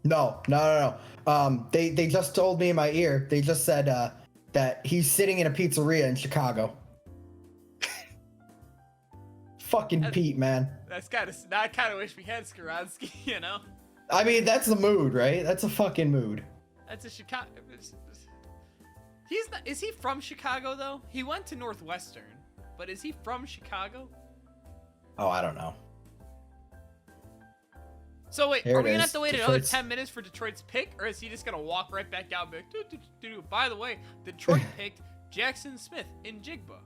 B: No. They just told me in my ear. They just said that he's sitting in a pizzeria in Chicago. Fucking Pete, man.
A: That's kind of. I kind of wish we had Skoronsky. You know.
B: I mean, that's the mood, right? That's a fucking mood.
A: That's a Chicago. He's not. Is he from Chicago though? He went to Northwestern, but is he from Chicago?
B: Oh, I don't know.
A: So wait,
B: Here
A: are
B: it
A: we gonna
B: is.
A: have to wait another
B: Detroit's-
A: 10 minutes for Detroit's pick, or is he just gonna walk right back out and be like, "Doo-doo-doo-doo." By the way, Detroit picked Jackson Smith in Jigba.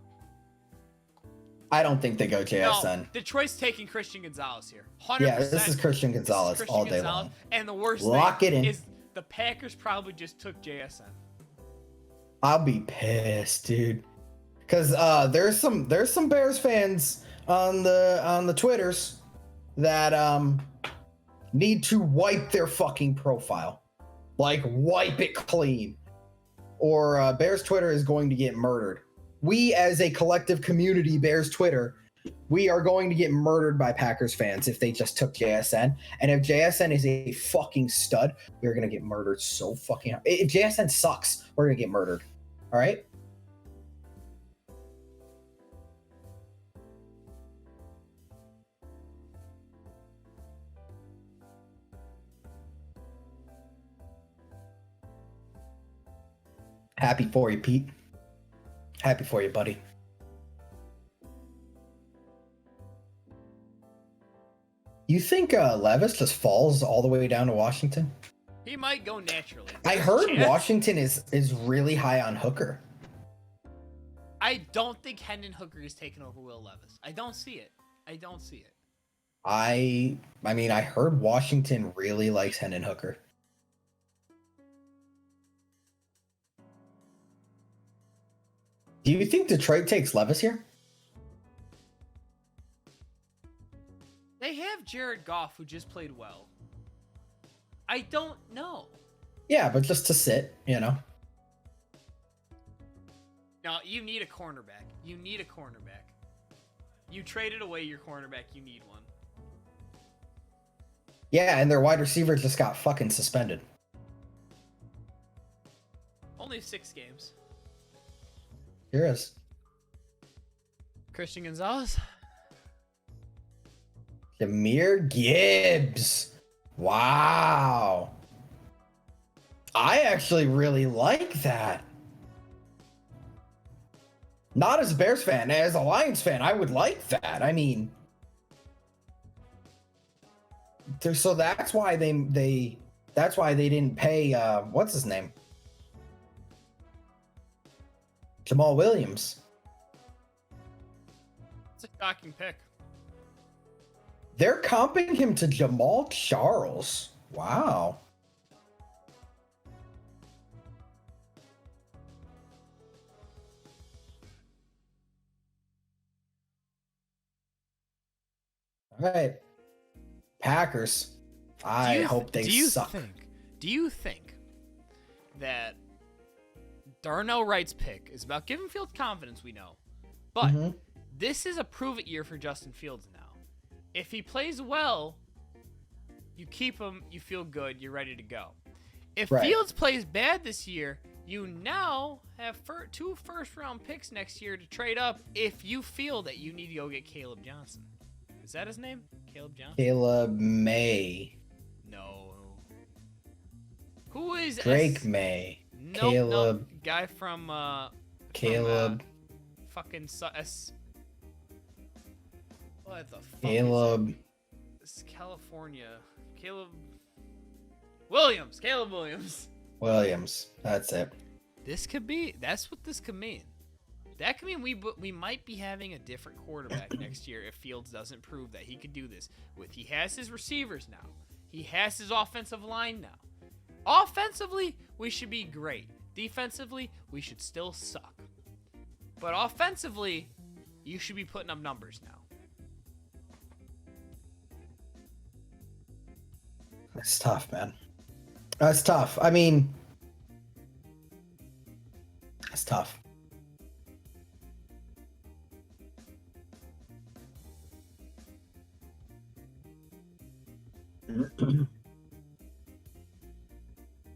B: I don't think they go JSN.
A: No, Detroit's taking Christian Gonzalez here. 100%.
B: Yeah, this is Christian Gonzalez
A: Christian
B: all day
A: Gonzalez.
B: long.
A: And the worst
B: Lock
A: thing
B: it in.
A: is the Packers probably just took JSN.
B: I'll be pissed, dude. Cause there's some Bears fans on the Twitters that need to wipe their fucking profile. Like wipe it clean. Or Bears Twitter is going to get murdered. We as a collective community, Bears Twitter, we are going to get murdered by Packers fans if they just took JSN. And if JSN is a fucking stud, we're gonna get murdered so fucking hard. If JSN sucks, we're gonna get murdered. All right. Happy for you, Pete. Happy for you, buddy. You think Levis just falls all the way down to Washington?
A: He might go naturally.
B: I
A: There's a
B: heard
A: chance.
B: Washington is really high on Hooker.
A: I don't think Hendon Hooker is taking over Will Levis. I don't see it.
B: I mean, I heard Washington really likes Hendon Hooker. Do you think Detroit takes Levis here?
A: They have Jared Goff, who just played well. I don't know.
B: Yeah, but just to sit, you know.
A: No, you need a cornerback. You traded away your cornerback. You need one.
B: Yeah, and their wide receiver just got fucking suspended.
A: Only 6 games.
B: Here is.
A: Christian Gonzalez.
B: Jahmyr Gibbs. Wow. I actually really like that. Not as a Bears fan, as a Lions fan, I would like that. I mean, so that's why they didn't pay what's his name? Jamal Williams.
A: It's a shocking pick.
B: They're comping him to Jamal Charles. Wow. All right. Packers. I hope they suck.
A: Do you think that Darnell Wright's pick is about giving Fields confidence? We know, but this is a prove-it year for Justin Fields now. If he plays well, you keep him. You feel good. You're ready to go. If Fields plays bad this year, you now have 2 first-round picks next year to trade up if you feel that you need to go get Caleb Johnson. Is that his name? Caleb Johnson?
B: Caleb May.
A: No. Who is
B: Drake May?
A: Nope,
B: Caleb.
A: Nope. Guy from
B: Caleb.
A: Fucking what the fuck?
B: Caleb.
A: It's California. Caleb Williams. Caleb Williams.
B: Williams. That's it.
A: That's what this could mean. That could mean we might be having a different quarterback next year if Fields doesn't prove that he could do this. He has his receivers now. He has his offensive line now. Offensively, we should be great. Defensively, we should still suck. But offensively, you should be putting up numbers now.
B: That's tough, man. That's tough. I mean, that's tough.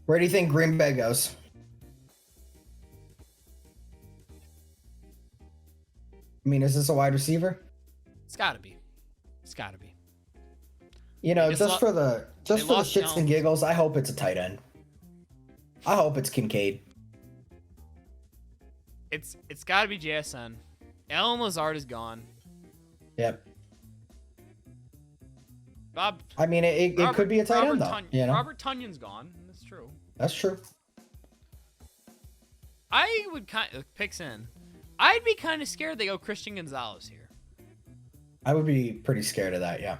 B: Where do you think Green Bay goes? I mean, is this a wide receiver?
A: It's gotta be. It's gotta be.
B: You know, just for the shits and giggles, I hope it's a tight end. I hope it's Kincaid.
A: It's gotta be JSN. Alan Lazard is gone.
B: Yep.
A: Bob.
B: I mean, it could be a tight end though. You know?
A: Robert Tunyon's gone. That's true.
B: That's true.
A: I would picks in. I'd be kind of scared they go Christian Gonzalez here.
B: I would be pretty scared of that. Yeah.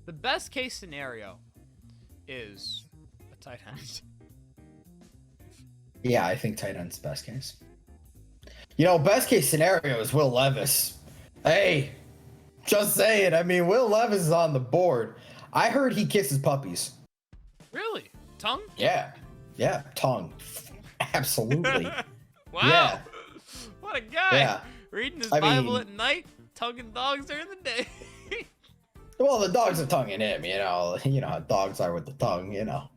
A: The best case scenario is a tight end.
B: Yeah, I think tight end's best case. You know, best case scenario is Will Levis. Hey, just saying. I mean, Will Levis is on the board. I heard he kisses puppies.
A: Really? Tongue?
B: Yeah. Yeah, tongue. Absolutely.
A: Wow.
B: Yeah.
A: What a guy.
B: Yeah.
A: Reading his
B: I
A: Bible
B: mean-
A: at night, tonguing dogs during the day.
B: Well, the dogs are tonguing him, you know. You know how dogs are with the tongue, you know.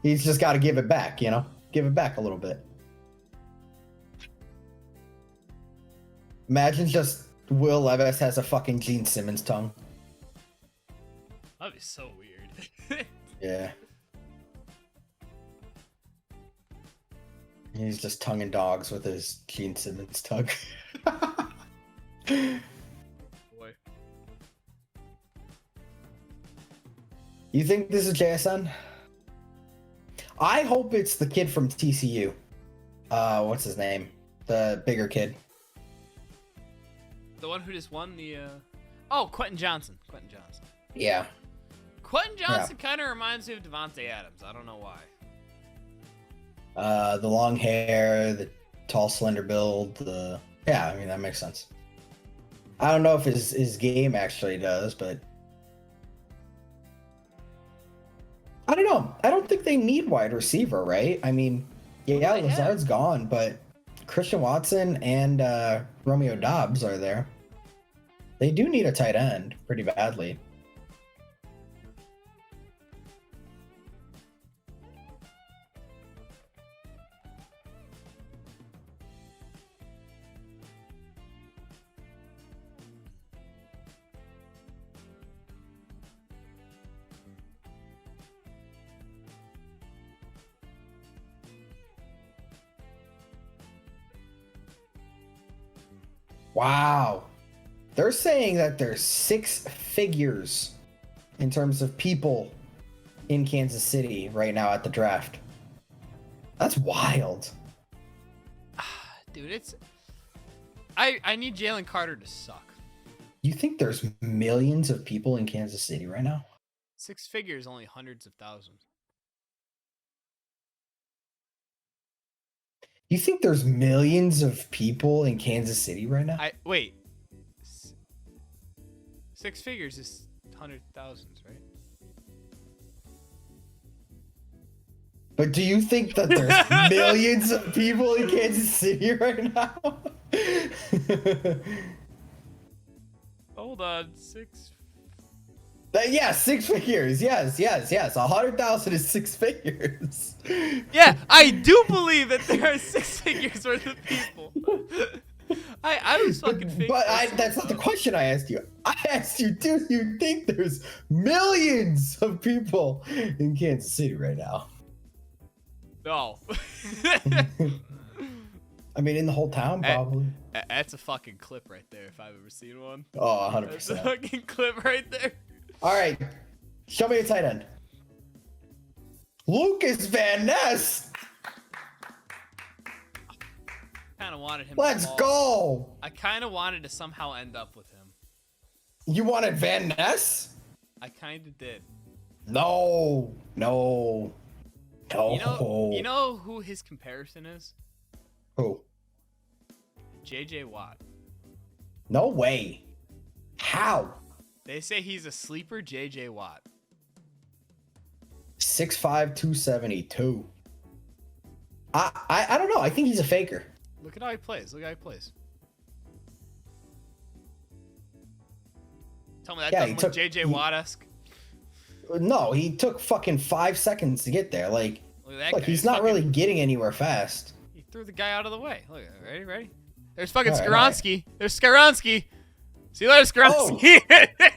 B: He's just got to give it back, you know. Give it back a little bit. Imagine just Will Levis has a fucking Gene Simmons tongue.
A: That'd be so weird.
B: Yeah. He's just tonguing dogs with his Gene Simmons tongue.
A: Boy.
B: You think this is JSN? I hope it's the kid from TCU. What's his name? The bigger kid.
A: The one who just won the Quentin Johnson.
B: Yeah.
A: Quentin Johnson kind of reminds me of Devontae Adams. I don't know why.
B: The long hair, the tall, slender build. Yeah, I mean, that makes sense. I don't know if his game actually does, but I don't know. I don't think they need wide receiver, right? I mean, yeah, Lazard's gone, but Christian Watson and Romeo Dobbs are there. They do need a tight end pretty badly. Wow. They're saying that there's 6 figures in terms of people in Kansas City right now at the draft. That's wild.
A: Dude, it's... I need Jalen Carter to suck.
B: You think there's millions of people in Kansas City right now?
A: 6 figures, only hundreds of thousands.
B: You think there's millions of people in Kansas City right now?
A: Wait. 6 figures is hundred thousands, right?
B: But do you think that there's millions of people in Kansas City right now?
A: Hold on, 6.
B: Yeah, 6 figures. Yes. 100,000 is 6 figures.
A: Yeah, I do believe that there are 6 figures worth of people. I was fucking fake.
B: But that's not the question I asked you. I asked you, do you think there's millions of people in Kansas City right now?
A: No.
B: I mean, in the whole town, probably.
A: That's a fucking clip right there, if I've ever seen one.
B: Oh,
A: That's a
B: 100%.
A: fucking clip right there.
B: All right. Show me a tight end. Lucas Van Ness.
A: Kind of wanted him.
B: Let's
A: to fall.
B: go.
A: I kind of wanted to somehow end up with him.
B: You wanted Van Ness?
A: I kind of did.
B: No.
A: You know who his comparison is?
B: Who?
A: JJ Watt.
B: No way. How?
A: They say he's a sleeper JJ Watt.
B: 6'5", 272. I don't know. I think he's a faker.
A: Look at how he plays. Look at how he plays. Tell me that
B: Yeah,
A: doesn't look JJ Watt-esque.
B: No, he took fucking 5 seconds to get there. Like,
A: Look at that
B: look,
A: guy.
B: he's not really getting anywhere fast.
A: He threw the guy out of the way. Look, ready? There's fucking
B: All right.
A: Skaronski. There's Skaronski. See you later, Skaronski.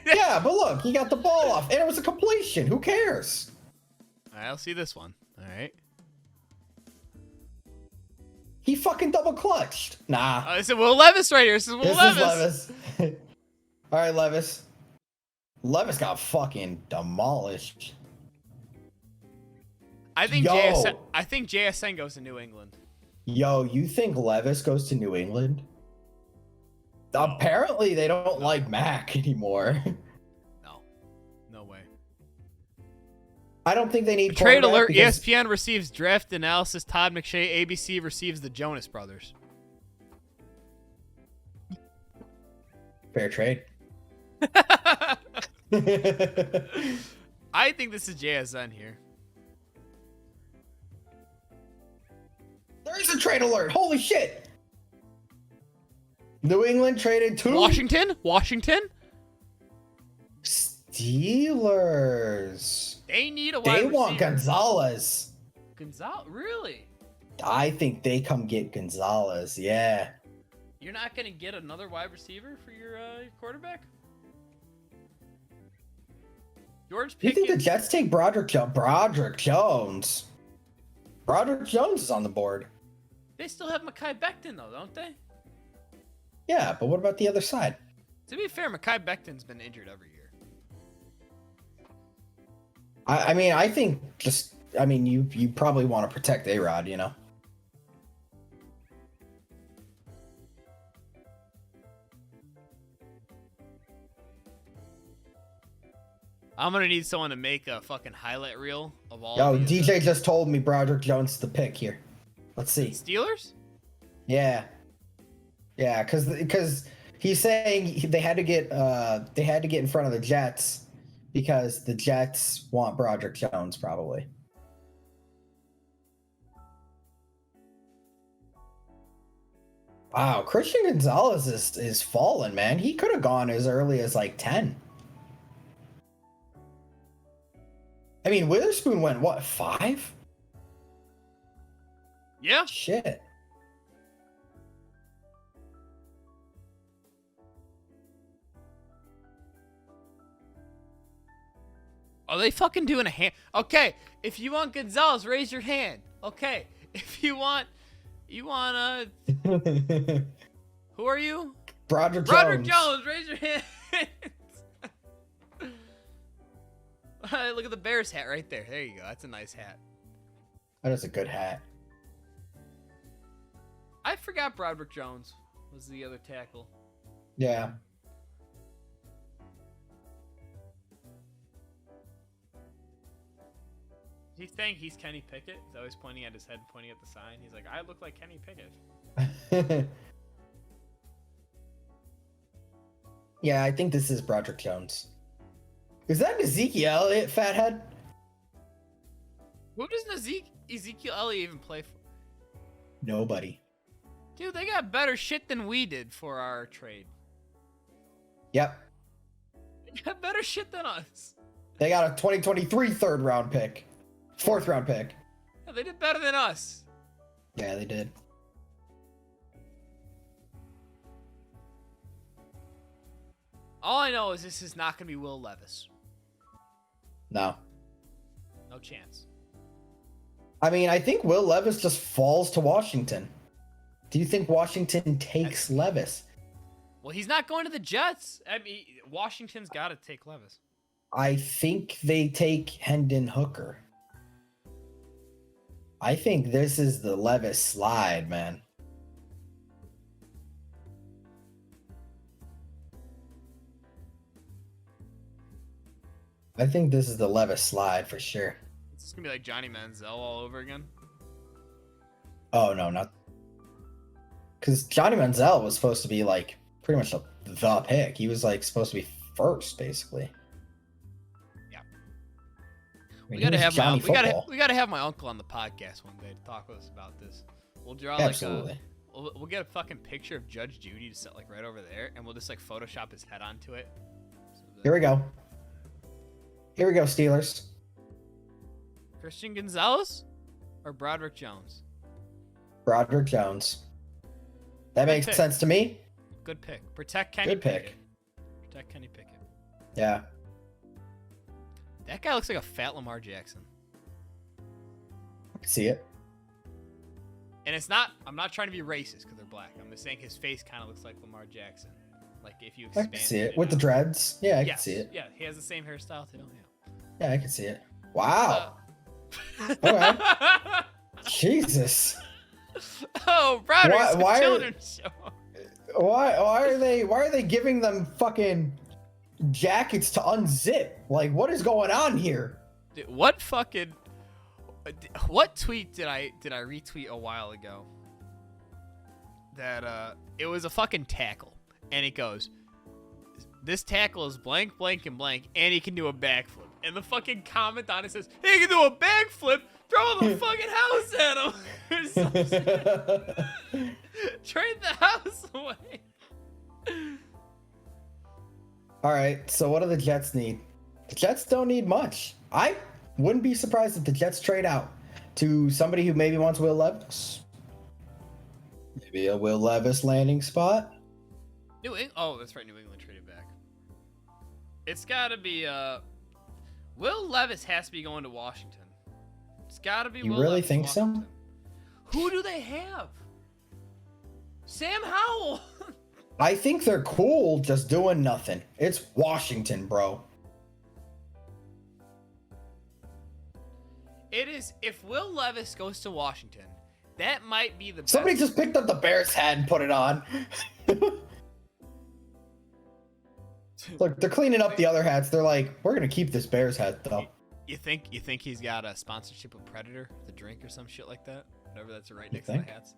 B: Yeah, but look, he got the ball off, and it was a completion. Who cares?
A: All right, I'll see this one. All right.
B: He fucking double clutched. Nah.
A: This is Will Levis right here. This is Will
B: This
A: Levis.
B: is Levis. All right, Levis. Levis got fucking demolished.
A: I think
B: Yo.
A: JSN goes to New England.
B: Yo, you think Levis goes to New England? Apparently, they don't like Mac anymore.
A: No way.
B: I don't think they need
A: Trade
B: quarterback
A: alert.
B: because-
A: ESPN receives draft analysis. Todd McShay. ABC receives the Jonas Brothers.
B: Fair trade.
A: I think this is JSN here.
B: There is a trade alert. Holy shit. New England traded to
A: Washington.
B: Steelers.
A: They need a wide
B: They
A: receiver.
B: want Gonzalez.
A: Gonzalez. Really?
B: I think they come get Gonzalez. Yeah.
A: You're not gonna get another wide receiver for your quarterback? George
B: You think the
A: Pickens.
B: Jets take Broderick Jones? Broderick Jones is on the board.
A: They still have Mekhi Becton though, don't they?
B: Yeah, but what about the other side?
A: To be fair, Mekhi Becton's been injured every year.
B: I mean, I think you probably want to protect A-Rod, you know?
A: I'm gonna need someone to make a fucking highlight reel of all.
B: Yo,
A: these,
B: DJ just told me Broderick Jones is the pick here. Let's see.
A: Steelers.
B: Yeah, because he's saying they had to get in front of the Jets because the Jets want Broderick Jones probably. Wow, Christian Gonzalez is falling, man. He could have gone as early as like 10. I mean, Witherspoon went what, 5?
A: Yeah.
B: Shit.
A: Are they fucking doing a hand? Okay, if you want Gonzalez, raise your hand. Okay, if you want, who are you?
B: Broderick
A: Broderick
B: Jones.
A: Jones, raise your hand. Look at the Bears hat right there. There you go. That's a nice hat.
B: That is a good hat.
A: I forgot Broderick Jones was the other tackle.
B: Yeah.
A: He's saying he's Kenny Pickett. He's always pointing at his head, pointing at the sign. He's like, I look like Kenny Pickett.
B: Yeah, I think this is Broderick Jones. Is that Ezekiel Elliott, fathead?
A: Who does Ezekiel Elliott even play for?
B: Nobody.
A: Dude, they got better shit than we did for our trade.
B: Yep.
A: They got better shit than us.
B: They got a 2023 third round pick. Fourth round pick.
A: Yeah, they did better than us.
B: Yeah, they did.
A: All I know is this is not going to be Will Levis.
B: No.
A: No chance.
B: I mean, I think Will Levis just falls to Washington. Do you think Washington takes Levis?
A: Well, he's not going to the Jets. I mean, Washington's got to take Levis.
B: I think they take Hendon Hooker. I think this is the Levis slide, man. I think this is the Levis slide for sure.
A: It's just going to be like Johnny Manziel all over again.
B: Oh, no, not. Because Johnny Manziel was supposed to be like pretty much the pick. He was like supposed to be first, basically.
A: Yeah.
B: I mean,
A: We
B: he
A: gotta
B: was
A: have
B: Johnny football.
A: we gotta have my uncle on the podcast one day to talk with us about this. We'll draw like
B: Absolutely.
A: we'll get a fucking picture of Judge Judy to set like right over there, and we'll just like Photoshop his head onto it. So
B: Here we go. Here we go, Steelers.
A: Christian Gonzalez or Broderick Jones?
B: Broderick Jones. That makes
A: pick.
B: sense to me.
A: Good pick. Protect Kenny
B: Good pick.
A: Pickett. Protect Kenny Pickett.
B: Yeah.
A: That guy looks like a fat Lamar Jackson.
B: I can see it.
A: And it's not, I'm not trying to be racist because they're black. I'm just saying his face kind of looks like Lamar Jackson. Like if you
B: I
A: expand
B: can see it. With the dreads. Yeah, I can see it.
A: Yeah, he has the same hairstyle too.
B: Yeah, I can see it. Wow.
A: Yeah.
B: Okay. Jesus.
A: Oh, Broderick's
B: Why
A: a
B: are-
A: children's show.
B: Why are they giving them fucking jackets to unzip? Like, what is going on here?
A: Dude, what tweet did I retweet a while ago? That it was a fucking tackle, and it goes, this tackle is blank, blank, and blank, and he can do a backflip. And the fucking comment on it says, he can do a backflip. Throw the fucking house at him. Or some shit. Trade the house away.
B: All right, so what do the Jets need? The Jets don't need much. I wouldn't be surprised if the Jets trade out to somebody who maybe wants Will Levis. Maybe a Will Levis landing spot.
A: Oh, that's right. New England traded back. It's got to be Will Levis has to be going to Washington. It's got to be.
B: You
A: Will
B: really
A: Levis,
B: think so?
A: Washington. Who do they have? Sam Howell.
B: I think they're cool just doing nothing. It's Washington, bro.
A: It is. If Will Levis goes to Washington, that might be the best.
B: Somebody just picked up the Bears hat and put it on. Look, they're cleaning up the other hats. They're like, we're gonna keep this Bears hat though.
A: You think he's got a sponsorship of Predator, the drink or some shit like that? Whatever that's right
B: You
A: next to
B: think?
A: the hats.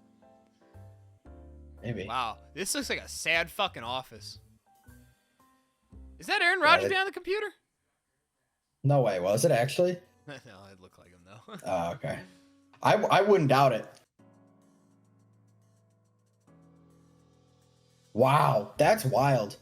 B: Maybe.
A: Wow, this looks like a sad fucking office. Is that Aaron Rodgers
B: it-
A: behind the computer?
B: No way. Was it actually?
A: No, it looked like him though.
B: Oh, okay. I wouldn't doubt it. Wow, that's wild.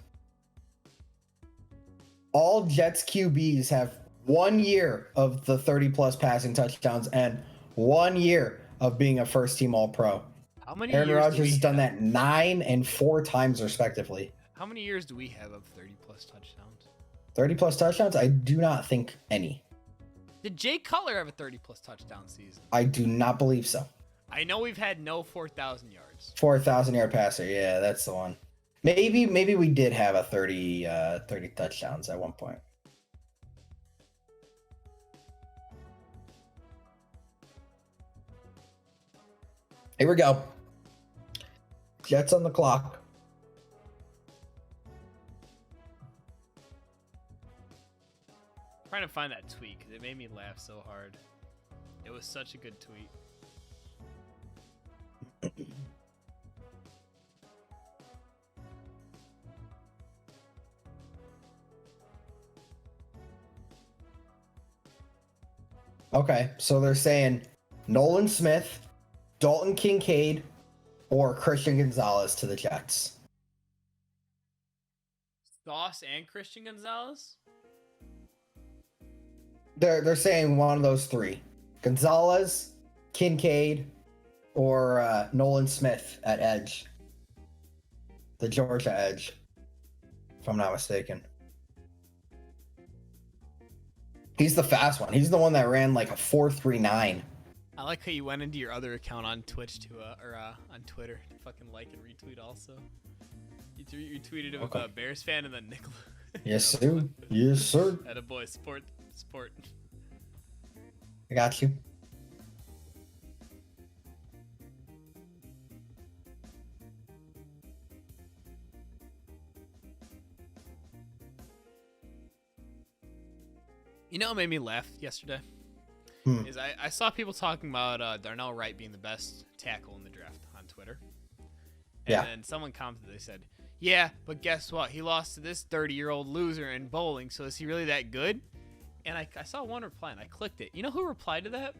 B: All Jets QBs have 1 year of the 30+ passing touchdowns and 1 year of being a first team All Pro.
A: How many
B: Aaron
A: years do
B: Rodgers
A: we
B: has done
A: have?
B: that 9 and 4 times respectively.
A: How many years do we have of 30+ touchdowns?
B: 30+ touchdowns? I do not think any.
A: Did Jay Cutler have a 30+ touchdown season?
B: I do not believe so.
A: I know we've had no 4,000 yards.
B: 4,000 yard passer. Yeah, that's the one. Maybe we did have a 30 touchdowns at one point. Here we go. Jets on the clock.
A: Trying to find that tweet because it made me laugh so hard. It was such a good tweet.
B: Okay, so they're saying Nolan Smith, Dalton Kincaid, or Christian Gonzalez to the Jets.
A: Sauce and Christian Gonzalez?
B: They're saying one of those three: Gonzalez, Kincaid, or Nolan Smith at edge. The Georgia edge, if I'm not mistaken. He's the fast one. He's the one that ran like a 4.39.
A: I like how you went into your other account on Twitch to on Twitter to fucking like and retweet also. You tweeted him about Bears fan and then Nicola.
B: Yes, sir. Yes, sir.
A: Attaboy, support.
B: I got you.
A: You know what made me laugh yesterday? Is I saw people talking about Darnell Wright being the best tackle in the draft on Twitter. And then someone commented, they said, yeah, but guess what? He lost to this 30-year-old loser in bowling, so is he really that good? And I saw one reply, and I clicked it. You know who replied to that?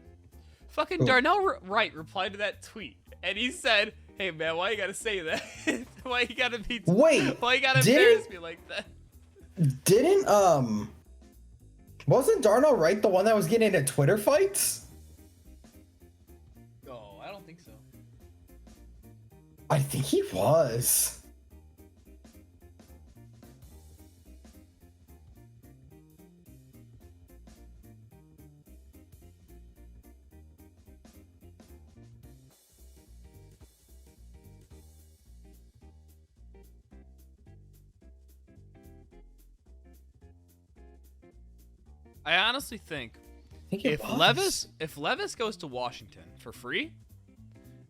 A: Fucking Darnell Wright replied to that tweet. And he said, hey, man, why you gotta say that? Why you gotta be... Why you gotta embarrass me like that?
B: Wasn't Darnell Wright the one that was getting into Twitter fights?
A: No, I don't think so.
B: I think he was.
A: I honestly think if Levis goes to Washington for free,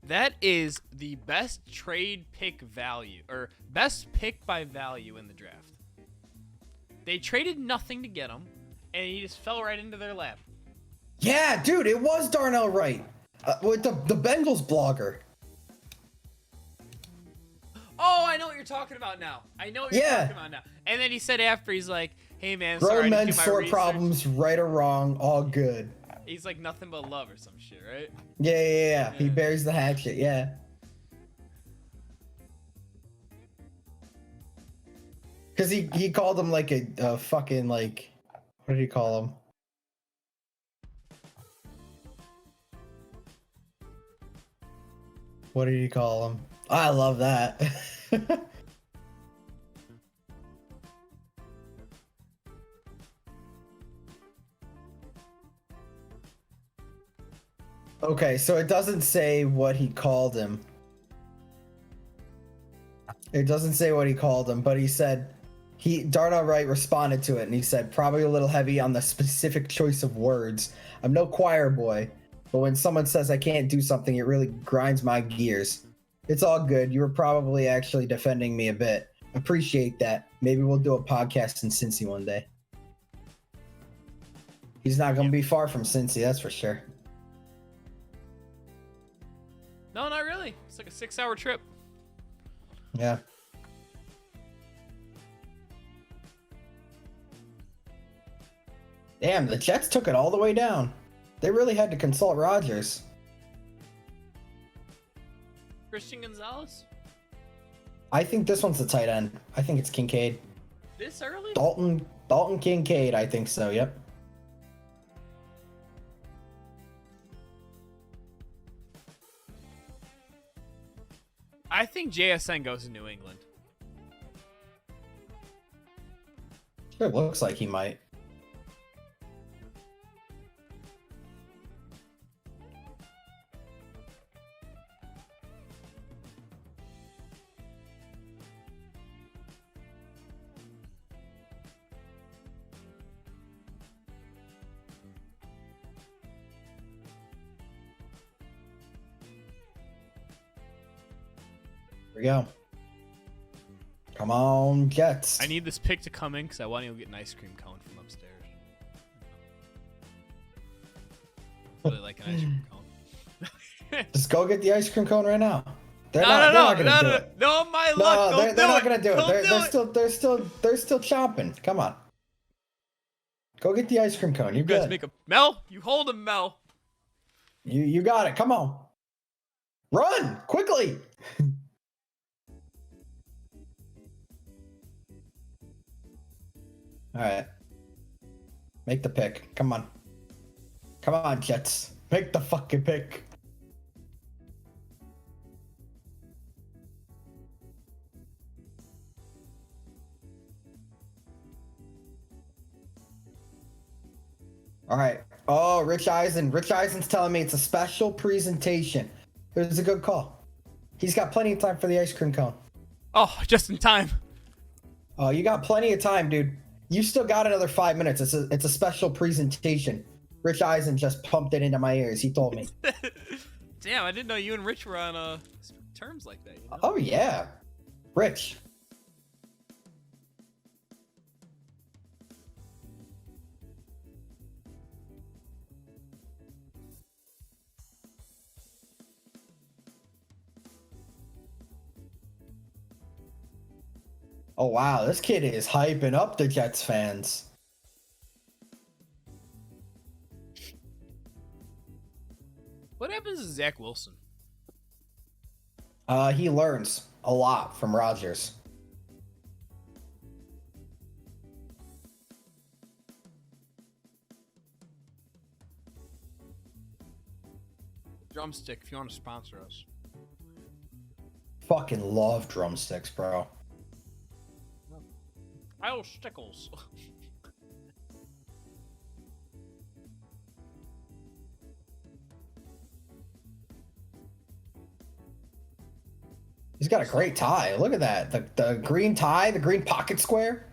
A: that is the best trade pick value or best pick by value in the draft. They traded nothing to get him, and he just fell right into their lap.
B: Yeah, dude, it was Darnell Wright with the Bengals blogger.
A: Oh, I know what you're talking about now. And then he said after, he's like, hey, man, sorry,
B: grown men
A: do my
B: sort
A: research.
B: problems, right or wrong, all good.
A: He's like nothing but love or some shit, right?
B: Yeah. He buries the hatchet, yeah. Because he called him like a fucking, like, what did he call him? What did he call him? I love that. Okay, so it doesn't say what he called him. It doesn't say what he called him, but he said Darnell Wright responded to it and he said, probably a little heavy on the specific choice of words. I'm no choir boy, but when someone says I can't do something, it really grinds my gears. It's all good. You were probably actually defending me a bit. Appreciate that. Maybe we'll do a podcast in Cincy one day. He's not going to be far from Cincy, that's for sure.
A: No, not really. It's like a 6-hour trip.
B: Yeah. Damn, the Jets took it all the way down. They really had to consult Rodgers.
A: Christian Gonzalez?
B: I think this one's the tight end. I think it's Kincaid.
A: This early?
B: Dalton Kincaid, I think so, yep.
A: I think JSN goes to New England.
B: Sure looks like he might. Here we go. Come on, Jets.
A: I need this pick to come in because I want to go get an ice cream cone from upstairs. Really like an ice cream cone.
B: Just go get the ice cream cone right now. They're
A: No,
B: not gonna do
A: no,
B: it.
A: no, my
B: No,
A: luck. Don't
B: they're
A: do
B: not
A: it.
B: gonna do it.
A: Don't
B: They're still chomping. Come on. Go get the ice cream cone. You're
A: You guys
B: good.
A: make a Mel. You hold him, Mel.
B: You got it. Come on. Run quickly. All right. Make the pick. Come on. Come on, Jets. Make the fucking pick. All right. Oh, Rich Eisen. Rich Eisen's telling me it's a special presentation. It was a good call. He's got plenty of time for the ice cream cone.
A: Oh, just in time.
B: Oh, you got plenty of time, dude. You still got another 5 minutes. It's a special presentation. Rich Eisen just pumped it into my ears. He told me.
A: Damn, I didn't know you and Rich were on terms like that. You know?
B: Oh yeah, Rich. Oh wow, this kid is hyping up the Jets fans.
A: What happens to Zach Wilson?
B: He learns a lot from Rodgers.
A: Drumstick, if you want to sponsor us.
B: Fucking love drumsticks, bro.
A: Kyle Stickles.
B: He's got a great tie. Look at that. The green tie, the green pocket square.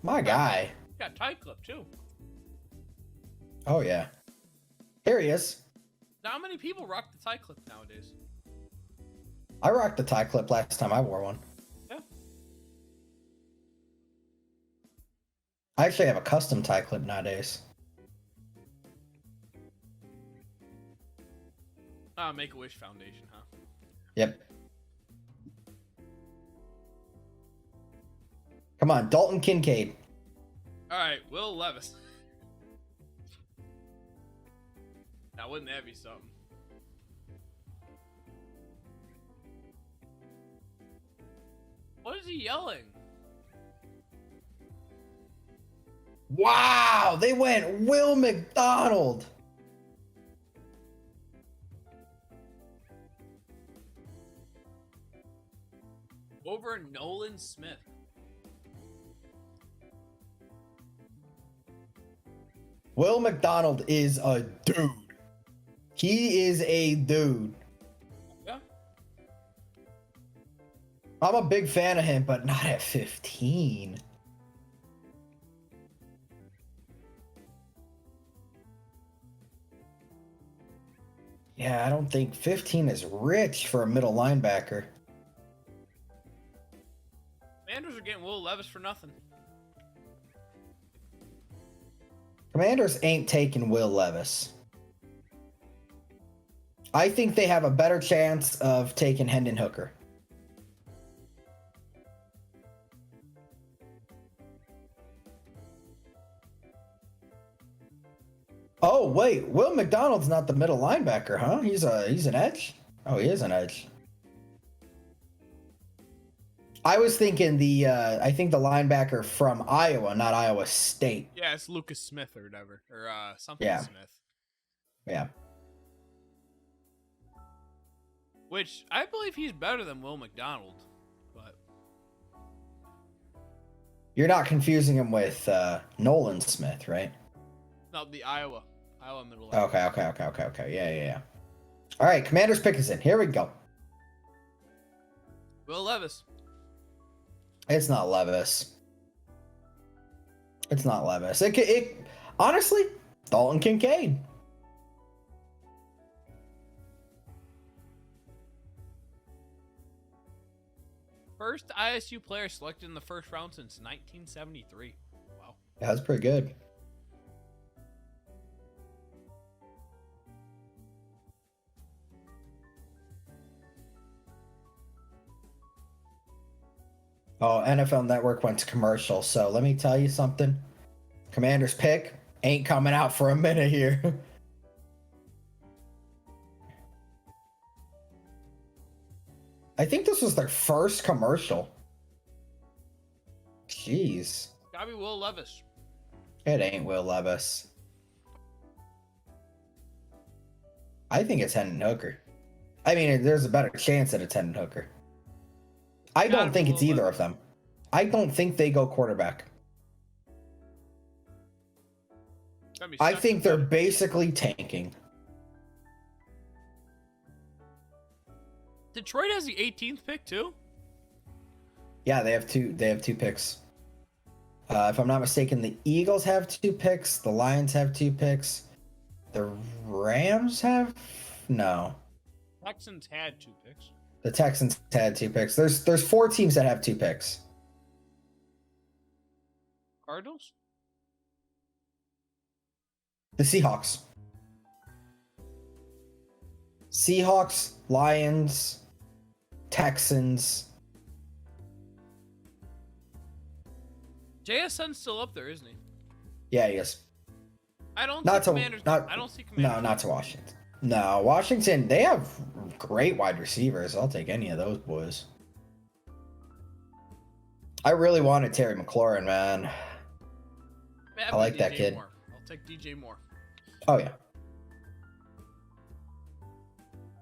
B: My guy.
A: Got tie clip too.
B: Oh yeah. Here he is.
A: Not many people rock the tie clip nowadays.
B: I rocked the tie clip last time I wore one.
A: Yeah.
B: I actually have a custom tie clip nowadays.
A: Make-A-Wish Foundation, huh?
B: Yep. Come on, Dalton Kincaid.
A: All right, Will Levis. Now, wouldn't that be something? What is he yelling?
B: Wow, they went Will McDonald.
A: Over Nolan Smith.
B: Will McDonald is a dude. He is a dude.
A: Yeah.
B: I'm a big fan of him, but not at 15. Yeah, I don't think 15 is rich for a middle linebacker.
A: Commanders are getting Will Levis for nothing.
B: Commanders ain't taking Will Levis. I think they have a better chance of taking Hendon Hooker. Oh wait, Will McDonald's not the middle linebacker, huh? He's an edge. Oh, he is an edge. I was thinking I think the linebacker from Iowa, not Iowa State.
A: Yeah, it's Lucas Smith or whatever, or something
B: Yeah.
A: Smith.
B: Yeah.
A: Which I believe he's better than Will McDonald, but
B: You're not confusing him with Nolan Smith, right?
A: no, the Iowa middle.
B: Okay. Yeah. All right, Commander's pick is in. Here we go.
A: Will Levis.
B: It's not Levis. It honestly, Dalton Kincaid.
A: First ISU player selected in the first round since 1973. Wow.
B: That's pretty good. Oh, NFL Network went to commercial. So let me tell you something. Commander's pick ain't coming out for a minute here. I think this was their first commercial. Jeez.
A: Gotta be Will Levis.
B: It ain't Will Levis. I think it's Hendon Hooker. I mean, there's a better chance that it's Hendon Hooker. I
A: Gotta
B: don't think
A: be
B: it's
A: Will
B: either
A: Levis.
B: of them. I don't think they go quarterback.
A: Gotta be
B: I
A: second.
B: think they're basically tanking.
A: Detroit has the 18th pick too.
B: Yeah, they have two picks. If I'm not mistaken, the Eagles have 2 picks. The Lions have 2 picks. The Rams have no.
A: Texans had 2 picks.
B: The Texans had 2 picks. There's 4 teams that have 2 picks.
A: Cardinals?
B: The Seahawks. Seahawks, Lions, Texans.
A: JSN's still up there, isn't he?
B: Yeah, yes.
A: I don't
B: Not
A: see
B: to
A: Commanders.
B: not
A: I don't see Commanders.
B: No, not to Washington. No, Washington, they have great wide receivers. I'll take any of those boys. I really wanted Terry McLaurin, man. I like that
A: DJ
B: kid.
A: Moore. I'll take DJ Moore.
B: Oh yeah.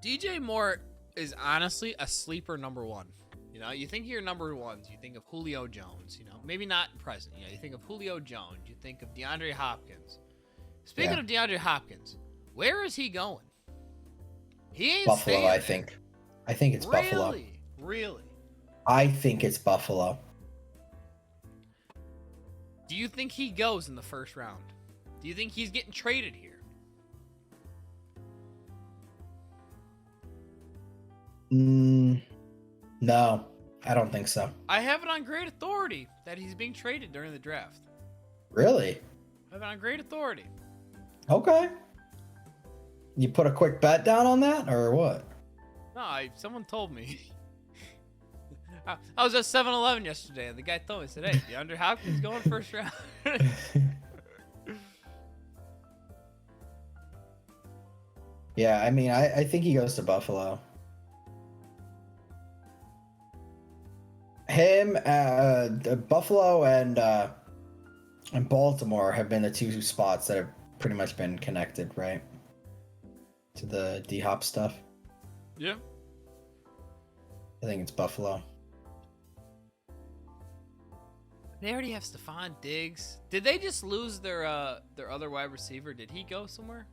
A: DJ Moore is honestly a sleeper number 1. You know, you think of your number 1s, you think of Julio Jones, you know, maybe not present. You know, you think of Julio Jones, you think of DeAndre Hopkins. Speaking
B: Yeah.
A: of DeAndre Hopkins, where is he going? He ain't
B: Buffalo,
A: staying
B: I
A: there.
B: think. I think it's Buffalo.
A: Really?
B: I think it's Buffalo.
A: Do you think he goes in the first round? Do you think he's getting traded here?
B: No, I don't think so.
A: I have it on great authority that he's being traded during the draft.
B: Really?
A: I have it on great authority.
B: Okay. You put a quick bet down on that, or what?
A: No, someone told me. I was at 7-Eleven yesterday, and the guy told me, said, hey, DeAndre Hopkins going first round.
B: Yeah, I mean, I think he goes to Buffalo. Him, Buffalo, and Baltimore have been the 2 spots that have pretty much been connected, right? To the D-Hop stuff.
A: Yeah.
B: I think it's Buffalo.
A: They already have Stephon Diggs. Did they just lose their other wide receiver? Did he go somewhere?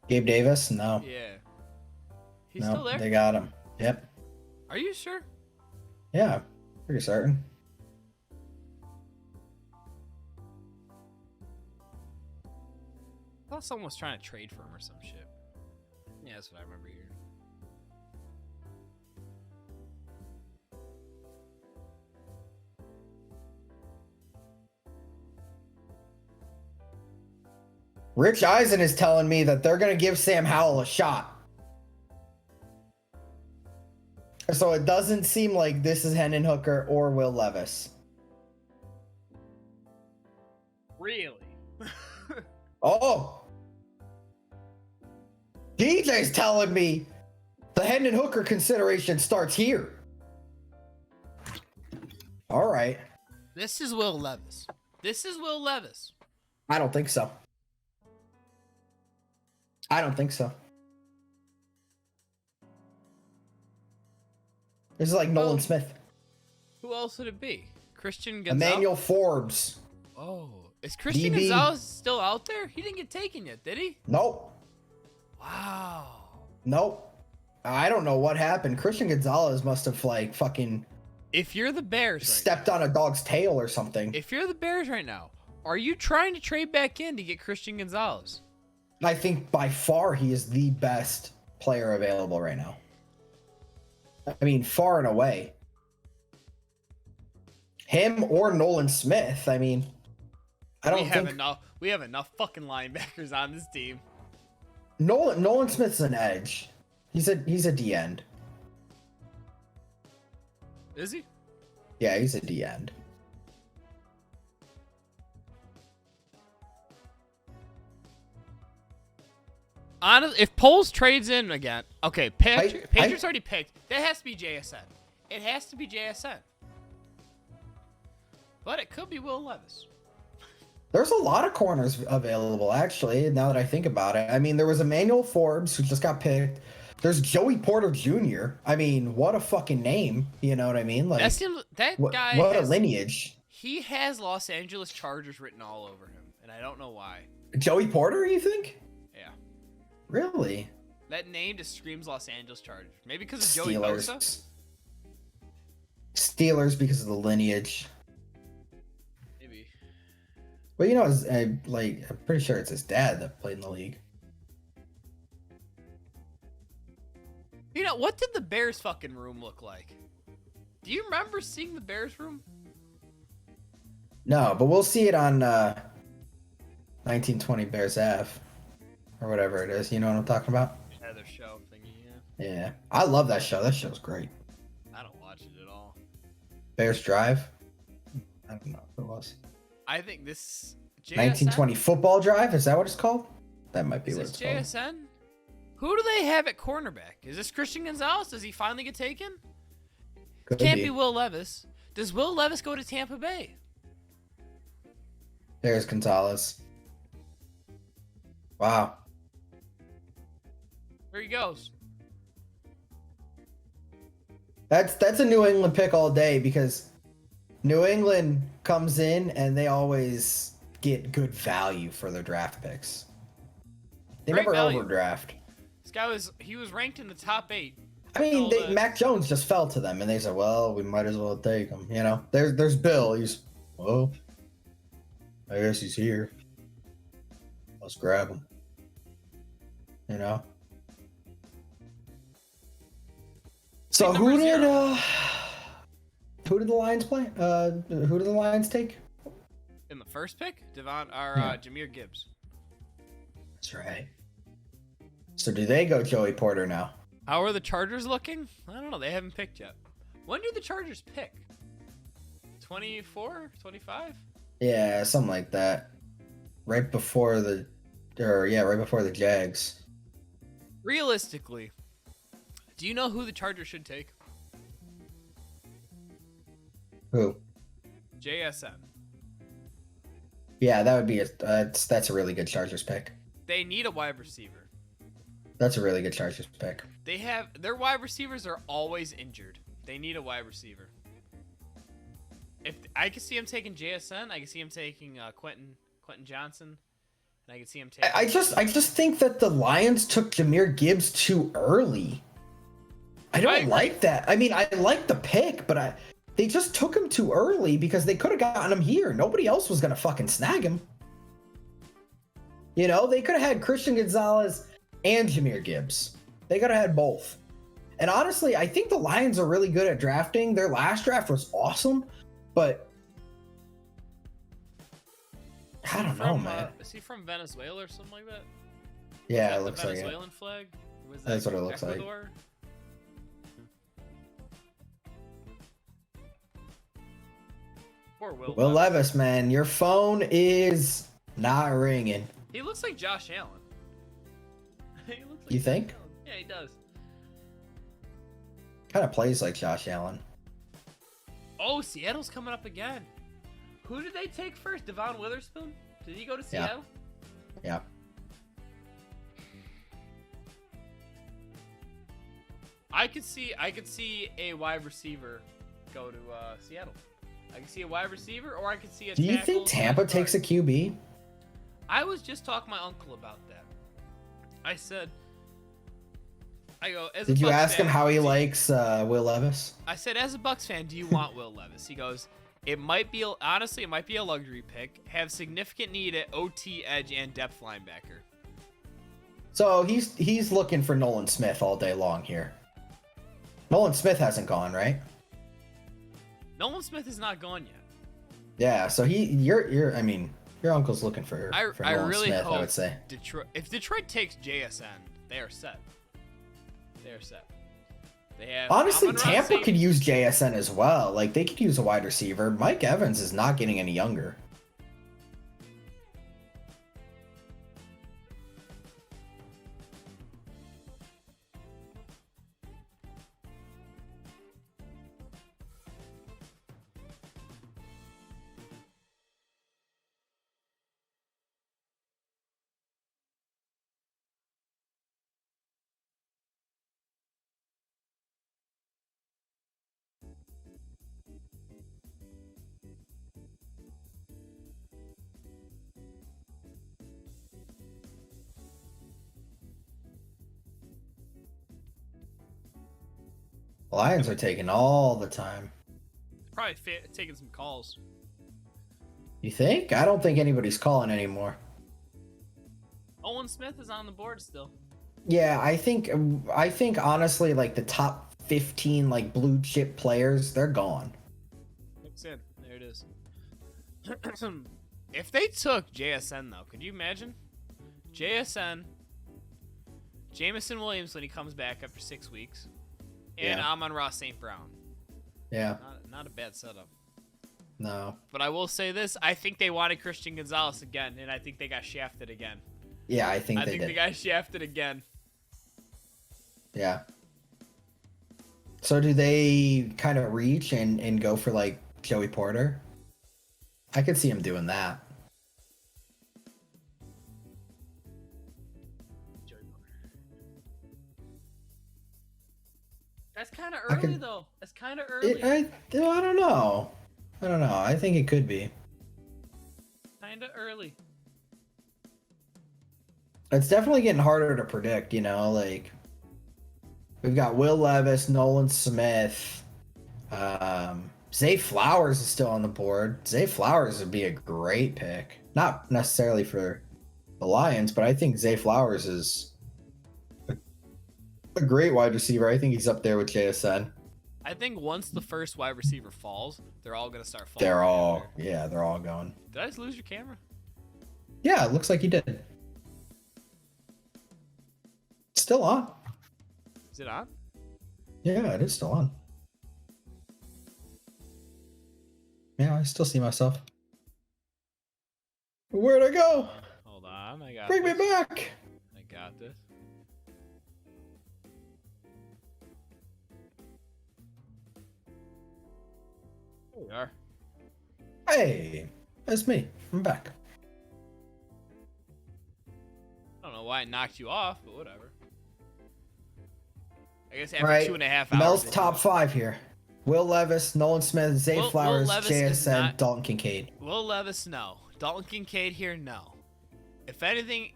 B: Gabe Davis? No.
A: Yeah. He's
B: No,
A: still there?
B: they got him. Yep.
A: Are you sure?
B: Yeah, pretty certain.
A: I thought someone was trying to trade for him or some shit. Yeah, that's what I remember hearing.
B: Rich Eisen is telling me that they're going to give Sam Howell a shot. So it doesn't seem like this is Hendon Hooker or Will Levis.
A: Really?
B: Oh! DJ's telling me the Hendon Hooker consideration starts here. All right.
A: This is Will Levis.
B: I don't think so. I don't think so. This is like Nolan
A: Oh.
B: Smith.
A: Who else would it be? Christian Gonzalez?
B: Emmanuel Forbes.
A: Oh. Is Christian
B: DB.
A: Gonzalez still out there? He didn't get taken yet, did he?
B: Nope.
A: Wow.
B: Nope. I don't know what happened. Christian Gonzalez must have like fucking
A: If you're the Bears right
B: stepped on a dog's tail or something.
A: If you're the Bears right now, are you trying to trade back in to get Christian Gonzalez?
B: I think by far he is the best player available right now. I mean, far and away. him or Nolan Smith. I mean, I don't think
A: We have enough fucking linebackers on this team.
B: Nolan Smith's an edge. He's a D end.
A: Is he?
B: Yeah, he's a D end.
A: Honestly, if Poles trades in again, okay, Patriots already picked. That has to be JSN. It has to be JSN. But it could be Will Levis.
B: There's a lot of corners available, actually, now that I think about it. I mean, there was Emmanuel Forbes, who just got picked. There's Joey Porter Jr. I mean, what a fucking name. You know what I mean? Like,
A: that guy
B: what a lineage.
A: He has Los Angeles Chargers written all over him, and I don't know why.
B: Joey Porter, you think?
A: Yeah.
B: Really?
A: That name just screams Los Angeles Chargers. Maybe because of Joey Bosa?
B: Steelers because of the lineage.
A: Maybe.
B: Well, you know, I'm pretty sure it's his dad that played in the league.
A: You know, what did the Bears fucking room look like? Do you remember seeing the Bears room?
B: No, but we'll see it on 1920 Bears Ave. Or whatever it is. You know what I'm talking about?
A: Yeah, their show thingy, yeah.
B: Yeah. I love that show. That show's great.
A: I don't watch it at all.
B: Bears Drive? I don't know if it was.
A: I think this... JSN?
B: 1920 Football Drive? Is that what it's called? That might be
A: is
B: what it's
A: JSN?
B: called.
A: Who do they have at cornerback? Is this Christian Gonzalez? Does he finally get taken?
B: Could
A: Can't be Will Levis. Does Will Levis go to Tampa Bay?
B: There's Gonzalez. Wow.
A: There he goes.
B: That's a New England pick all day because New England comes in and they always get good value for their draft picks. They
A: Great
B: never
A: value.
B: overdraft.
A: This guy was ranked in the top 8.
B: I mean, Mac Jones just fell to them, and they said, "Well, we might as well take him." You know, there's Bill. He's, well, I guess he's here. Let's grab him. You know. So who did the Lions play? Who did the Lions take?
A: In the first pick, Jahmyr Gibbs.
B: That's right. So do they go Joey Porter now?
A: How are the Chargers looking? I don't know. They haven't picked yet. When do the Chargers pick? 24? 25?
B: Yeah, something like that. Right before the Jags.
A: Realistically, do you know who the Chargers should take?
B: Who?
A: JSN.
B: Yeah, that would be that's a really good Chargers pick.
A: They need a wide receiver.
B: That's a really good Chargers pick.
A: Their wide receivers are always injured. They need a wide receiver. If I can see him taking JSN, I can see him taking Quentin Johnson, and I can see him taking.
B: I just think that the Lions took Jahmyr Gibbs too early. I don't like that. I mean, I like the pick, but they just took him too early because they could have gotten him here. Nobody else was gonna fucking snag him. You know, they could have had Christian Gonzalez and Jahmyr Gibbs. They could have had both. And honestly, I think the Lions are really good at drafting. Their last draft was awesome, but I don't know, man.
A: Is he from Venezuela or something like that?
B: Yeah, it looks like it.
A: Venezuelan flag? Was that
B: That's what it looks
A: Ecuador?
B: like.
A: Poor
B: Will Levis, man, your phone is not ringing.
A: He looks like Josh Allen. He looks like
B: You think?
A: Allen. Yeah, he does.
B: Kind of plays like Josh Allen.
A: Oh, Seattle's coming up again. Who did they take first? Devon Witherspoon? Did he go to Seattle?
B: Yeah.
A: I could see a wide receiver go to Seattle. I could see a wide receiver, or I could see a.
B: Do you think Tampa takes a QB?
A: I was just talking to my uncle about that. I said,
B: Did you ask him how he likes Will Levis?
A: I said, as a Bucks fan, do you want Will Levis? He goes, it might be a luxury pick. Have significant need at OT, edge, and depth linebacker.
B: So he's looking for Nolan Smith all day long here. Nolan Smith hasn't gone, right?
A: Nolan Smith is not gone yet.
B: Yeah, so your uncle's looking for
A: I
B: Nolan
A: really
B: Smith,
A: hope
B: I would say.
A: if Detroit takes JSN, they are set. They are set. They have
B: Honestly,
A: Amon-Ra
B: Tampa
A: St.
B: could use JSN as well. Like, they could use a wide receiver. Mike Evans is not getting any younger. Lions are taking all the time.
A: Probably taking some calls.
B: You think? I don't think anybody's calling anymore.
A: Nolan Smith is on the board still.
B: Yeah, I think honestly, like the top 15 like blue chip players, they're gone.
A: Mix in. There it is. If they took JSN though, could you imagine? JSN, Jameson Williams when he comes back after 6 weeks, and
B: Yeah.
A: Amon-Ra St. Brown.
B: Yeah.
A: Not a bad setup.
B: No.
A: But I will say this: I think they wanted Christian Gonzalez again, and I think they got shafted again.
B: Yeah, I think
A: they got shafted again.
B: Yeah. So do they kind of reach and go for like Joey Porter? I could see him doing that.
A: That's kind of early though. That's kind of early.
B: I don't know. I think it could be.
A: Kind of early.
B: It's definitely getting harder to predict, you know, like we've got Will Levis, Nolan Smith, Zay Flowers is still on the board. Zay Flowers would be a great pick. Not necessarily for the Lions, but I think Zay Flowers is a great wide receiver. I think he's up there with JSN.
A: I think once the first wide receiver falls, they're all gonna start falling.
B: They're all
A: together.
B: going.
A: Did I just lose your camera?
B: Yeah, it looks like you did. Still on.
A: Is it on?
B: Yeah, it is still on. Yeah, I still see myself. Where'd I go?
A: Hold on, I got.
B: Bring me
A: this.
B: back.
A: I got this. There we are.
B: Hey, that's me. I'm back.
A: I don't know why it knocked you off, but whatever. I guess after
B: Right.
A: 2.5 hours.
B: Mel's
A: they-
B: top 5 here. Will Levis, Nolan Smith, Zay
A: Will
B: Flowers,
A: Levis is
B: JSN,
A: not-
B: Dalton Kincaid.
A: Will Levis, no. Dalton Kincaid here, no. If anything,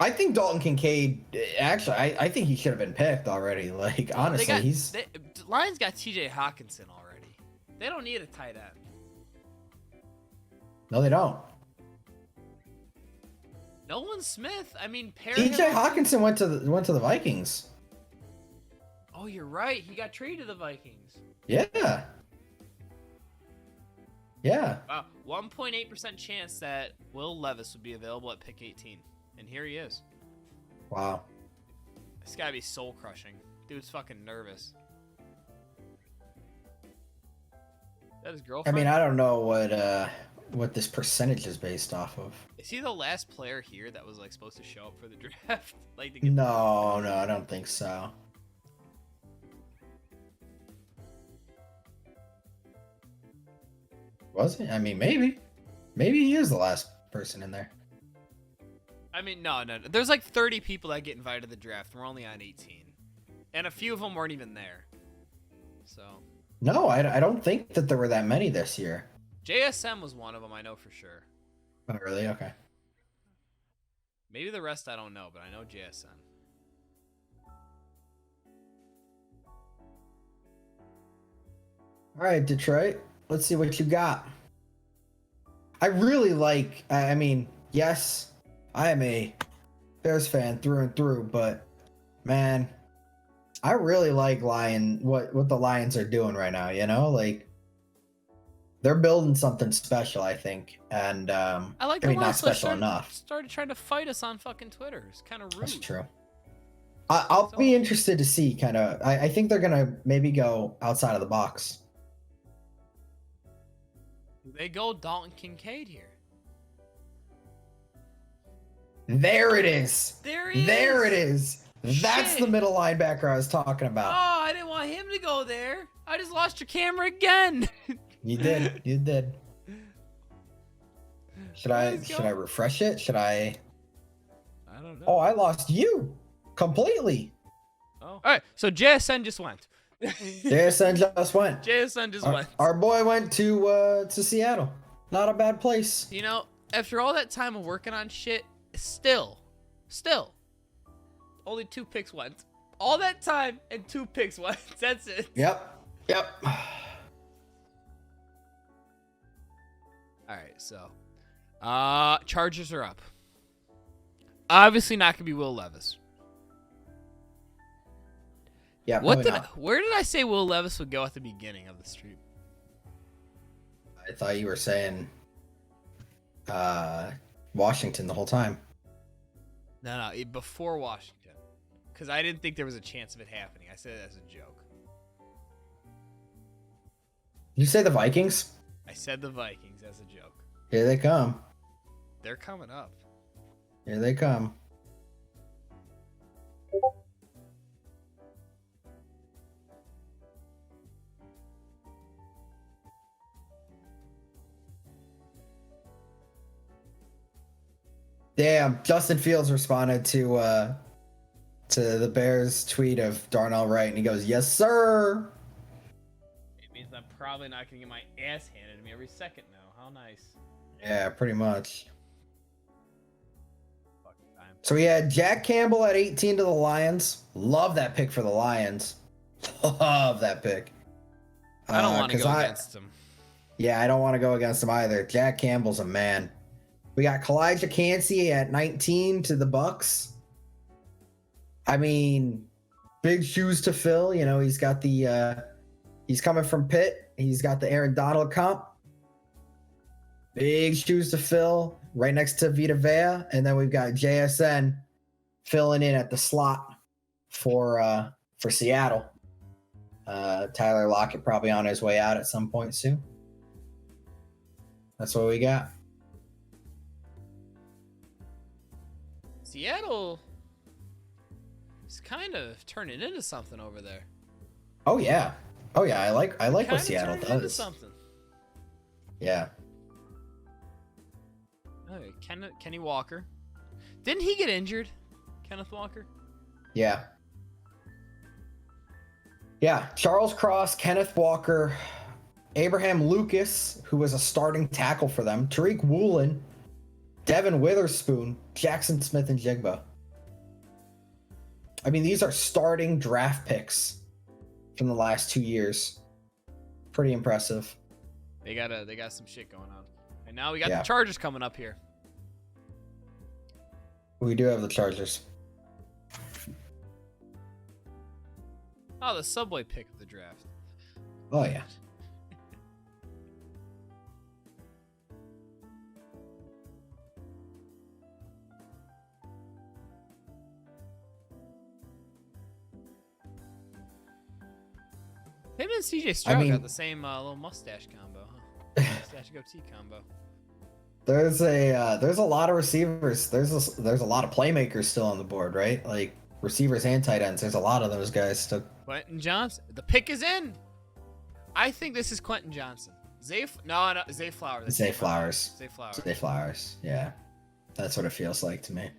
B: I think Dalton Kincaid, actually, I think he should have been picked already. Like, honestly,
A: Lions got TJ Hawkinson already. They don't need a tight end.
B: No, they don't.
A: Nolan Smith, I mean,
B: TJ Hawkinson went to the Vikings.
A: Oh, you're right. He got traded to the Vikings.
B: Yeah. Yeah.
A: Wow, 1.8% chance that Will Levis would be available at pick 18. And here he is.
B: Wow.
A: This gotta be soul crushing. Dude's fucking nervous. That his
B: I
A: girlfriend?
B: mean, I don't know what this percentage is based off of.
A: Is he the last player here that was like supposed to show up for the draft? Like to get
B: No, I don't think so. Was he? I mean, maybe. Maybe he is the last person in there.
A: I mean, no. There's like 30 people that get invited to the draft. We're only on 18. And a few of them weren't even there. So.
B: No, I don't think that there were that many this year.
A: JSM was one of them, I know for sure.
B: Oh, really? Okay.
A: Maybe the rest I don't know, but I know JSN.
B: All right, Detroit. Let's see what you got. I really like. I mean, yes, I am a Bears fan through and through, but man, I really like what the Lions are doing right now. You know, like they're building something special, I think. And
A: I like
B: I
A: the
B: mean, not
A: last one
B: special enough.
A: started trying to fight us on fucking Twitter. It's kind of rude.
B: That's true. I'll be interested to see kind of. I think they're gonna maybe go outside of the box.
A: They go Dalton Kincaid here.
B: There it is.
A: There he
B: There
A: is.
B: it is. That's
A: Shit.
B: the middle linebacker I was talking about.
A: Oh, I didn't want him to go there. I just lost your camera again.
B: You did. You did. Should I
A: Let's
B: should
A: go.
B: I refresh it? Should I?
A: I don't know.
B: Oh, I lost you completely.
A: Oh. All right, so JSN just went.
B: JSN just went.
A: JSN just went.
B: Our boy went to Seattle. Not a bad place.
A: You know, after all that time of working on shit, still, only 2 picks went. All that time and 2 picks went. That's it.
B: Yep.
A: All right, so, Chargers are up. Obviously not gonna be Will Levis.
B: Yeah.
A: What
B: probably
A: did?
B: not.
A: Where did I say Will Levis would go at the beginning of the stream?
B: I thought you were saying Washington the whole time.
A: No, before Washington, because I didn't think there was a chance of it happening. I said it as a joke.
B: You say the Vikings?
A: I said the Vikings as a joke.
B: Here they come.
A: They're coming up.
B: Here they come. Damn, Justin Fields responded to the Bears tweet of Darnell Wright, and he goes, "Yes, sir."
A: It means I'm probably not gonna get my ass handed to me every second now. How nice.
B: Yeah, pretty much.
A: Fucking time.
B: So we had Jack Campbell at 18 to the Lions. Love that pick for the Lions. Love that pick.
A: I don't want to
B: 'cause
A: go against them.
B: Yeah, I don't want to go against him either. Jack Campbell's a man. We got Kalijah Cansey at 19 to the Bucks. I mean, big shoes to fill. You know, he's got the he's coming from Pitt. He's got the Aaron Donald comp. Big shoes to fill, right next to Vita Vea. And then we've got JSN filling in at the slot for Seattle. Tyler Lockett probably on his way out at some point soon. That's what we got.
A: Seattle is kind of turning into something over there.
B: Oh yeah. I like what
A: Kinda
B: Seattle
A: turning into
B: does.
A: something.
B: Yeah.
A: Okay, Kenny Walker. Didn't he get injured? Kenneth Walker?
B: Yeah. Yeah. Charles Cross, Kenneth Walker, Abraham Lucas, who was a starting tackle for them, Tariq Woolen, Devin Witherspoon, Jackson Smith, and Jigba. I mean, these are starting draft picks from the last 2 years. Pretty impressive.
A: They got some shit going on. And now we got
B: Yeah.
A: the Chargers coming up here.
B: We do have the Chargers.
A: Oh, the Subway pick of the draft.
B: Oh yeah.
A: Him and CJ Stroud
B: mean-
A: got the same little mustache combo, huh? Mustache goatee combo.
B: There's a lot of receivers. There's a lot of playmakers still on the board, right? Like receivers and tight ends. There's a lot of those guys still.
A: Quentin Johnson. The pick is in. I think this is Quentin Johnson. Zay Flowers.
B: Zay Flowers.
A: Zay Flowers.
B: Zay Flowers. Yeah, that's what it feels like to me.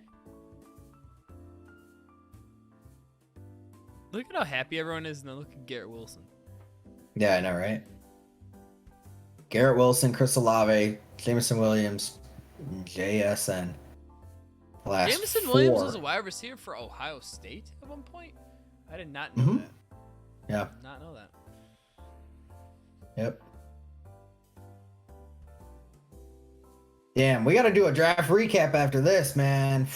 A: Look at how happy everyone is, and then look at Garrett Wilson.
B: Yeah, I know, right? Garrett Wilson, Chris Olave, Jameson Williams, JSN. Last
A: Jameson
B: four.
A: Williams was a wide receiver for Ohio State at one point. I did not know
B: Mhm.
A: that.
B: Yeah.
A: Did not know that.
B: Yep. Damn, we got to do a draft recap after this, man.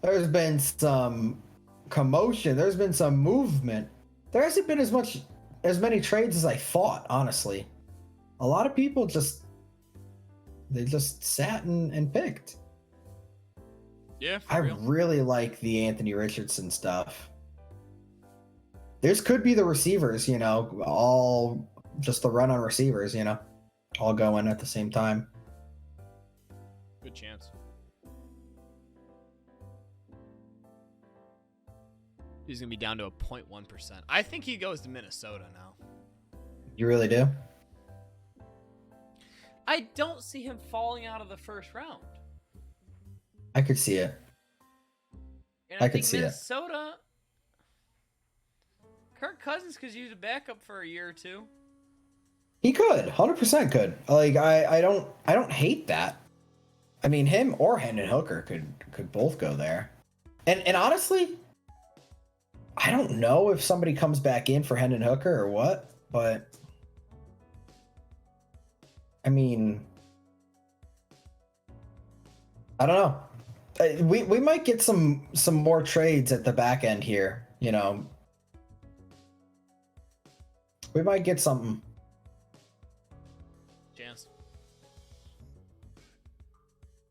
B: There's been some commotion. There's been some movement. There hasn't been as many trades as I thought, honestly. a lot of people they just sat and picked.
A: Yeah, for
B: I
A: real.
B: really like the Anthony Richardson stuff. This could be the receivers, you know, all just the run on receivers, you know, all going at the same time.
A: Good chance. He's gonna be down to a 0.1%. I think he goes to Minnesota now.
B: You really do?
A: I don't see him falling out of the first round.
B: I could see it.
A: And
B: I
A: I
B: could
A: think
B: see it.
A: Minnesota. Kirk Cousins could use a backup for a year or two.
B: He could, 100% could. Like I don't hate that. I mean, him or Hendon Hooker could both go there. And honestly, I don't know if somebody comes back in for Hendon Hooker or what, but I mean, I don't know. We might get some more trades at the back end here, you know. We might get something.
A: Chance.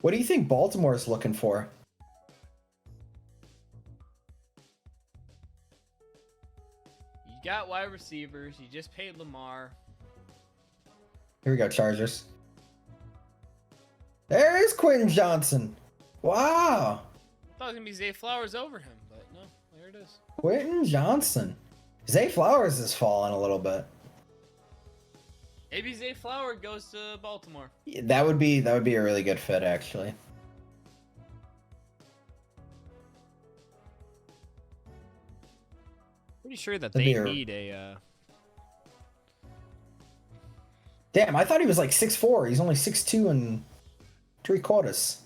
B: What do you think Baltimore's looking for?
A: You got wide receivers. You just paid Lamar.
B: Here we go, Chargers. There is Quentin Johnson. Wow.
A: I thought it was gonna be Zay Flowers over him, but no, there it is.
B: Quentin Johnson. Zay Flowers is falling a little bit.
A: Maybe Zay Flower goes to Baltimore.
B: That would be a really good fit, actually.
A: Pretty sure that
B: That'd
A: they
B: be a-
A: need a.
B: Damn, I thought he was like 6'4". He's only 6'2" and 3/4.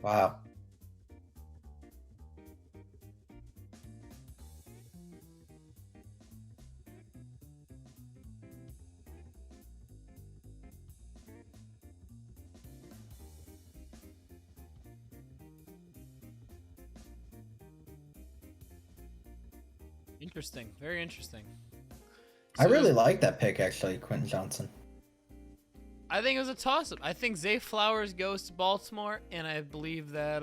B: Wow.
A: Interesting. Very interesting.
B: I
A: So
B: really
A: there's-
B: like that pick, actually, Quentin Johnson.
A: I think it was a toss-up. I think Zay Flowers goes to Baltimore, and I believe that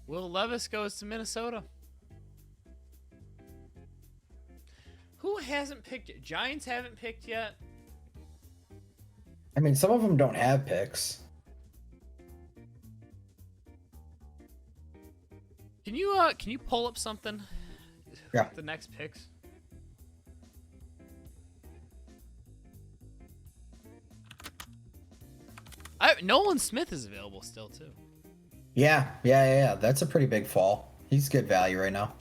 A: Will Levis goes to Minnesota. Who hasn't picked yet? Giants haven't picked yet.
B: I mean, some of them don't have picks.
A: Can you pull up something?
B: Yeah.
A: The next picks. Nolan Smith is available still too.
B: Yeah. That's a pretty big fall. He's good value right now.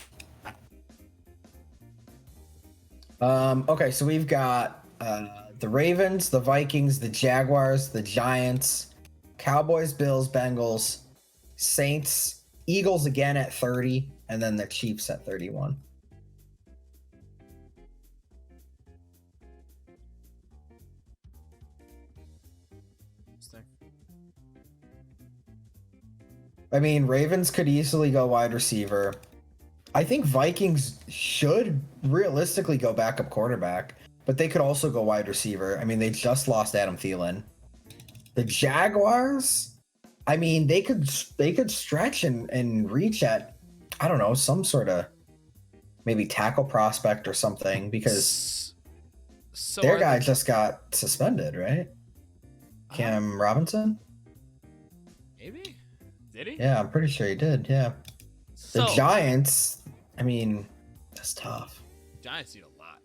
B: Okay, so we've got the Ravens, the Vikings, the Jaguars, the Giants, Cowboys, Bills, Bengals, Saints, Eagles again at 30, and then the Chiefs at 31.
A: Interesting.
B: I mean, Ravens could easily go wide receiver. I think Vikings should realistically go backup quarterback, but they could also go wide receiver. I mean, they just lost Adam Thielen. The Jaguars, I mean, they could stretch and reach at, I don't know, some sort of maybe tackle prospect or something, because
A: So
B: their
A: are
B: guy
A: the-
B: just got suspended, right? Cam Robinson?
A: maybe did he?
B: Yeah, I'm pretty sure he did. Yeah. The
A: So
B: Giants, I mean, that's tough.
A: Giants need a lot.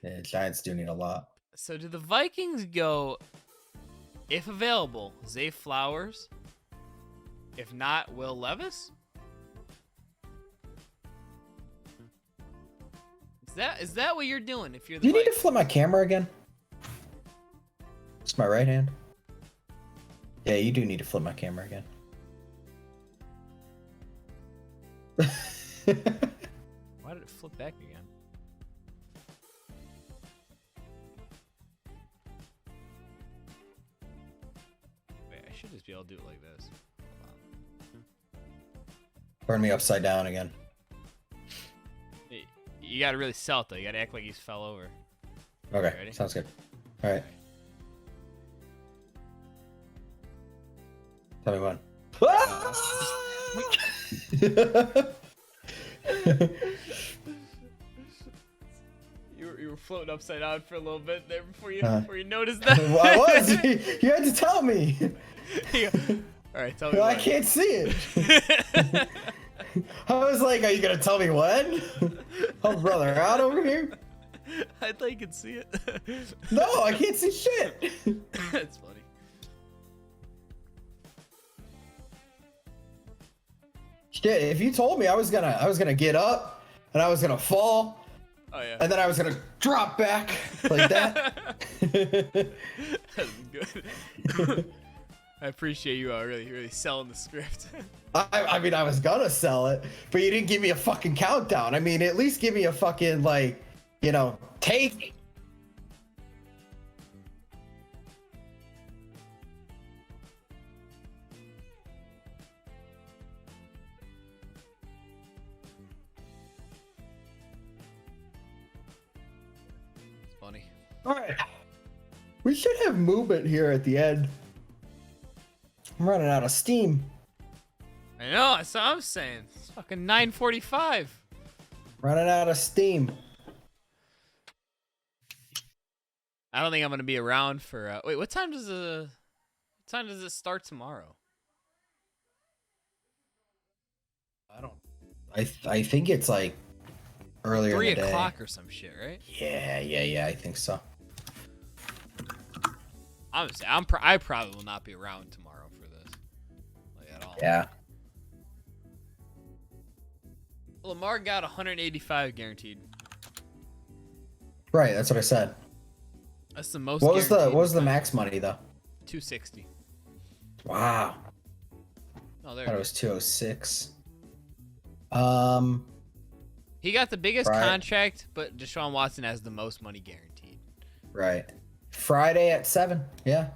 B: Yeah, Giants do need a lot.
A: So do the Vikings go, if available, Zay Flowers? If not, Will Levis? Is that what you're doing? If you're
B: Do
A: the
B: you need to
A: Vikings?
B: flip my camera again? It's my right hand. Yeah, you do need to flip my camera again.
A: Why did it flip back again? Wait, I should just be able to do it like this. Hold
B: Turn me upside down again.
A: on. Hey, you gotta really sell it though. You gotta act like he's fell over.
B: Okay,
A: Ready?
B: sounds good. All right. Tell me when.
A: You were floating upside down for a little bit there before you noticed
B: I
A: that.
B: was. You had to tell me.
A: All right, tell me.
B: I
A: when.
B: can't see it. I was like, "Are you gonna tell me when?" Oh, brother, out over here.
A: I thought you could see it.
B: No, I can't see shit.
A: That's funny.
B: Shit, if you told me I was gonna get up and I was gonna fall
A: Oh yeah.
B: and then I was gonna drop back like that.
A: That's good. I appreciate you really selling the script.
B: I mean, I was gonna sell it, but you didn't give me a fucking countdown. I mean, at least give me a fucking, like, you know, take.
A: It's funny.
B: All right. We should have movement here at the end. I'm running out of steam.
A: I know. That's what I'm saying. It's fucking 9:45.
B: Running out of steam.
A: I don't think I'm gonna be around for. Wait, what time does it start tomorrow?
B: I think it's like earlier
A: 3
B: in the day.
A: o'clock or some shit, right?
B: Yeah, I think so.
A: Honestly, I probably will not be around tomorrow for this, like at all.
B: Yeah.
A: Lamar got 185 guaranteed.
B: Right, that's what I said.
A: That's the most.
B: What was the
A: guaranteed
B: max money though?
A: 260.
B: Wow.
A: Oh,
B: I
A: there.
B: thought it was 206.
A: He got the biggest
B: Right.
A: contract, but Deshaun Watson has the most money guaranteed.
B: Right. Friday at 7. Yeah.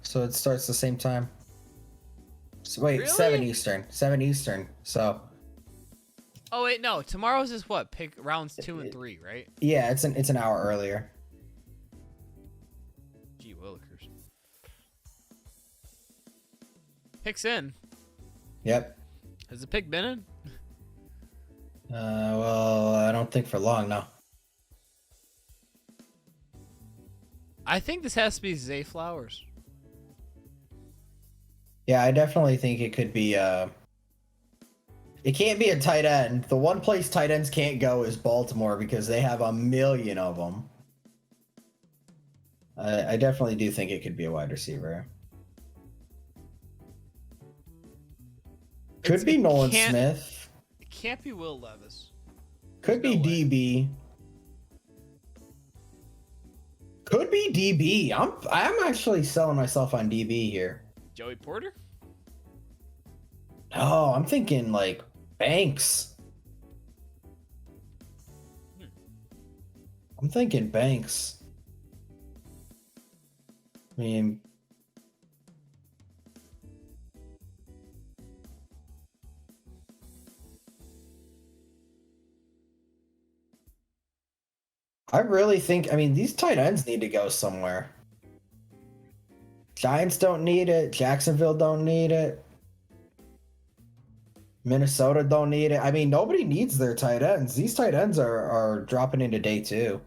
B: So it starts the same time. So wait,
A: Really?
B: 7 Eastern. 7 Eastern. So
A: Oh wait, no. Tomorrow's is what? Pick rounds 2 and 3, right?
B: yeah, it's an hour earlier.
A: Gee willikers. Pick's in.
B: Yep.
A: Has the pick been in?
B: Well, I don't think for long, no.
A: I think this has to be Zay Flowers.
B: Yeah, I definitely think it could be it can't be a tight end. The one place tight ends can't go is Baltimore because they have a million of them. I definitely do think it could be a wide receiver. Could be Nolan Smith.
A: It can't be Will Levis.
B: Could be
A: no way.
B: DB. Could be DB. I'm actually selling myself on DB here.
A: Joey Porter?
B: No, I'm thinking like Banks. I'm thinking Banks. I mean, I really think, I mean, these tight ends need to go somewhere. Giants don't need it. Jacksonville don't need it. Minnesota don't need it. I mean, nobody needs their tight ends. These tight ends are dropping into day 2.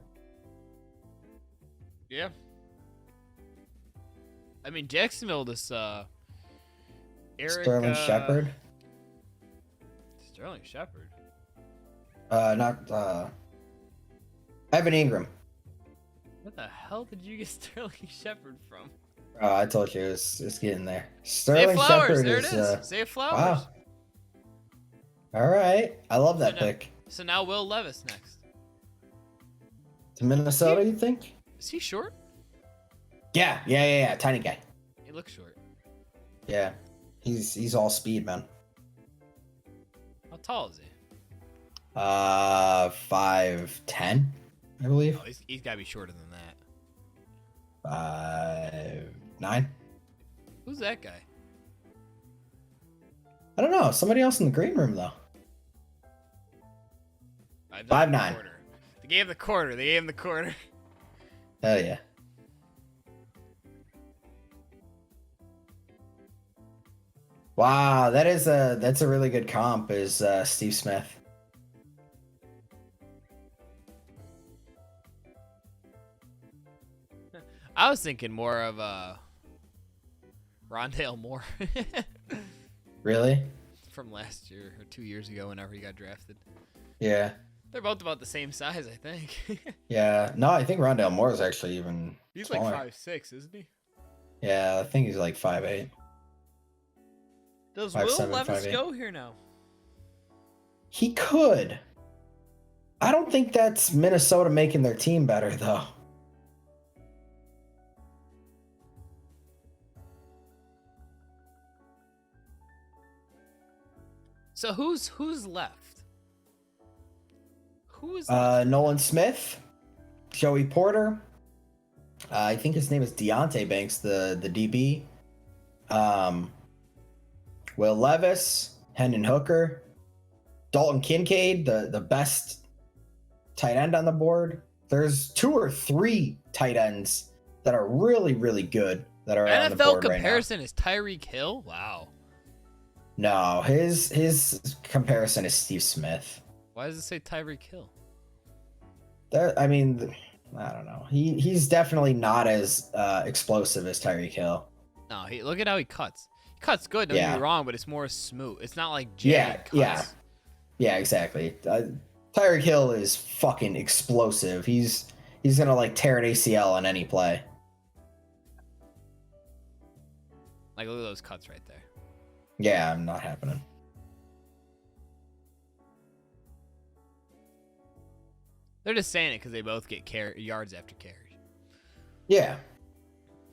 A: Yeah. I mean, Jacksonville, this Eric
B: Sterling Shepard.
A: Sterling Shepard.
B: Not Evan Ingram.
A: What the hell did you get Sterling Shepard from?
B: Oh, I told you it's getting there.
A: Zay
B: Sterling
A: Flowers,
B: Shepard
A: there it
B: is.
A: is. Zay Flowers.
B: Wow. All right, I love that
A: So now-
B: pick.
A: So now Will Levis next.
B: To Minnesota, you think?
A: Is he short?
B: Yeah. Tiny guy.
A: He looks short.
B: Yeah, he's all speed, man.
A: How tall is he?
B: 5'10", I believe.
A: Oh, he's got to be shorter than that.
B: 5'9".
A: Who's that guy?
B: I don't know. Somebody else in the green room though. 5'9".
A: They gave him the quarter. They gave him the quarter.
B: Hell yeah. Wow, that's a really good comp. Is Steve Smith.
A: I was thinking more of Rondale Moore
B: Really?
A: from last year or 2 years ago, whenever he got drafted.
B: Yeah.
A: They're both about the same size, I think.
B: Yeah. No, I think Rondale Moore is actually even
A: He's
B: smaller.
A: like 5'6", isn't he?
B: Yeah, I think he's like 5'8".
A: Does
B: 5'7",
A: Will Levis
B: 5'8".
A: go here now?
B: He could. I don't think that's Minnesota making their team better though.
A: So who's left? Who is left?
B: Nolan Smith, Joey Porter. I think his name is Deontay Banks, the DB. Will Levis, Hendon Hooker, Dalton Kincaid, the best tight end on the board. There's 2 or 3 tight ends that are really, really good that are on the
A: NFL
B: board right now.
A: comparison is Tyreek Hill. Wow.
B: No, his comparison is Steve Smith.
A: Why does it say Tyreek Hill?
B: I mean, I don't know. He's definitely not as explosive as Tyreek Hill.
A: No, look at how he cuts. He cuts good, don't get
B: Yeah.
A: me wrong, but it's more smooth. It's not like
B: Yeah,
A: jagged
B: yeah.
A: cuts.
B: Yeah, exactly. Tyreek Hill is fucking explosive. He's gonna like tear an ACL on any play.
A: Like, look at those cuts right there.
B: Yeah, I'm not happening.
A: They're just saying it because they both get yards after carry.
B: Yeah,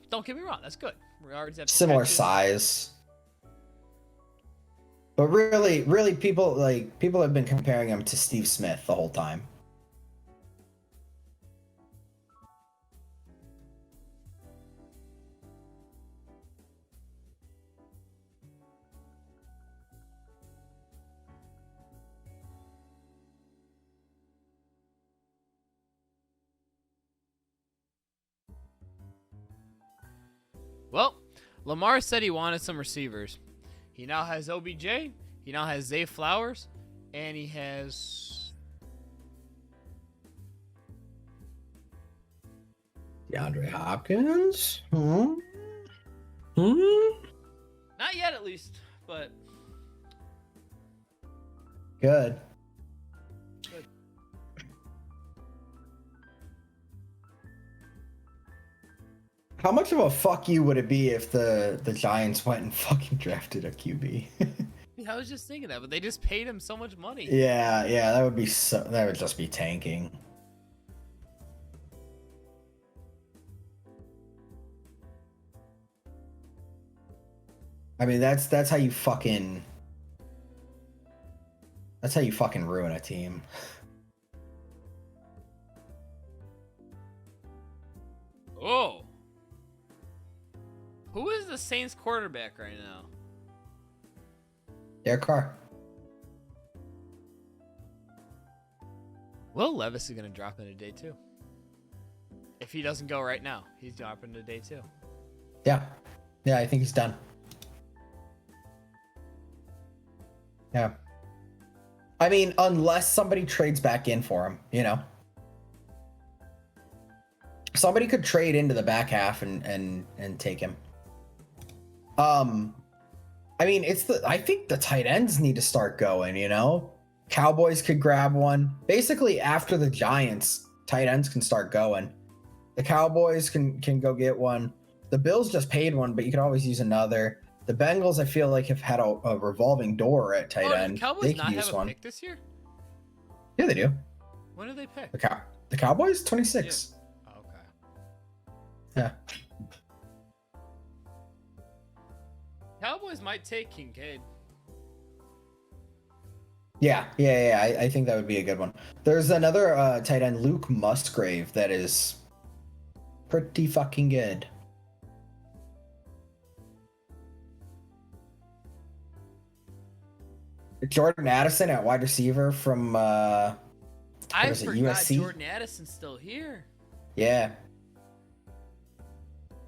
A: Don't get me wrong, that's good. Yards after
B: similar
A: catches.
B: size. But really, people have been comparing him to Steve Smith the whole time.
A: Well, Lamar said he wanted some receivers. He now has OBJ. He now has Zay Flowers. And he has...
B: DeAndre Hopkins? Hmm?
A: Not yet, at least. But
B: Good. How much of a fuck you would it be if the Giants went and fucking drafted a QB?
A: yeah, I was just thinking that. But they just paid him so much money.
B: Yeah, that would be that would just be tanking. I mean, that's how you fucking ruin a team.
A: Oh. Who is the Saints quarterback right now?
B: Derek Carr.
A: Will Levis is going to drop in a day two. If he doesn't go right now, he's dropping to day two.
B: Yeah, I think he's done. Yeah. I mean, unless somebody trades back in for him, you know. Somebody could trade into the back half and take him. I mean, I think the tight ends need to start going, you know. Cowboys could grab one. Basically, after the Giants, tight ends can start going. The Cowboys can go get one. The Bills just paid one, but you could always use another. The Bengals, I feel like, have had a revolving door at tight end.
A: Did Cowboys
B: They
A: not
B: could
A: have
B: use
A: a
B: one.
A: pick this year?
B: Yeah, they do.
A: When did they pick?
B: The Cowboys, 26.
A: Oh, okay.
B: Yeah.
A: Cowboys might take Kincaid.
B: Yeah. I think that would be a good one. There's another tight end, Luke Musgrave, that is pretty fucking good. Jordan Addison at wide receiver from
A: I
B: is it,
A: forgot
B: USC?
A: Jordan Addison's still here.
B: Yeah.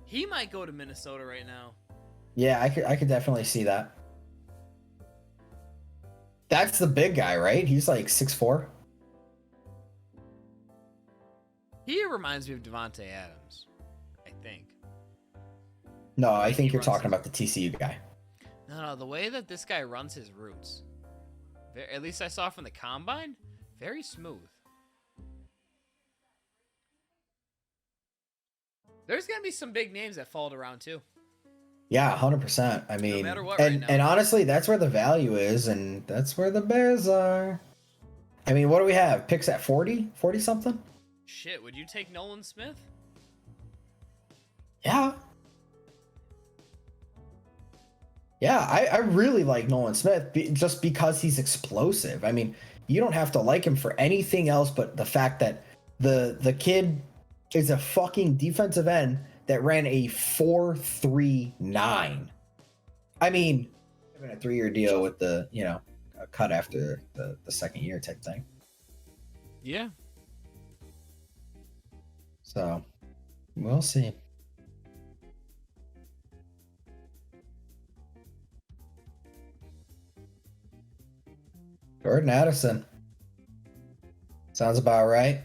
A: He might go to Minnesota right now.
B: Yeah, I could definitely see that. That's the big guy, right? He's like 6'4".
A: He reminds me of Devontae Adams, I think.
B: No, I
A: Like,
B: think
A: he
B: you're
A: runs
B: talking
A: his-
B: about the TCU guy.
A: No, the way that this guy runs his routes, at least I saw from the combine, very smooth. There's gonna be some big names that fall to round 2.
B: Yeah, 100%. I mean,
A: matter what right
B: and
A: now.
B: and honestly, that's where the value is, and that's where the Bears are. I mean, what do we have? Picks at 40? 40 something?
A: Shit, would you take Nolan Smith?
B: Yeah. Yeah, I really like Nolan Smith just because he's explosive. I mean, you don't have to like him for anything else but the fact that the kid is a fucking defensive end that ran a 4.39. I mean, having a 3-year deal with the, a cut after the second year type thing.
A: Yeah.
B: So, we'll see. Jordan Addison. Sounds about right.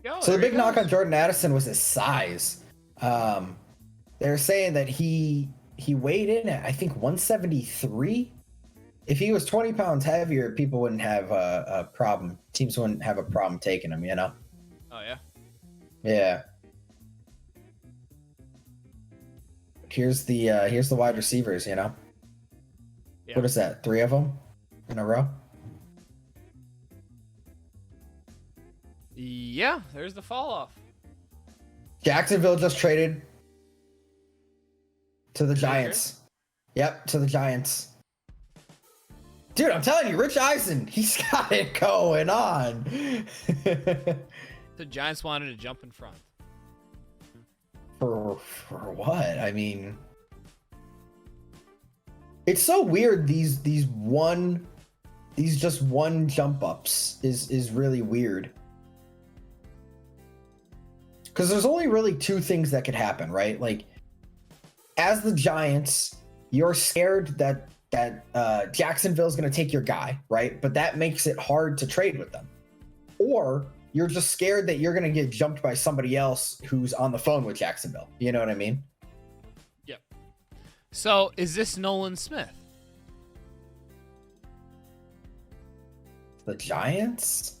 A: Yo,
B: So the
A: there he
B: big knock
A: goes.
B: on Jordan Addison was his size. They're saying that he weighed in at, I think, 173. If he was 20 pounds heavier, people wouldn't have a problem. Teams wouldn't have a problem taking him,
A: Oh yeah.
B: Yeah. Here's the wide receivers,
A: Yeah.
B: What is that? 3 of them in a row?
A: Yeah, there's the fall off.
B: Jacksonville just traded to the
A: Baker?
B: Giants. Yep, to the Giants. Dude, I'm telling you, Rich Eisen, he's got it going on.
A: The Giants wanted to jump in front.
B: For what? I mean, it's so weird. These just one jump ups is really weird. Because there's only really 2 things that could happen, right? Like, as the Giants, you're scared that Jacksonville's going to take your guy, right? But that makes it hard to trade with them. Or you're just scared that you're going to get jumped by somebody else who's on the phone with Jacksonville. You know what I mean?
A: Yep. So is this Nolan Smith?
B: The Giants?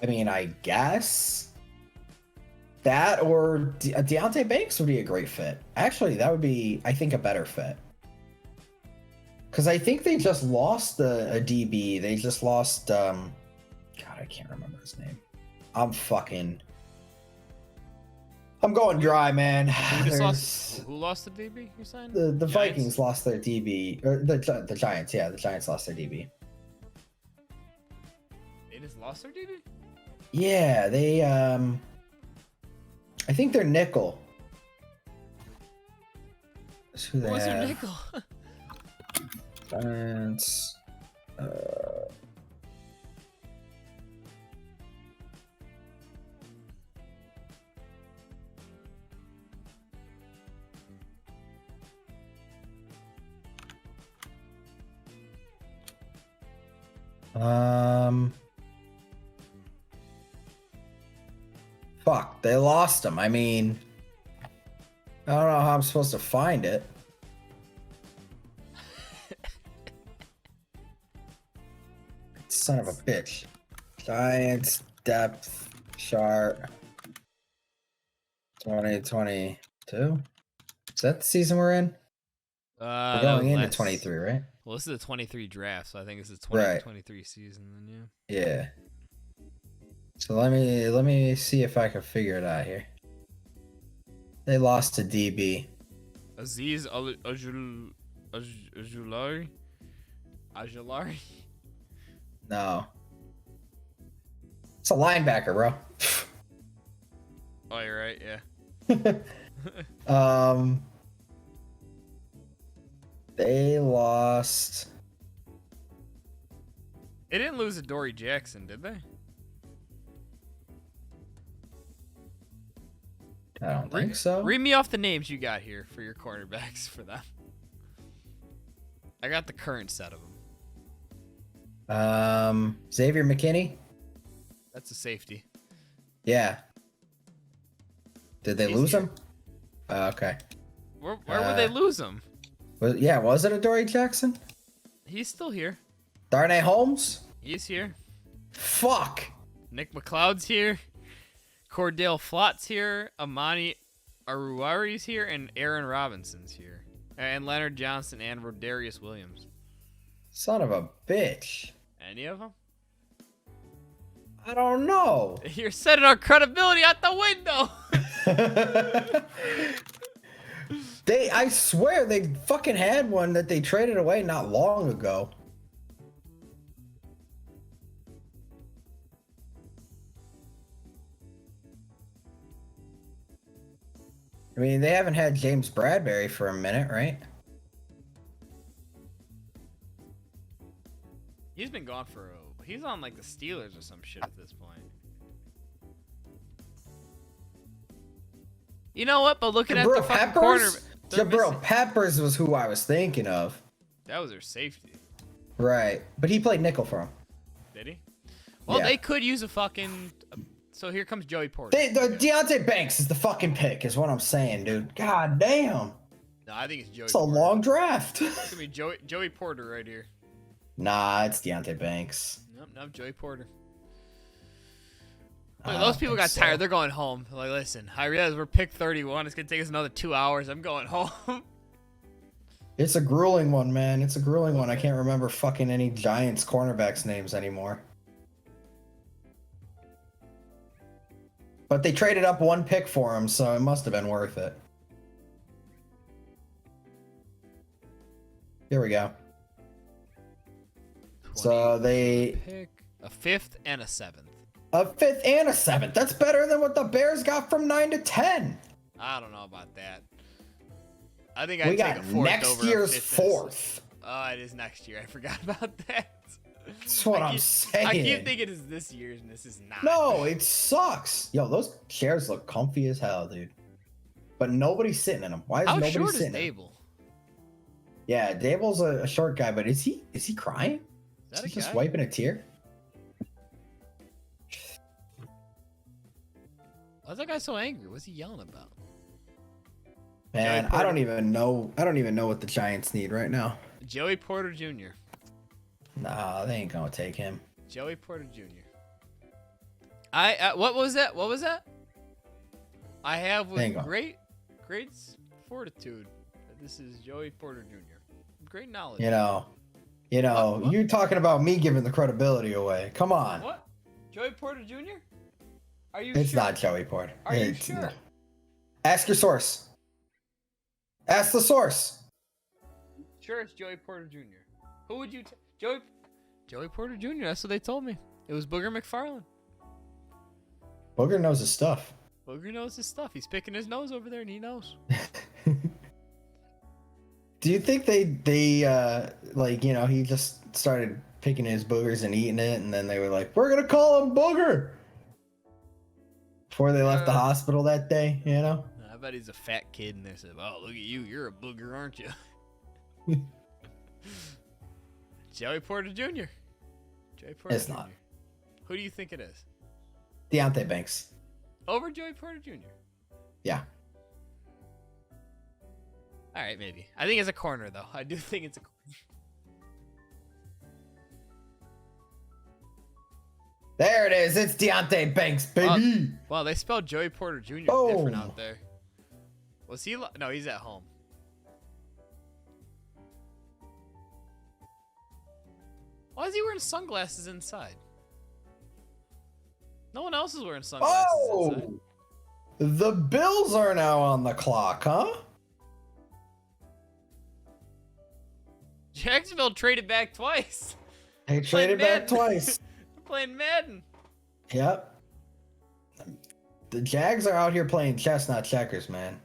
B: I mean, I guess that or Deontay Banks would be a great fit. Actually, that would be, I think, a better fit. Because I think they just lost a DB. They just lost, God, I can't remember his name. I'm going dry, man.
A: Who lost the DB? You're saying
B: The
A: Giants?
B: Vikings lost their DB, or the Giants. Yeah, the Giants lost their DB.
A: They just lost their DB.
B: Yeah, they I think they're nickel. That's who they
A: What's their
B: have.
A: nickel?
B: Giants. Fuck, they lost him. I mean, I don't know how I'm supposed to find it. Son of a bitch. Giants depth chart 2022. Is that the season we're in? We're
A: That
B: going
A: was
B: into
A: last-
B: 23, right?
A: Well, this is the 23 draft, so I think this is
B: Right.
A: 2023 season. Then
B: Yeah. So let me see if I can figure it out here. They lost to DB.
A: Aziz Ajulari? Ajulari?
B: No. It's a linebacker, bro.
A: Oh, you're right, yeah.
B: They lost.
A: They didn't lose to Dory Jackson, did they?
B: I don't think so.
A: Read me off the names you got here for your cornerbacks for them. I got the current set of them.
B: Xavier McKinney.
A: That's a safety.
B: Yeah. Did they
A: He's
B: lose
A: here.
B: him? Okay.
A: Where would they lose him?
B: Was it a Dory Jackson?
A: He's still here.
B: Darnay Holmes?
A: He's here.
B: Fuck.
A: Nick McLeod's here. Cordell Flott's here. Amani Aruari's here. And Aaron Robinson's here. And Leonard Johnson and Rodarius Williams.
B: Son of a bitch.
A: Any of them?
B: I don't know.
A: You're setting our credibility out the window.
B: I swear they fucking had one that they traded away not long ago. I mean, they haven't had James Bradbury for a minute, right?
A: He's been gone for he's on like the Steelers or some shit at this point. You know what? But looking at the fucking corner,
B: Jabril Peppers was who I was thinking of.
A: that was their safety.
B: Right, but he played nickel for him.
A: Did he? Well,
B: Yeah.
A: they could use a fucking. So here comes Joey Porter.
B: Deontay Banks is the fucking pick, is what I'm saying, dude. God damn.
A: No, I think it's Joey.
B: It's a
A: Porter.
B: long draft.
A: It's gonna be Joey Porter right here.
B: Nah, it's Deontay Banks.
A: Nope, Joey Porter.
B: I
A: Look,
B: don't
A: those people
B: think
A: got
B: so.
A: tired. They're going home. Like, listen, I realize we're pick 31. It's gonna take us another 2 hours. I'm going home.
B: It's a grueling one, man. It's a grueling one. I can't remember fucking any Giants cornerbacks' names anymore. But they traded up one pick for him, so it must have been worth it. Here we go. So they
A: pick a 5th and a 7th.
B: a 5th and a 7th. That's better than what the Bears got from 9 to 10.
A: I don't know about that. I think
B: We
A: I'd take
B: got
A: a 4th
B: next
A: over
B: year's
A: a 5th and a
B: 4th.
A: Oh, it is next year. I forgot about that.
B: That's what I'm
A: I
B: saying.
A: keep thinking it's this year's, and this is not.
B: No, it sucks. Yo, those chairs look comfy as hell, dude. But nobody's sitting in them. Why is
A: How
B: nobody
A: short is
B: sitting in them?
A: Dable?
B: Yeah, Dable's a short guy, but is he crying?
A: Is that
B: Is
A: a
B: he just
A: guy?
B: wiping a tear?
A: Why's that guy so angry? What's he yelling about?
B: Man,
A: Porter.
B: I don't even know what the Giants need right now.
A: Joey Porter Jr.
B: Nah, they ain't gonna take him.
A: Joey Porter Jr. What was that? What was that? I have with
B: Hang on.
A: great fortitude. That this is Joey Porter Jr. Great knowledge.
B: You know,
A: What?
B: you're talking about me giving the credibility away. Come on.
A: What? Joey Porter Jr. Are you
B: It's
A: sure?
B: not Joey Porter.
A: Are you
B: It's-
A: sure?
B: Ask your source. Ask the source.
A: Sure, it's Joey Porter Jr. Who would you? Joey Porter Jr. That's what they told me. It was Booger McFarland.
B: Booger knows his stuff.
A: Booger knows his stuff. He's picking his nose over there, and he knows.
B: Do you think they like, you know, he just started picking his boogers and eating it, and then they were like, we're gonna call him Booger before they left the hospital that day, you know?
A: I bet he's a fat kid, and they said, "Oh, look at you. You're a booger, aren't you?" Joey Porter Jr. Joey Porter
B: It's
A: Jr.
B: not.
A: Who do you think it is?
B: Deontay Banks.
A: Over Joey Porter Jr.
B: Yeah.
A: All right, maybe. I think it's a corner, though. I do think it's a corner.
B: There it is. It's Deontay Banks, baby.
A: Well, they spelled Joey Porter Jr.
B: Boom.
A: different out there. Was he? No, he's at home. Why is he wearing sunglasses inside? No one else is wearing sunglasses inside.
B: Oh! the Bills are now on the clock, huh?
A: Jacksonville traded back twice.
B: They traded back
A: Madden.
B: twice.
A: Playing Madden.
B: Yep. The Jags are out here playing chess, not checkers, man.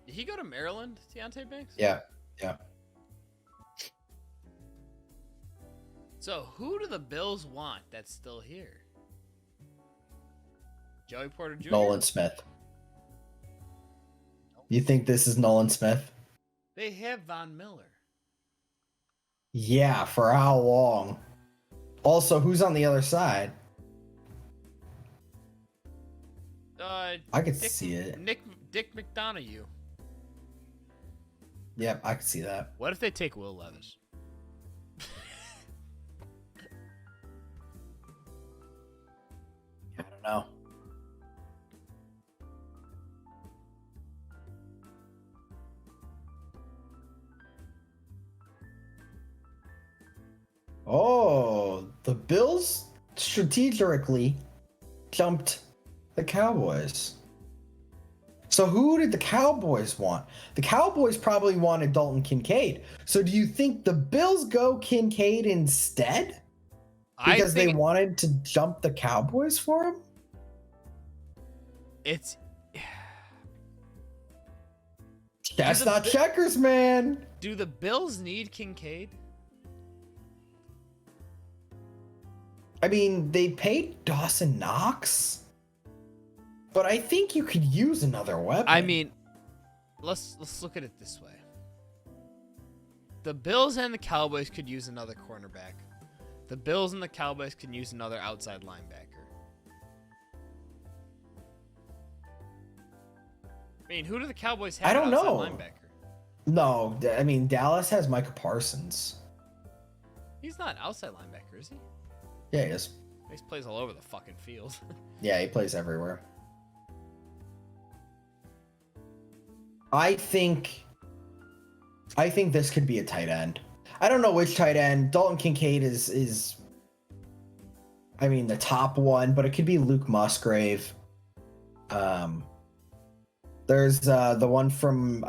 A: Did he go to Maryland, Deontay Banks?
B: Yeah.
A: So who do the Bills want that's still here? Joey Porter Jr.?
B: Nolan Smith. You think this is Nolan Smith?
A: They have Von Miller.
B: Yeah, for how long? Also, who's on the other side? I could see it.
A: Dick McDonough.
B: Yep, I could see that.
A: What if they take Will Levis?
B: I don't know. Oh, the Bills strategically jumped the Cowboys. So who did the Cowboys want? The Cowboys probably wanted Dalton Kincaid. So do you think the Bills go Kincaid instead? Because they wanted to jump the Cowboys for him? That's not checkers, man.
A: Do the Bills need Kincaid?
B: I mean, they paid Dawson Knox, but I think you could use another weapon.
A: I mean, let's look at it this way. The Bills and the Cowboys could use another cornerback. The Bills and the Cowboys can use another outside linebacker. I mean, who do the Cowboys have?
B: I don't know.
A: Linebacker?
B: No, I mean, Dallas has Micah Parsons.
A: He's not outside linebacker, is he?
B: Yeah, he is.
A: He plays all over the fucking field.
B: Yeah, he plays everywhere. I think this could be a tight end. I don't know which tight end. Dalton Kincaid is I mean the top one, but it could be Luke Musgrave. There's the one from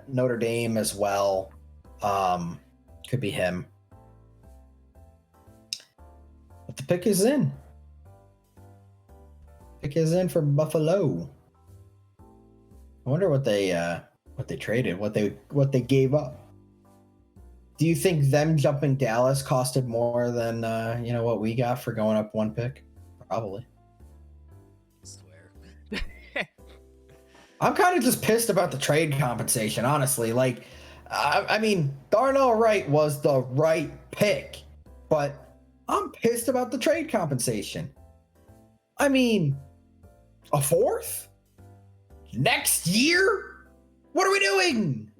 B: Notre Dame as well. Could be him. But the pick is in. Pick is in for Buffalo. I wonder what they traded, what they gave up. Do you think them jumping Dallas costed more than what we got for going up one pick? Probably.
A: I swear.
B: I'm kind of just pissed about the trade compensation, honestly. Like, I mean, Darnell Wright was the right pick, but I'm pissed about the trade compensation. I mean, a fourth? Next year? What are we doing?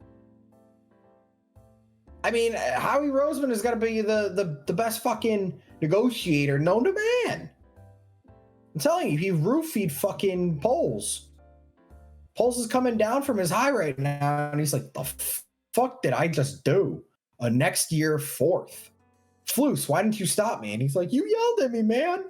B: I mean, Howie Roseman is going to be the best fucking negotiator known to man. I'm telling you, he roofied fucking Poles. Poles is coming down from his high right now, and he's like, the fuck did I just do? A next year fourth. Flus, why didn't you stop me? And he's like, you yelled at me, man.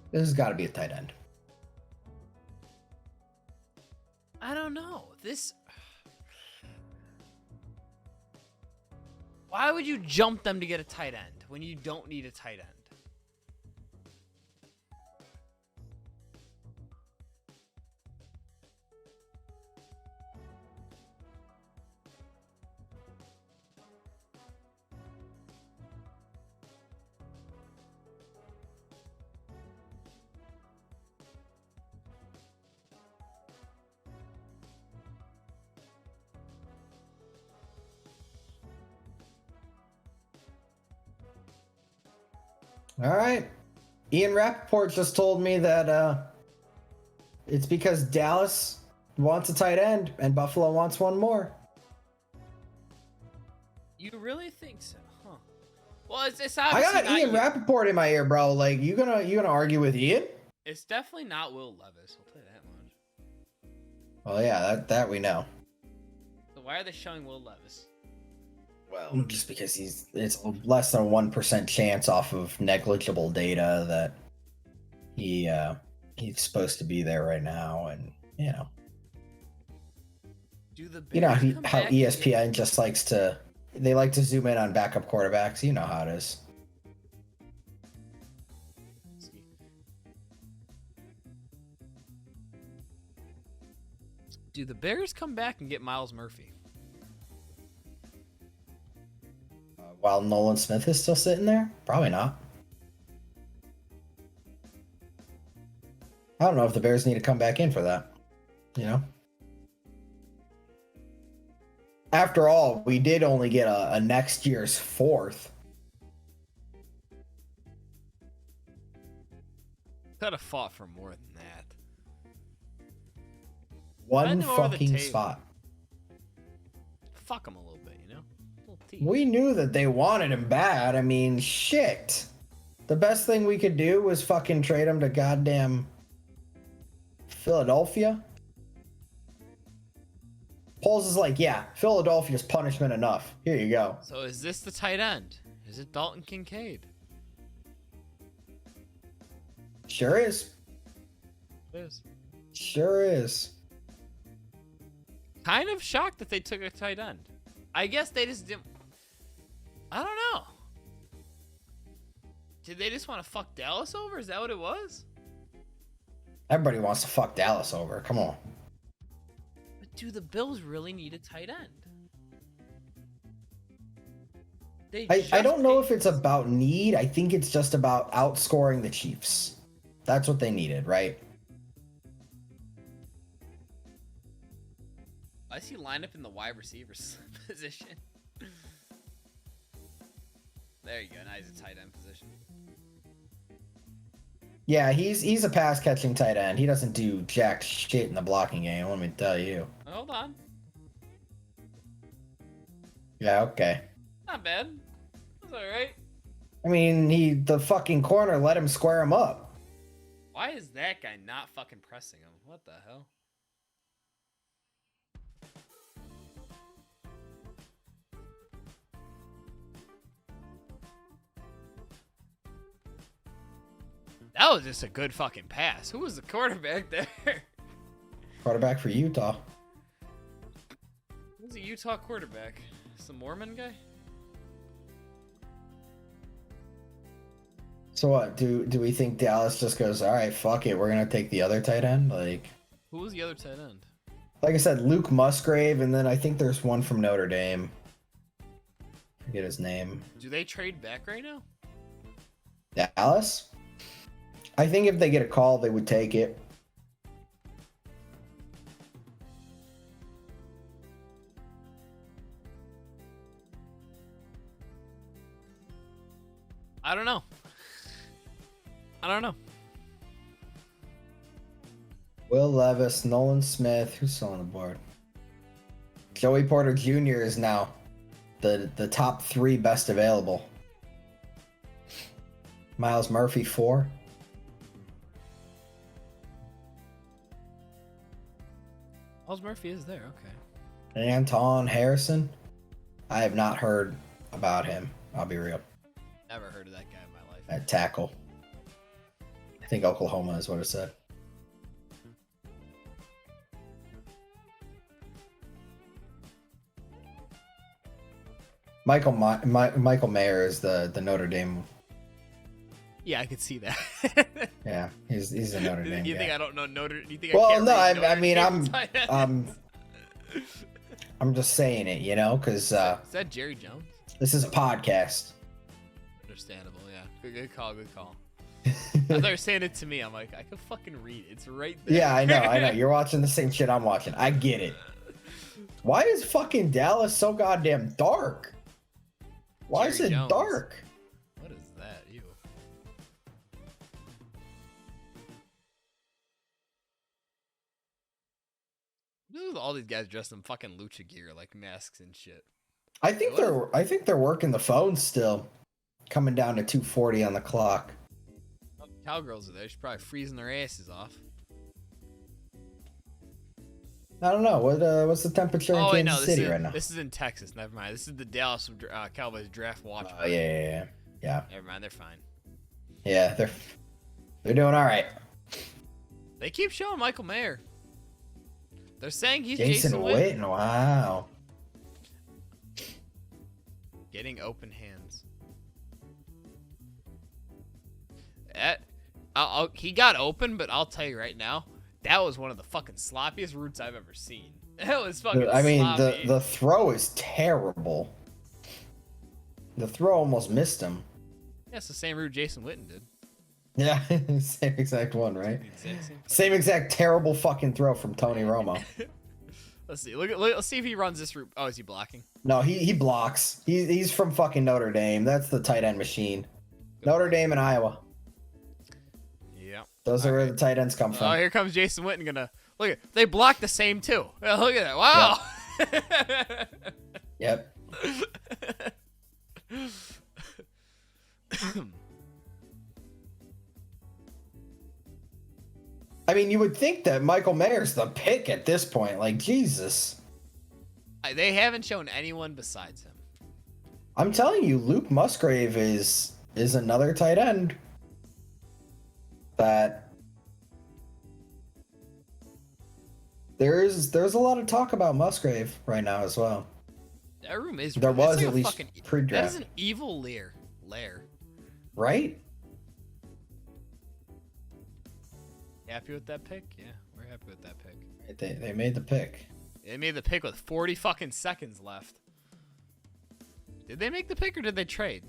B: This has got to be a tight end.
A: I don't know. Why would you jump them to get a tight end when you don't need a tight end?
B: All right. Ian Rappaport just told me that It's because Dallas wants a tight end and Buffalo wants one more.
A: You really think so, huh? Well, it's
B: I
A: obviously
B: got
A: not
B: Ian
A: you.
B: Rappaport in my ear, bro. Like, you gonna argue with Ian?
A: It's definitely not Will Levis. I'll tell you that much.
B: Well, yeah, that we know.
A: So why are they showing Will Levis?
B: Well, just because it's less than a 1% chance off of negligible data that he's supposed to be there right now, and you know.
A: Do the Bears
B: You know
A: come
B: how
A: back and get-
B: ESPN just likes to zoom in on backup quarterbacks. You know how it is.
A: Let's see. Do the Bears come back and get Miles Murphy?
B: While Nolan Smith is still sitting there, probably not. I don't know if the Bears need to come back in for that. You know. After all, we did only get a next year's fourth.
A: Could have fought for more than that.
B: One
A: Bend him over the
B: fucking
A: table.
B: spot.
A: Fuck him a little bit, you know? Little tease.
B: We knew that they wanted him bad. I mean, shit. The best thing we could do was fucking trade him to goddamn Philadelphia. Poles is like, yeah, Philadelphia's punishment enough. Here you go.
A: So is this the tight end? Is it Dalton Kincaid?
B: Sure is.
A: It is.
B: Sure is.
A: Kind of shocked that they took a tight end. I guess they just didn't. I don't know. Did they just want to fuck Dallas over? Is that what it was?
B: Everybody wants to fuck Dallas over. Come on.
A: But do the Bills really need a tight end?
B: I don't know if it's about need. I think it's just about outscoring the Chiefs. That's what they needed, right?
A: I see line up in the wide receivers position. There you go. Now he's a tight end position.
B: Yeah, he's a pass catching tight end. He doesn't do jack shit in the blocking game, let me tell you.
A: Hold on.
B: Yeah, okay.
A: Not bad. That's alright.
B: I mean, the fucking corner let him square him up.
A: Why is that guy not fucking pressing him? What the hell? That was just a good fucking pass. Who was the quarterback there?
B: Quarterback for Utah.
A: Who's a Utah quarterback? Some Mormon guy?
B: So what? Do we think Dallas just goes, all right, fuck it, we're gonna take the other tight end?
A: Who was the other tight end?
B: Like I said, Luke Musgrave, and then I think there's one from Notre Dame. Forget his name.
A: Do they trade back right now?
B: Dallas? I think if they get a call, they would take it.
A: I don't know. I don't know.
B: Will Levis, Nolan Smith, who's still on the board? Joey Porter Jr. is now the top 3 best available. Miles Murphy 4.
A: Miles Murphy is there, okay.
B: Anton Harrison. I have not heard about him. I'll be real.
A: Never heard of that guy in my life.
B: At tackle. I think Oklahoma is what it said. Michael Mayer is the Notre Dame.
A: Yeah, I could see that.
B: Yeah, he's a Notre Dame
A: You
B: guy.
A: think I don't know Notre? You think
B: Well,
A: I can't
B: no,
A: read
B: I
A: Notre
B: mean,
A: Dame tight ends?
B: I'm just saying it, you know, because
A: Is that Jerry Jones?
B: this is a podcast.
A: Understandable, yeah. Good call, good call. I thought you were saying it to me. I'm like, I could fucking read it. It's right there.
B: Yeah, I know. You're watching the same shit I'm watching. I get it. Why is fucking Dallas so goddamn dark? Why is
A: Jerry
B: it
A: Jones.
B: dark?
A: What is that? Ew. with all these guys dressed in fucking lucha gear, like masks and shit?
B: I think they're working the phones still, coming down to 240 on the clock.
A: Oh, cowgirls are there. She's probably freezing their asses off.
B: I don't know what's the temperature in Kansas City right now.
A: This is in Texas. Never mind. This is the Dallas Cowboys draft watch.
B: Oh yeah.
A: Never mind. They're fine.
B: Yeah, they're doing all right.
A: They keep showing Michael Mayer. They're saying he's
B: Jason Witten. Wow.
A: Getting open hands. He got open, but I'll tell you right now, that was one of the fucking sloppiest routes I've ever seen. That was fucking sloppy.
B: The throw is terrible. The throw almost missed him.
A: Yeah, it's the same route Jason Witten did.
B: Yeah, same exact one, right? Same exact terrible fucking throw from Tony Romo.
A: Let's see. Let's see if he runs this route. Oh, is he blocking?
B: No, he blocks. He's from fucking Notre Dame. That's the tight end machine. Notre Dame and Iowa.
A: Yeah.
B: Those are where the tight ends come from.
A: Oh, here comes Jason Witten. Gonna look at. They block the same too. Look at that. Wow.
B: Yep. I mean, you would think that Michael Mayer's the pick at this point. Like, Jesus.
A: They haven't shown anyone besides him.
B: I'm telling you, Luke Musgrave is another tight end that there's a lot of talk about Musgrave right now as well.
A: That room is.
B: There was
A: like
B: at least pre-draft.
A: That is an evil lair.
B: Right?
A: Happy with that pick? Yeah, we're happy with that pick.
B: They made the pick.
A: They made the pick with 40 fucking seconds left. Did they make the pick or did they trade?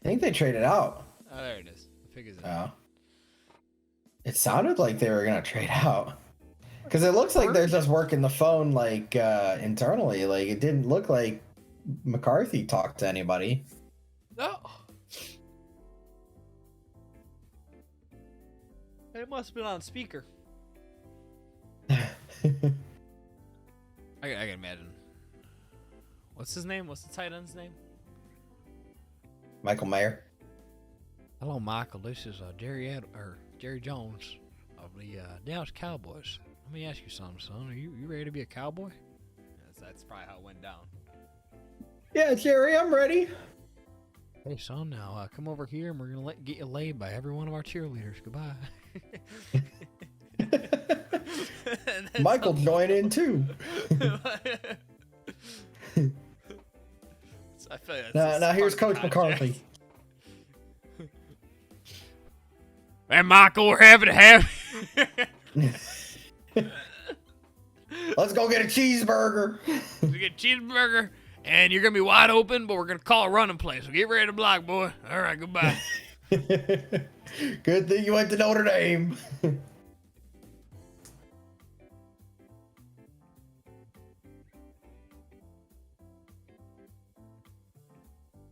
B: I think they traded out.
A: Oh, there it is. The pick is in.
B: Oh. It sounded like they were gonna trade out. Because it looks like they're just working the phone like internally. Like it didn't look like McCarthy talked to anybody.
A: No. It must have been on speaker. I can imagine. What's his name? What's the tight end's name?
B: Michael Mayer.
A: Hello, Michael. This is Jerry Jones of the Dallas Cowboys. Let me ask you something, son. Are you ready to be a cowboy? That's probably how it went down.
B: Yeah, Jerry, I'm ready.
A: Hey, son, now come over here and we're gonna get you laid by every one of our cheerleaders. Goodbye.
B: Michael joined in too.
A: I feel like
B: now here's Coach McCarthy.
A: Hey, Michael, we're happy to have you.
B: Let's go get a cheeseburger.
A: We get a cheeseburger, and you're gonna be wide open, but we're gonna call a running play. So get ready to block, boy. All right, goodbye.
B: Good thing you went to Notre Dame.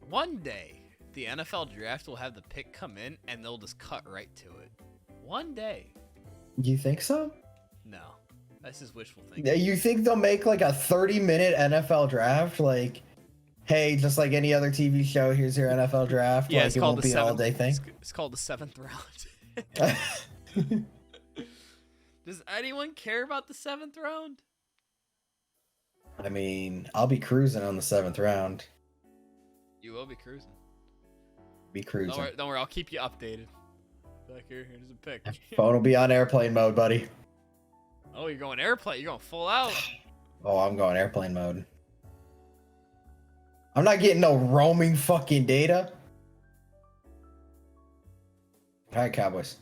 A: One day, the NFL draft will have the pick come in, and they'll just cut right to it. One day.
B: You think so?
A: No. That's just wishful thinking.
B: You think they'll make like a 30-minute NFL draft? Like, hey, just like any other TV show, here's your NFL draft.
A: Yeah,
B: like,
A: it's
B: it
A: called
B: won't
A: the
B: be an all-day thing.
A: It's called the 7th round. Does anyone care about the 7th round?
B: I mean, I'll be cruising on the 7th round.
A: You will be cruising.
B: Be cruising.
A: Don't worry, I'll keep you updated. Like here's a pick.
B: Phone will be on airplane mode, buddy.
A: Oh, you're going airplane. You're going full out.
B: Oh, I'm going airplane mode. I'm not getting no roaming fucking data. All right, Cowboys.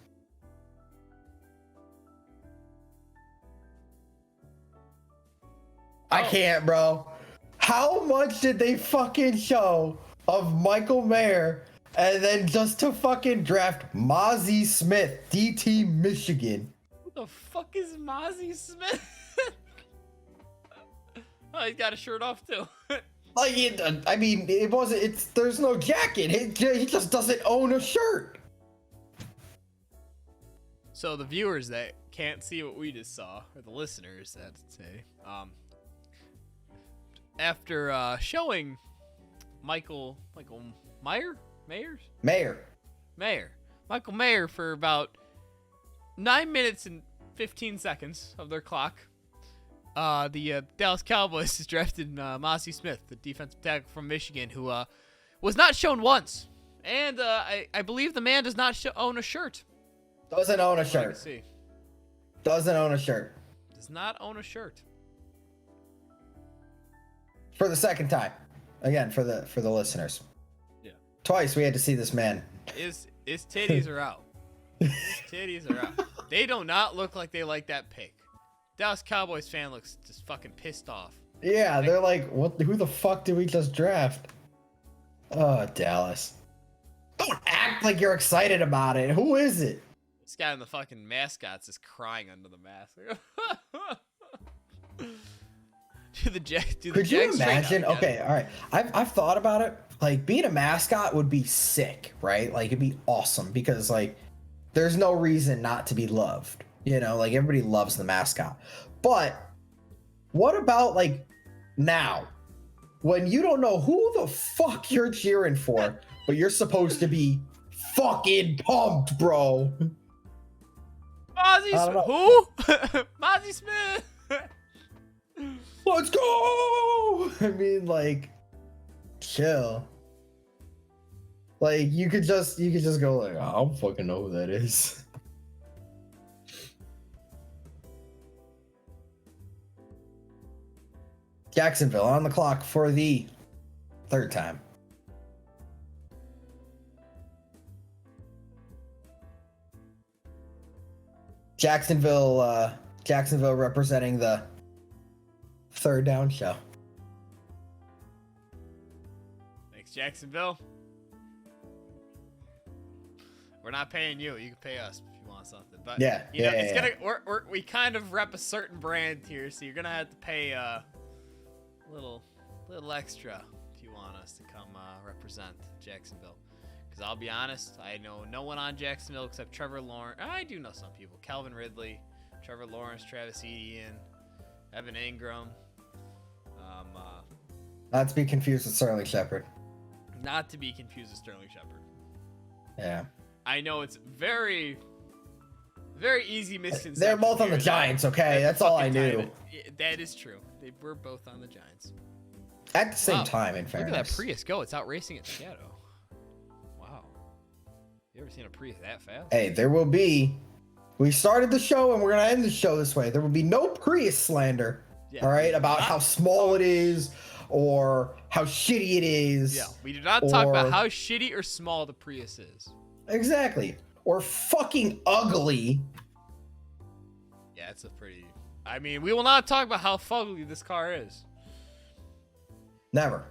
B: I can't, bro. How much did they fucking show of Michael Mayer and then just to fucking draft Mozzie Smith, DT Michigan?
A: Who the fuck is Mozzie Smith? Oh, he's got a shirt off too.
B: Like, I mean, it wasn't. There's no jacket. He just doesn't own a shirt.
A: So the viewers that can't see what we just saw, or the listeners, that's to say, after showing Michael Mayer Michael Mayer for about 9 minutes and 15 seconds of their clock, the Dallas Cowboys has drafted Mazi Smith, the defensive tackle from Michigan, who was not shown once, and I believe the man does not own a shirt.
B: Doesn't own a shirt. Doesn't own a shirt.
A: Does not own a shirt.
B: For the second time. Again, for the listeners.
A: Yeah.
B: Twice we had to see this man.
A: His titties are out. His titties are out. They do not look like they like that pick. Dallas Cowboys fan looks just fucking pissed off.
B: Yeah, they're like, what? Who the fuck did we just draft? Oh, Dallas. Don't act like you're excited about it. Who is it?
A: This guy in the fucking mascots is crying under the mask.
B: Could you imagine? Okay, all right. I've thought about it. Like, being a mascot would be sick, right? Like, it'd be awesome because, like, there's no reason not to be loved. You know, like, everybody loves the mascot. But what about, like, now? When you don't know who the fuck you're cheering for, but you're supposed to be fucking pumped, bro.
A: Mazi Smith. Who? Mazi Smith.
B: Let's go! I mean, like, chill. Like, you could just go like, I don't fucking know who that is. Jacksonville on the clock for the third time. Jacksonville representing the third down show.
A: Thanks, Jacksonville. We're not paying you. You can pay us if you want something. But
B: yeah,
A: you know, it's gonna. We kind of rep a certain brand here, so you're gonna have to pay a little extra if you want us to come represent Jacksonville. Because I'll be honest, I know no one on Jacksonville except Trevor Lawrence. I do know some people: Calvin Ridley, Trevor Lawrence, Travis Etienne, Evan Ingram.
B: Not to be confused with Sterling Shepard.
A: Not to be confused with Sterling Shepard.
B: Yeah.
A: I know it's very, very easy misconception.
B: They're both on the Giants, okay? That's all I knew.
A: That is true. They were both on the Giants.
B: At the same time, in fairness.
A: Look at that Prius go. It's out racing its shadow. Wow. You ever seen a Prius that fast?
B: Hey, there will be... We started the show and we're going to end the show this way. There will be no Prius slander, all right, about how small it is or how shitty it is.
A: Yeah, we do not talk about how shitty or small the Prius is.
B: Exactly. Or fucking ugly.
A: Yeah, it's a pretty... I mean, we will not talk about how fugly this car is.
B: Never.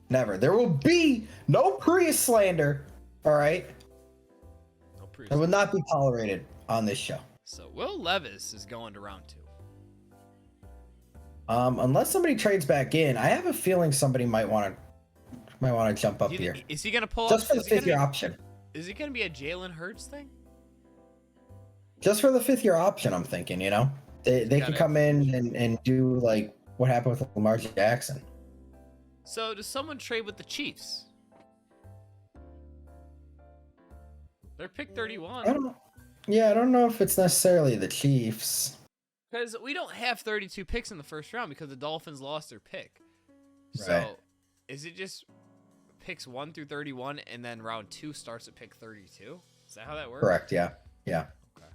B: Never. There will be no Prius slander, all right?
A: No Prius.
B: It will not be tolerated on this show.
A: So Will Levis is going to round 2.
B: Unless somebody trades back in, I have a feeling somebody might want to jump up here.
A: Is he going to pull
B: just for the fifth-year option?
A: Is it going to be a Jalen Hurts thing?
B: Just for the fifth-year option, I'm thinking. You know, they can come in and do like what happened with Lamar Jackson.
A: So does someone trade with the Chiefs? They're pick 31.
B: I don't know if it's necessarily the Chiefs.
A: Because we don't have 32 picks in the first round because the Dolphins lost their pick.
B: Right.
A: So is it just picks 1 through 31 and then round 2 starts at pick 32? Is that how that works?
B: Correct, yeah. Yeah.
A: Okay.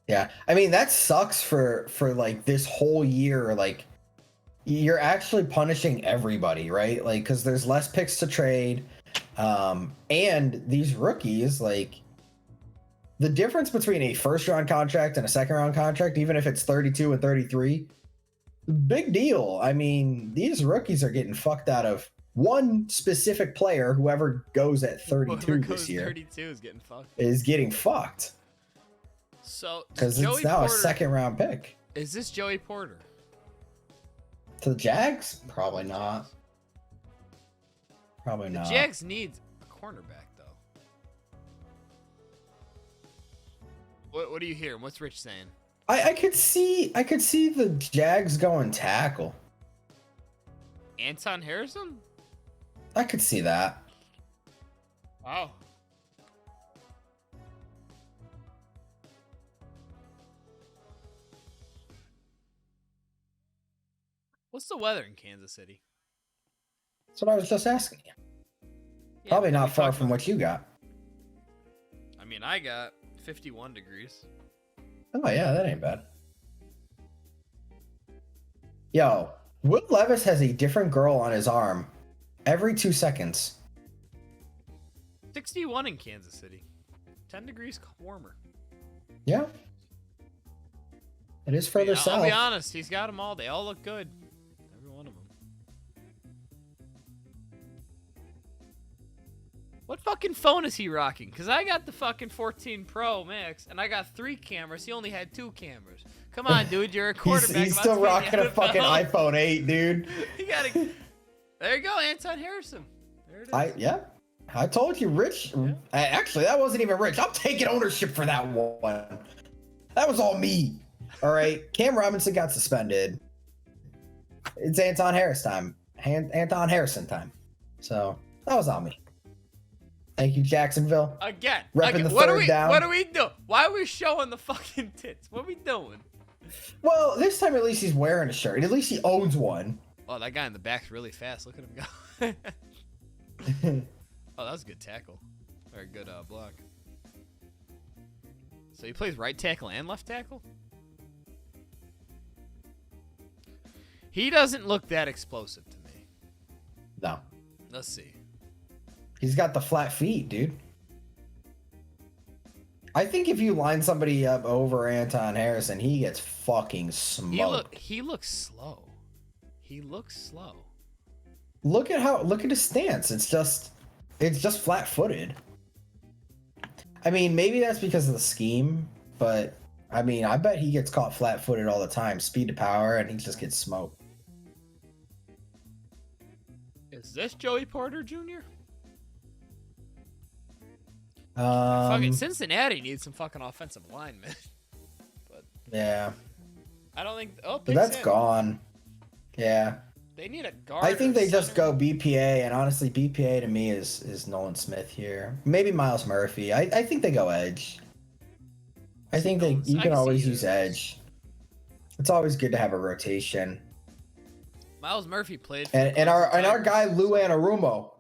B: Yeah. I mean, that sucks for like this whole year. Like, you're actually punishing everybody, right? Like, because there's less picks to trade. And these rookies, like, the difference between a first round contract and a second round contract, even if it's 32 and 33, big deal. I mean, these rookies are getting fucked out of one specific player. Whoever goes at 32 this year
A: 32 is getting fucked.
B: Is getting fucked.
A: So
B: because it's now a second round pick.
A: Is this Joey Porter?
B: To the Jags? Probably not. Probably
A: The
B: not.
A: Jags need a cornerback, though. What are you hearing? What's Rich saying?
B: I could see the Jags going tackle.
A: Anton Harrison?
B: I could see that.
A: Wow. What's the weather in Kansas City?
B: That's what I was just asking you.
A: Yeah,
B: Probably
A: we
B: not far
A: talked
B: from
A: about-
B: what you got.
A: I mean, I got 51 degrees.
B: Oh yeah, that ain't bad. Yo, Will Levis has a different girl on his arm every 2 seconds.
A: 61 in Kansas City. 10 degrees warmer.
B: Yeah. It is further
A: Yeah,
B: south.
A: I'll be honest, he's got them all. They all look good. Every one of them. What fucking phone is he rocking? Because I got the fucking 14 Pro Max, and I got 3 cameras. He only had 2 cameras. Come on, dude. You're a quarterback.
B: He's
A: about
B: still
A: to be in the
B: rocking a fucking
A: NFL.
B: iPhone 8, dude.
A: You gotta. There you go, Anton Harrison. There it is.
B: Yeah. I told you, Rich.
A: Yeah.
B: Actually, that wasn't even Rich. I'm taking ownership for that one. That was all me. All right. Cam Robinson got suspended. It's Anton Harris time. Anton Harrison time. So that was on me. Thank you, Jacksonville.
A: Again.
B: Repping the
A: what
B: third
A: are we?
B: down.
A: What are we doing? Why are we showing the fucking tits? What are we doing?
B: Well, this time at least he's wearing a shirt. At least he owns one.
A: Oh, that guy in the back's really fast. Look at him go. Oh, that was a good tackle. Or a good block. So he plays right tackle and left tackle? He doesn't look that explosive to me.
B: No.
A: Let's see.
B: He's got the flat feet, dude. I think if you line somebody up over Anton Harrison, he gets fucking smoked.
A: He looks slow. He looks slow.
B: Look at his stance. It's just flat-footed. I mean, maybe that's because of the scheme, but I mean, I bet he gets caught flat-footed all the time, speed to power, and he just gets smoked.
A: Is this Joey Porter Jr.? Fucking Cincinnati needs some fucking offensive linemen. But
B: yeah,
A: I don't think. Oh,
B: but that's gone. Yeah,
A: They need a guard.
B: I think
A: or
B: they just
A: center.
B: go BPA, and honestly, BPA to me is Nolan Smith here. Maybe Miles Murphy. I think they go edge. I think
A: I
B: you
A: can
B: can
A: see
B: always
A: either
B: use
A: of those.
B: edge. It's always good to have a rotation.
A: Miles Murphy played. For
B: And
A: the
B: our
A: Tigers.
B: guy Lou Anarumo,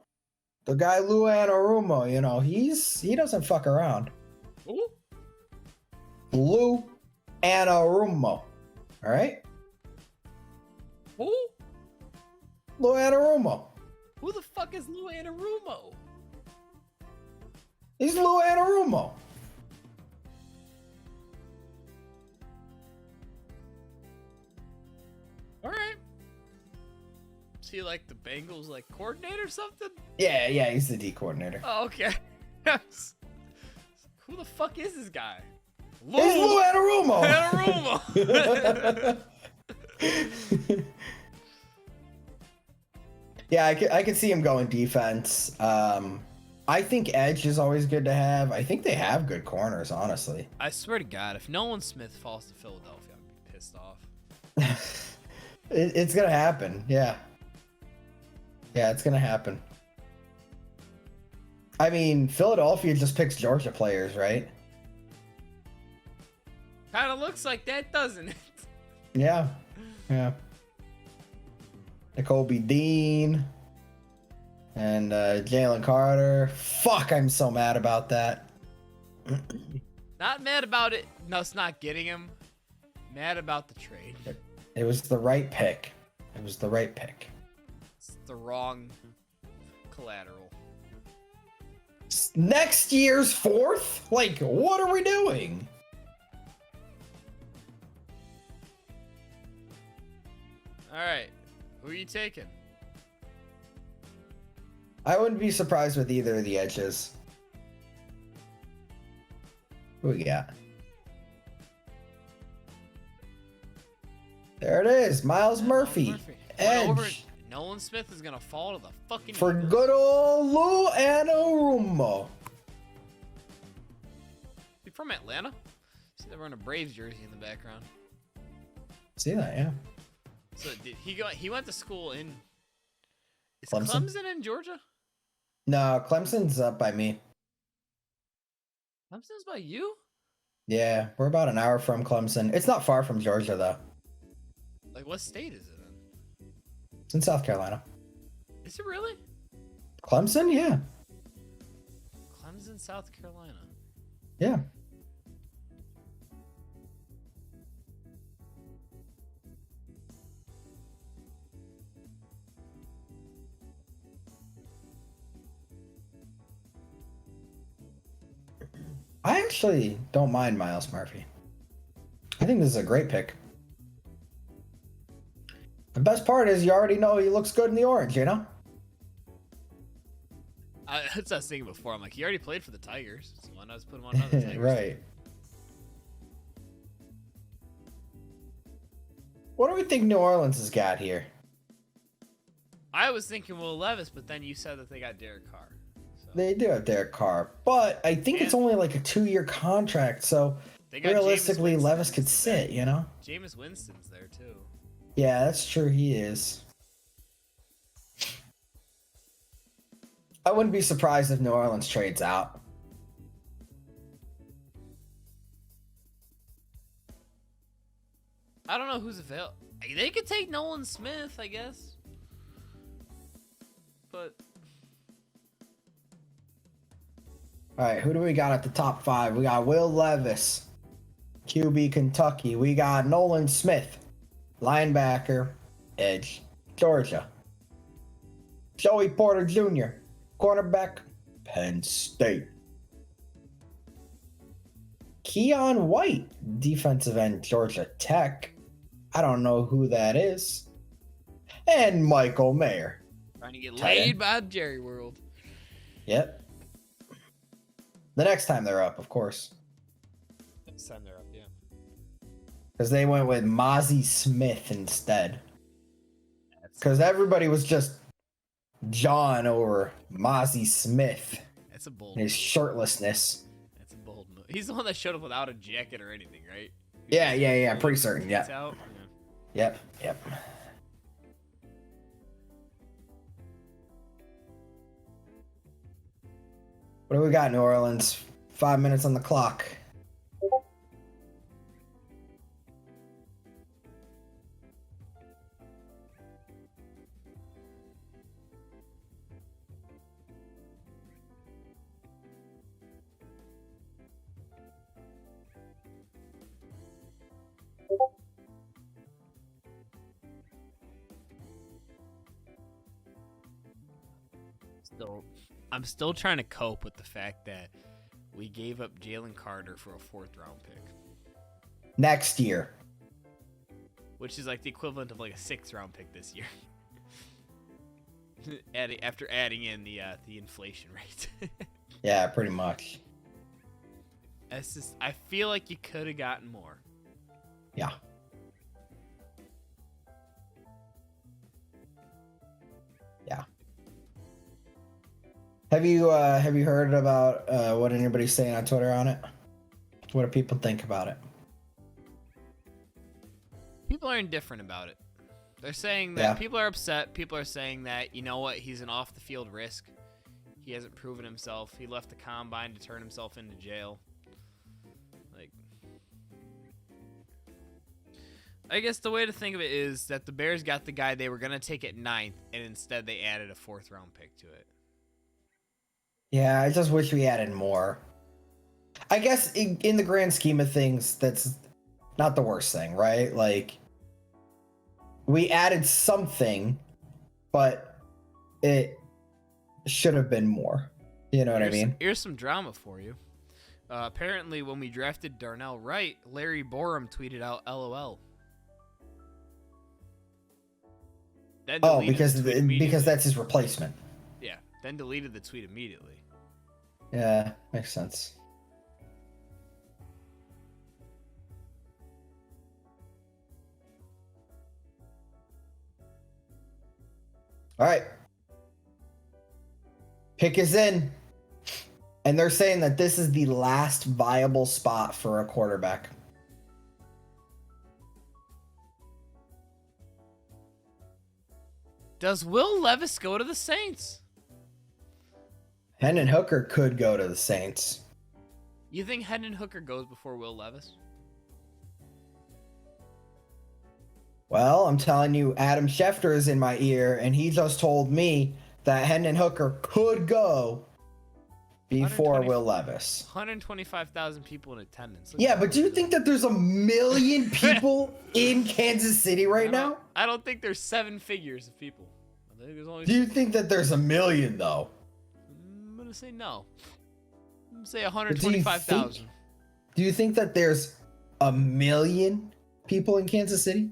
B: the guy Lou Anarumo, you know, he doesn't fuck around.
A: Ooh.
B: Lou Anarumo, all right,
A: Who?
B: Lou Anarumo.
A: Who the fuck is Lou Anarumo?
B: He's Lou Anarumo.
A: All right. Is he like the Bengals like coordinator or something?
B: Yeah, he's the D coordinator.
A: Oh, okay. Who the fuck is this guy?
B: He's Lou Anarumo.
A: Anarumo.
B: Yeah, I could see him going defense. I think edge is always good to have. I think they have good corners, honestly.
A: I swear to God, if Nolan Smith falls to Philadelphia, I'd be pissed off.
B: It's gonna happen. Yeah, it's gonna happen. I mean, Philadelphia just picks Georgia players, right?
A: Kind of looks like that, doesn't it?
B: Yeah. Nicole B. Dean and Jalen Carter. Fuck, I'm so mad about that.
A: Not mad about it. No, it's not getting him. Mad about the trade.
B: It was the right pick.
A: It's the wrong collateral.
B: Next year's fourth? Like, what are we doing?
A: All right. Who are you taking?
B: I wouldn't be surprised with either of the edges. Who we got? There it is, Miles Murphy.
A: Going over,
B: Edge
A: Nolan Smith is gonna fall to the fucking
B: for
A: Eagles.
B: good old Lou Anarumo.
A: You from Atlanta? See, they're wearing a Braves jersey in the background.
B: See that, yeah.
A: So did he went to school in is
B: Clemson?
A: Clemson in Georgia?
B: No, Clemson's up by me.
A: Clemson's by you?
B: Yeah, we're about an hour from Clemson. It's not far from Georgia, though.
A: Like, what state is it in?
B: It's in South Carolina.
A: Is it really?
B: Clemson? Yeah.
A: Clemson, South Carolina.
B: Yeah. I actually don't mind Miles Murphy. I think this is a great pick. The best part is you already know he looks good in the orange, you know?
A: That's what I was thinking before. I'm like, he already played for the Tigers, so why not just put him on another Tigers?
B: Right. What do we think New Orleans has got here?
A: I was thinking Will Levis, but then you said that they got Derek Carr. So.
B: They do have Derek Carr, but I think it's only like a 2-year contract, so
A: They got
B: realistically,
A: Jameis
B: Levis could
A: Winston.
B: sit, you know?
A: Jameis Winston's there too.
B: Yeah, that's true. He is. I wouldn't be surprised if New Orleans trades out.
A: I don't know who's available. They could take Nolan Smith, I guess. But
B: All right, who do we got at the top 5? We got Will Levis, QB Kentucky. We got Nolan Smith, linebacker, edge, Georgia. Joey Porter Jr., cornerback, Penn State. Keon White, defensive end, Georgia Tech. I don't know who that is. And Michael Mayer.
A: trying to get
B: Tight
A: laid
B: end.
A: by Jerry World.
B: Yep. The next time they're up, of course.
A: Next time they're up, yeah.
B: Because they went with Mozzie Smith instead. Because everybody was just John over Mozzie Smith
A: That's a bold
B: and his
A: move.
B: shirtlessness.
A: That's a bold move. He's the one that showed up without a jacket or anything, right?
B: Yeah, pretty certain.
A: It's
B: Yeah.
A: out. Yeah.
B: Yep. What do we got, New Orleans? 5 minutes on the clock.
A: I'm still trying to cope with the fact that we gave up Jalen Carter for a 4th round pick,
B: Next year.
A: which is like the equivalent of like a 6th round pick this year. After adding in the inflation rate.
B: Yeah, pretty much.
A: It's just, I feel like you could have gotten more.
B: Yeah. Yeah. Have you heard about what anybody's saying on Twitter on it? What do people think about it?
A: People are indifferent about it. They're saying that
B: Yeah.
A: people are upset. People are saying that, you know what, he's an off the field risk. He hasn't proven himself. He left the combine to turn himself into jail. Like, I guess the way to think of it is that the Bears got the guy they were going to take at 9th, and instead they added a 4th round pick to it.
B: Yeah, I just wish we added more. I guess in the grand scheme of things, that's not the worst thing, right? Like, we added something, but it should have been more. You know what I mean?
A: Here's some drama for you. Apparently, when we drafted Darnell Wright, Larry Borum tweeted out LOL. Then
B: Oh,
A: deleted the tweet immediately.
B: because that's his replacement.
A: Yeah, then deleted the tweet immediately.
B: Yeah, makes sense. All right. Pick is in. And they're saying that this is the last viable spot for a quarterback.
A: Does Will Levis go to the Saints?
B: Hendon Hooker could go to the Saints.
A: You think Hendon Hooker goes before Will Levis?
B: Well, I'm telling you, Adam Schefter is in my ear, and he just told me that Hendon Hooker could go before
A: 120
B: Will Levis.
A: 125,000 people in attendance. Look
B: Yeah,
A: at
B: but do you think that there's a million people in Kansas City right now?
A: I don't think there's 7 figures of people. I think there's only.
B: Do you think that there's a million, though?
A: I'm gonna say no. I'm gonna say 125,000.
B: Do you think that there's a million people in Kansas City?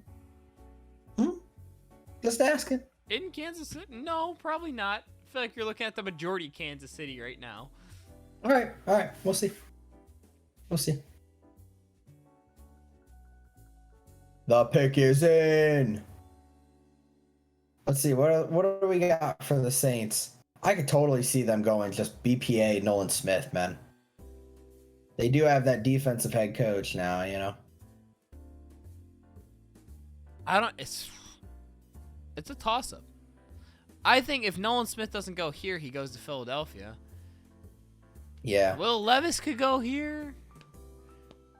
B: Just asking.
A: In Kansas City? No, probably not. I feel like you're looking at the majority of Kansas City right now.
B: All right. We'll see. The pick is in. Let's see. What do we got for the Saints? I could totally see them going just BPA Nolan Smith, man. They do have that defensive head coach now, you know.
A: It's a toss-up. I think if Nolan Smith doesn't go here, he goes to Philadelphia.
B: Yeah.
A: Will Levis could go here.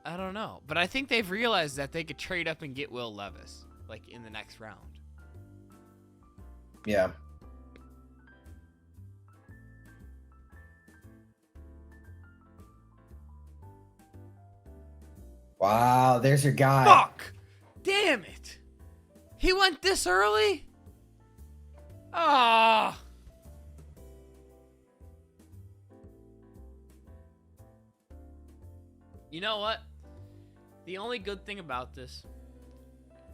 A: I don't know. But I think they've realized that they could trade up and get Will Levis, like, in the next round.
B: Yeah. Wow, there's your guy.
A: Fuck! Damn it! He went this early? Ah! You know what? The only good thing about this,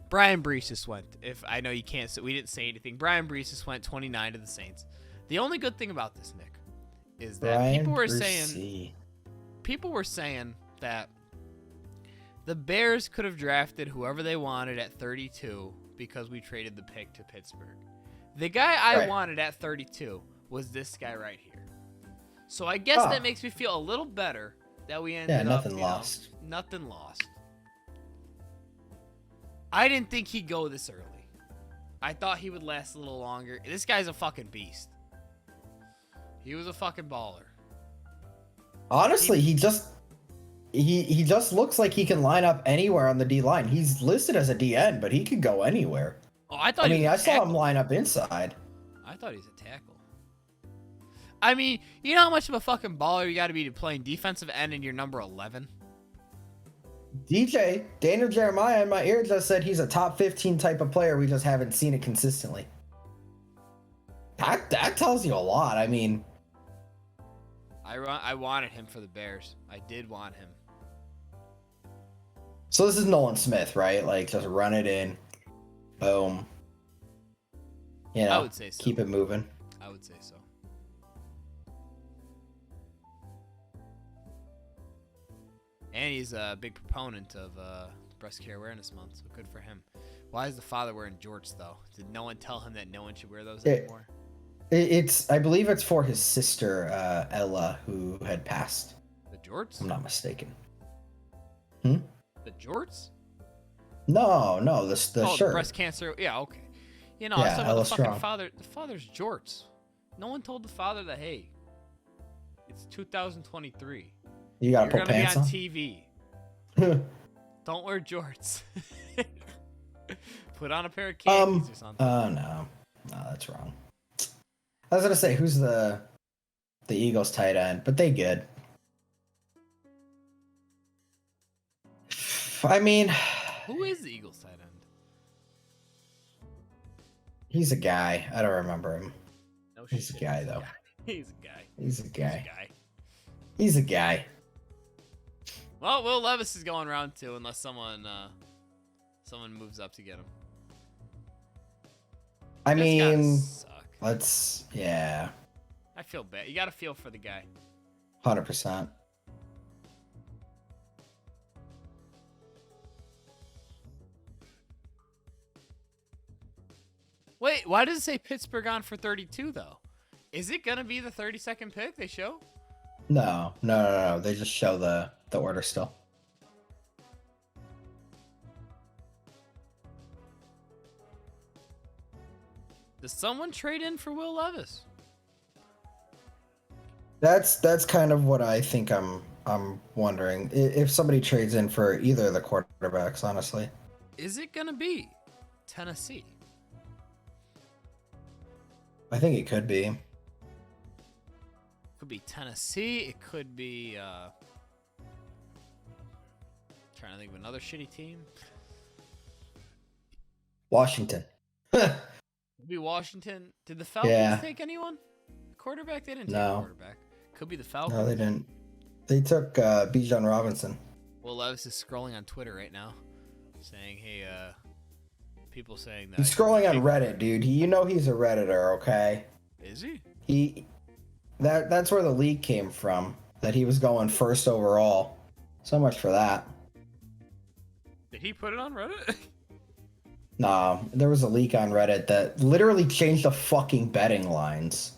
A: Brian Brees just went. If I know you can't, we didn't say anything. Brian Brees just went 29 to the Saints. The only good thing about this, Nick, is that people were saying that the Bears could have drafted whoever they wanted at 32 because we traded the pick to Pittsburgh. The guy I wanted at 32 was this guy right here. So I guess that makes me feel a little better that we ended up.
B: Nothing lost.
A: Nothing lost. I didn't think he'd go this early. I thought he would last a little longer. This guy's a fucking beast. He was a fucking baller.
B: Honestly, he just looks like he can line up anywhere on the D line. He's listed as a DN, but he could go anywhere.
A: Oh, I thought.
B: I saw him line up inside.
A: I thought he was a tackle. I mean, you know how much of a fucking baller you got to be to playing defensive end and you're number 11?
B: Daniel Jeremiah in my ear just said he's a top 15 type of player. We just haven't seen it consistently. That tells you a lot. I mean,
A: I wanted him for the Bears. I did want him.
B: So this is Nolan Smith, right? Like, just run it in. Boom. You know,
A: I would say so.
B: Keep it moving.
A: I would say so. And he's a big proponent of Breast Care Awareness Month, so good for him. Why is the father wearing jorts, though? Did no one tell him that no one should wear those anymore?
B: I believe it's for his sister, Ella, who had passed.
A: The jorts?
B: I'm not mistaken.
A: The jorts?
B: No, the shirt.
A: Breast cancer. Yeah, okay. You know,
B: Yeah,
A: I was talking about
B: Ella
A: the fucking
B: Strong.
A: father. The father's jorts. No one told the father that, hey, it's 2023.
B: You gotta
A: You're
B: put
A: gonna
B: pants
A: be
B: on.
A: on TV. Don't wear jorts. Put on a pair of khakis or something.
B: No, that's wrong. I was gonna say, who's the Eagles tight end, but they good. I mean,
A: Who is the Eagles tight end?
B: he's a guy. I don't remember him.
A: No
B: He's
A: shit.
B: a guy, though.
A: He's a guy.
B: He's a
A: He's a
B: guy.
A: guy.
B: He's a guy.
A: Well, Will Levis is going round 2 unless someone moves up to get him.
B: I
A: That's
B: mean,
A: gotta suck.
B: Yeah,
A: I feel bad. You gotta feel for the guy.
B: 100%.
A: Wait, why does it say Pittsburgh on for 32 though? Is it gonna be the 32nd pick they show?
B: No. They just show the order still.
A: Does someone trade in for Will Levis?
B: That's kind of what I think I'm wondering. If somebody trades in for either of the quarterbacks, honestly.
A: Is it gonna be Tennessee?
B: I think it could be.
A: Could be Tennessee. It could be trying to think of another shitty team.
B: Washington.
A: Could be Washington. Did the Falcons
B: Yeah.
A: take anyone? Quarterback? They didn't take
B: No.
A: a quarterback. Could be the Falcons.
B: No, they didn't. They took Bijan Robinson.
A: Will Levis is scrolling on Twitter right now, saying, "Hey, people saying that."
B: He's scrolling on Reddit, dude. You know he's a Redditor, okay?
A: Is he?
B: That's where the leak came from. That he was going first overall. So much for that.
A: Did he put it on Reddit?
B: Nah, there was a leak on Reddit that literally changed the fucking betting lines.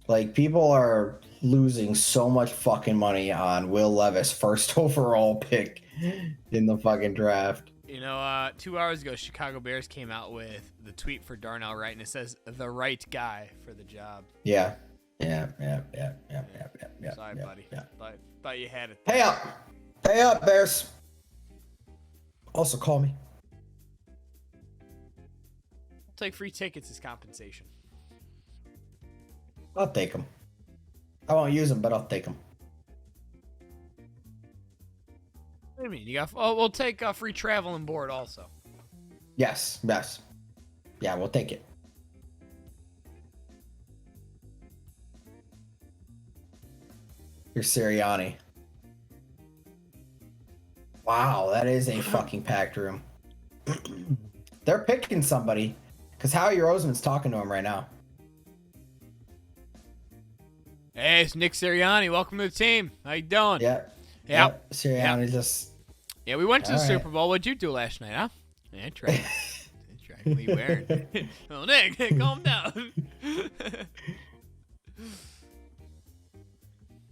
B: Like, people are losing so much fucking money on Will Levis first overall pick in the fucking draft.
A: You know, 2 hours ago, Chicago Bears came out with the tweet for Darnell Wright, and it says the right guy for the job.
B: Yeah.
A: Sorry,
B: Yeah,
A: buddy.
B: yeah.
A: Thought you had it.
B: Pay up! Pay up, Bears! Also, call me.
A: Take free tickets as compensation.
B: I'll take them. I won't use them, but I'll take them.
A: What do you mean? You got? Oh, we'll take free travel and board also.
B: Yes. Yeah, we'll take it. You're Sirianni. Wow, that is a fucking packed room. They're picking somebody, because Howie Roseman's talking to him right now.
A: Hey, it's Nick Sirianni. Welcome to the team. How you doing?
B: Yeah.
A: Yep.
B: Sirianni just...
A: Yeah, we went to the
B: All right.
A: Super Bowl. What'd you do last night, huh? Yeah, I tried. What are you wearing? Oh, Nick, calm down.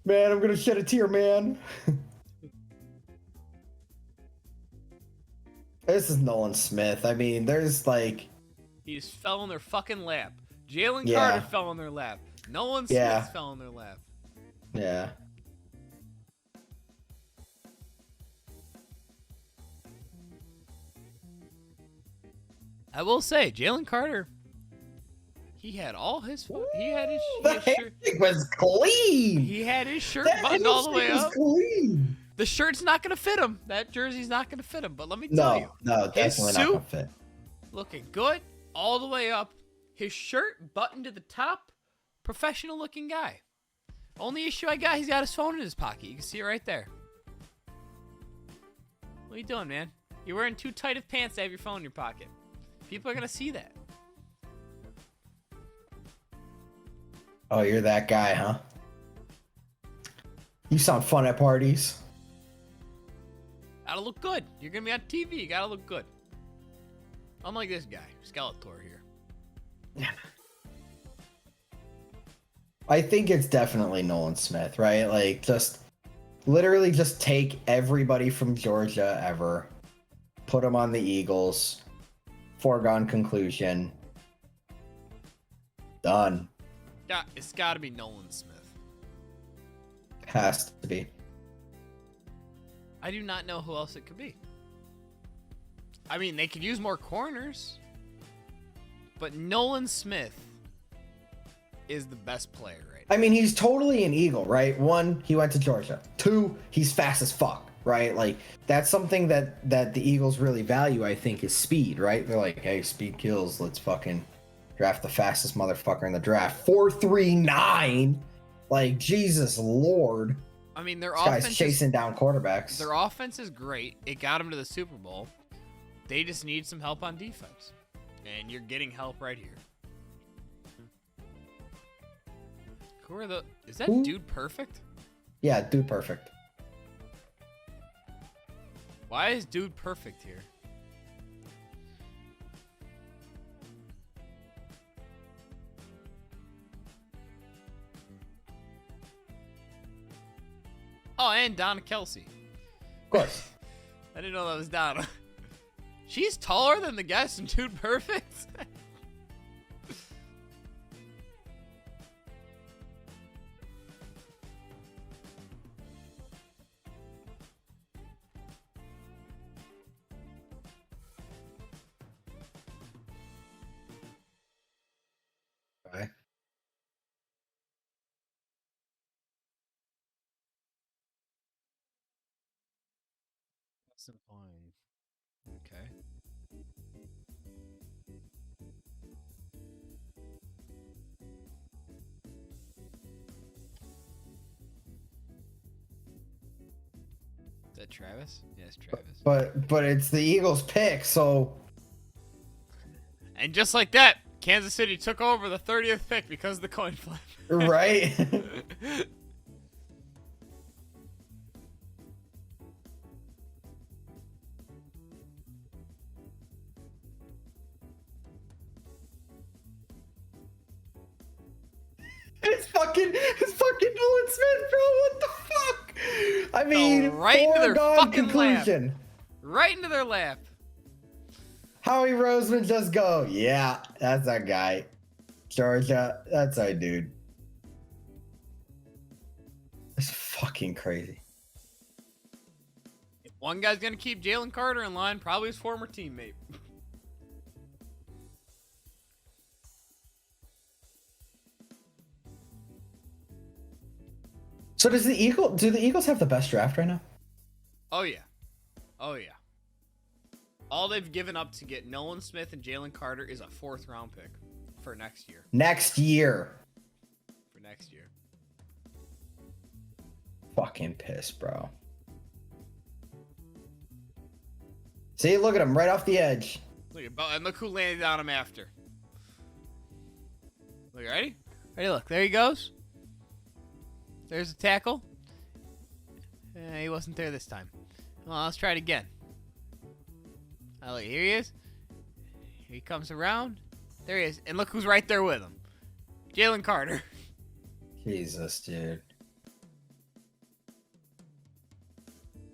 B: Man, I'm gonna shed a tear, man. This is Nolan Smith. I mean, there's like...
A: He just fell in their fucking lap. Jalen
B: Yeah.
A: Carter fell in their lap. Nolan Smith
B: Yeah.
A: fell in their lap.
B: Yeah.
A: I will say, Jalen Carter, he had all his he had his
B: The
A: shirt.
B: handshake was clean.
A: He had his shirt
B: That
A: buttoned all the way
B: handshake was
A: up.
B: clean.
A: The shirt's not gonna fit him. That jersey's not gonna fit him. But let me tell you,
B: No, definitely not gonna fit.
A: looking good all the way up. His shirt buttoned to the top. Professional looking guy. Only issue I got, he's got his phone in his pocket. You can see it right there. What are you doing, man? You're wearing too tight of pants to have your phone in your pocket. People are gonna see that.
B: Oh, you're that guy, huh? You sound fun at parties.
A: Gotta look good. You're gonna be on TV. You gotta look good. Unlike this guy, Skeletor here.
B: I think it's definitely Nolan Smith, right? Like, just literally just take everybody from Georgia ever, put them on the Eagles, foregone conclusion. Done.
A: Yeah, it's gotta be Nolan Smith.
B: Has to be.
A: I do not know who else it could be. I mean, they could use more corners, but Nolan Smith is the best player right now.
B: I mean, he's totally an Eagle, right? One, he went to Georgia. Two, he's fast as fuck, right? Like, that's something that the Eagles really value, I think, is speed, right? They're like, hey, speed kills. Let's fucking draft the fastest motherfucker in the draft. 4.39. Like, Jesus Lord.
A: I mean, their
B: This guy's
A: offense
B: chasing down quarterbacks.
A: their offense is great. It got them to the Super Bowl. They just need some help on defense, and you're getting help right here. Who are the? Is that
B: Who?
A: dude perfect?
B: Yeah, dude, perfect.
A: Why is dude perfect here? Oh, and Donna Kelsey.
B: Of course.
A: I didn't know that was Donna. She's taller than the guest in Dude Perfect.
B: Okay.
A: Okay. Is that Travis? Yes, Travis.
B: But it's the Eagles' pick, so
A: And just like that, Kansas City took over the 30th pick because of the coin flip.
B: right. It's fucking Nolan Smith, bro. What the fuck? I mean,
A: right into their
B: foregone
A: fucking
B: conclusion.
A: Right into their lap.
B: Howie Roseman just go, yeah, that's our guy. Georgia, that's our dude. It's fucking crazy.
A: If one guy's gonna keep Jalen Carter in line, probably his former teammate.
B: So do the Eagles have the best draft right now?
A: Oh yeah. Oh yeah. All they've given up to get Nolan Smith and Jalen Carter is a 4th round pick for next year.
B: Next year.
A: For next year.
B: Fucking pissed, bro. See, look at him right off the edge.
A: And look who landed on him after. Look, ready? Ready? Look, there he goes. There's a tackle. He wasn't there this time. Well, let's try it again. Oh, look, here he is. Here he comes around. There he is. And look who's right there with him. Jalen Carter.
B: Jesus, dude.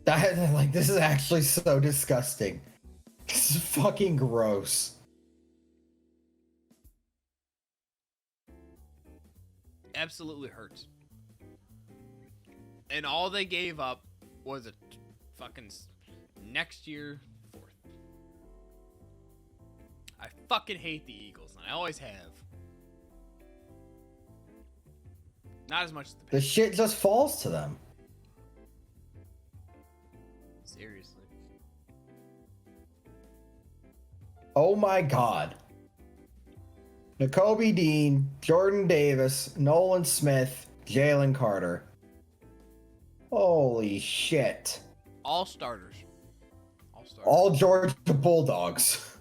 B: This is actually so disgusting. This is fucking gross.
A: Absolutely hurts. And all they gave up was a fucking next year 4th. I fucking hate the Eagles, and I always have. Not as much as the
B: The
A: Patriots.
B: shit just falls to them.
A: Seriously.
B: Oh my god. Nakobe Dean, Jordan Davis, Nolan Smith, Jalen Carter. Holy shit.
A: All starters. All starters.
B: All Georgia Bulldogs.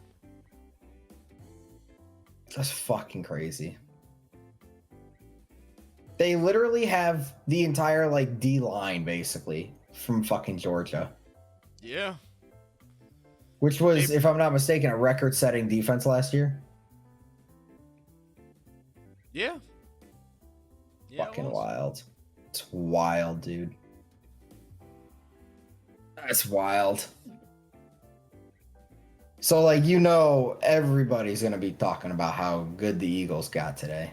B: That's fucking crazy. They literally have the entire D line basically from fucking Georgia.
A: Yeah.
B: Which was, if I'm not mistaken, a record-setting defense last year.
A: Yeah. Yeah,
B: Fucking
A: it was.
B: wild. It's wild, dude. That's wild. So, everybody's going to be talking about how good the Eagles got today.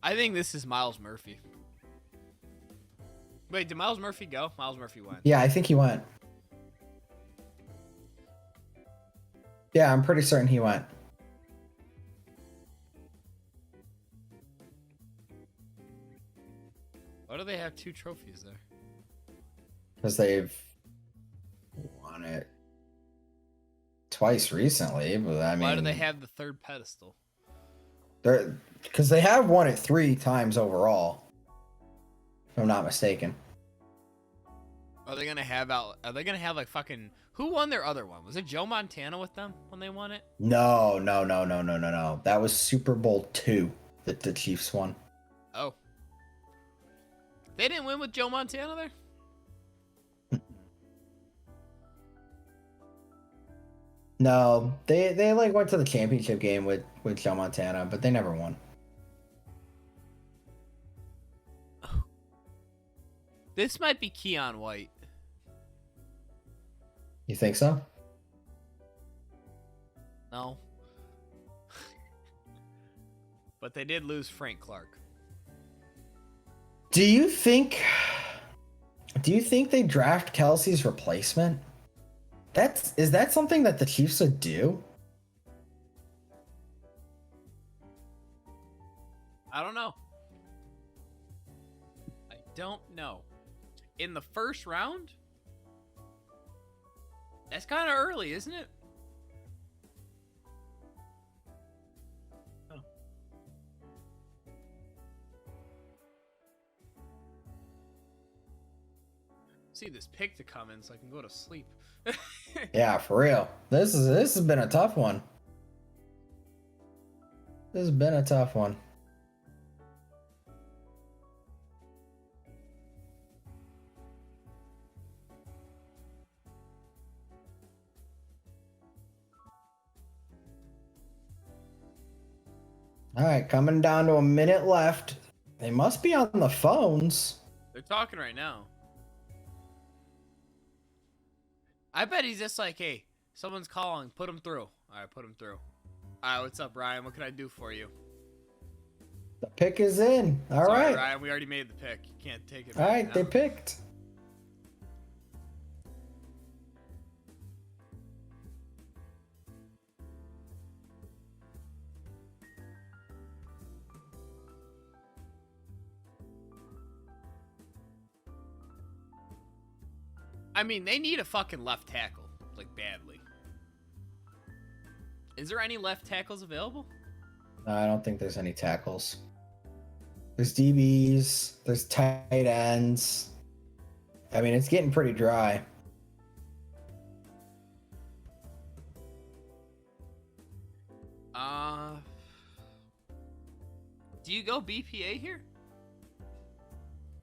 A: I think this is Miles Murphy. Wait, did Miles Murphy go? Miles Murphy went.
B: Yeah, I think he went. Yeah, I'm pretty certain he went.
A: Why do they have 2 trophies there?
B: Because they've won it twice recently, but I mean...
A: Why do they have the 3rd pedestal?
B: Because they have won it 3 times overall. If I'm not mistaken.
A: Are they gonna have fucking who won their other one? Was it Joe Montana with them when they won it?
B: No. That was Super Bowl 2 that the Chiefs won.
A: Oh. They didn't win with Joe Montana there?
B: No, they went to the championship game with Joe Montana, but they never won.
A: This might be Keon White.
B: You think so?
A: No. But they did lose Frank Clark.
B: Do you think they draft Kelsey's replacement? Is that something that the Chiefs would do?
A: I don't know. I don't know. In the first round? That's kind of early, isn't it? Oh. See this pick to come in so I can go to sleep.
B: Yeah, for real. This has been a tough one. This has been a tough one. All right, coming down to a minute left. They must be on the phones.
A: They're talking right now. I bet he's just like, hey, someone's calling. Put him through. All right, put him through. All right, what's up, Ryan? What can I do for you?
B: The pick is in. All
A: Sorry,
B: right.
A: Ryan, we already made the pick. You can't take it
B: All
A: back
B: right,
A: now.
B: they picked.
A: I mean, they need a fucking left tackle, like badly. Is there any left tackles available?
B: No, I don't think there's any tackles. There's DBs. There's tight ends. I mean, it's getting pretty dry.
A: Do you go BPA here?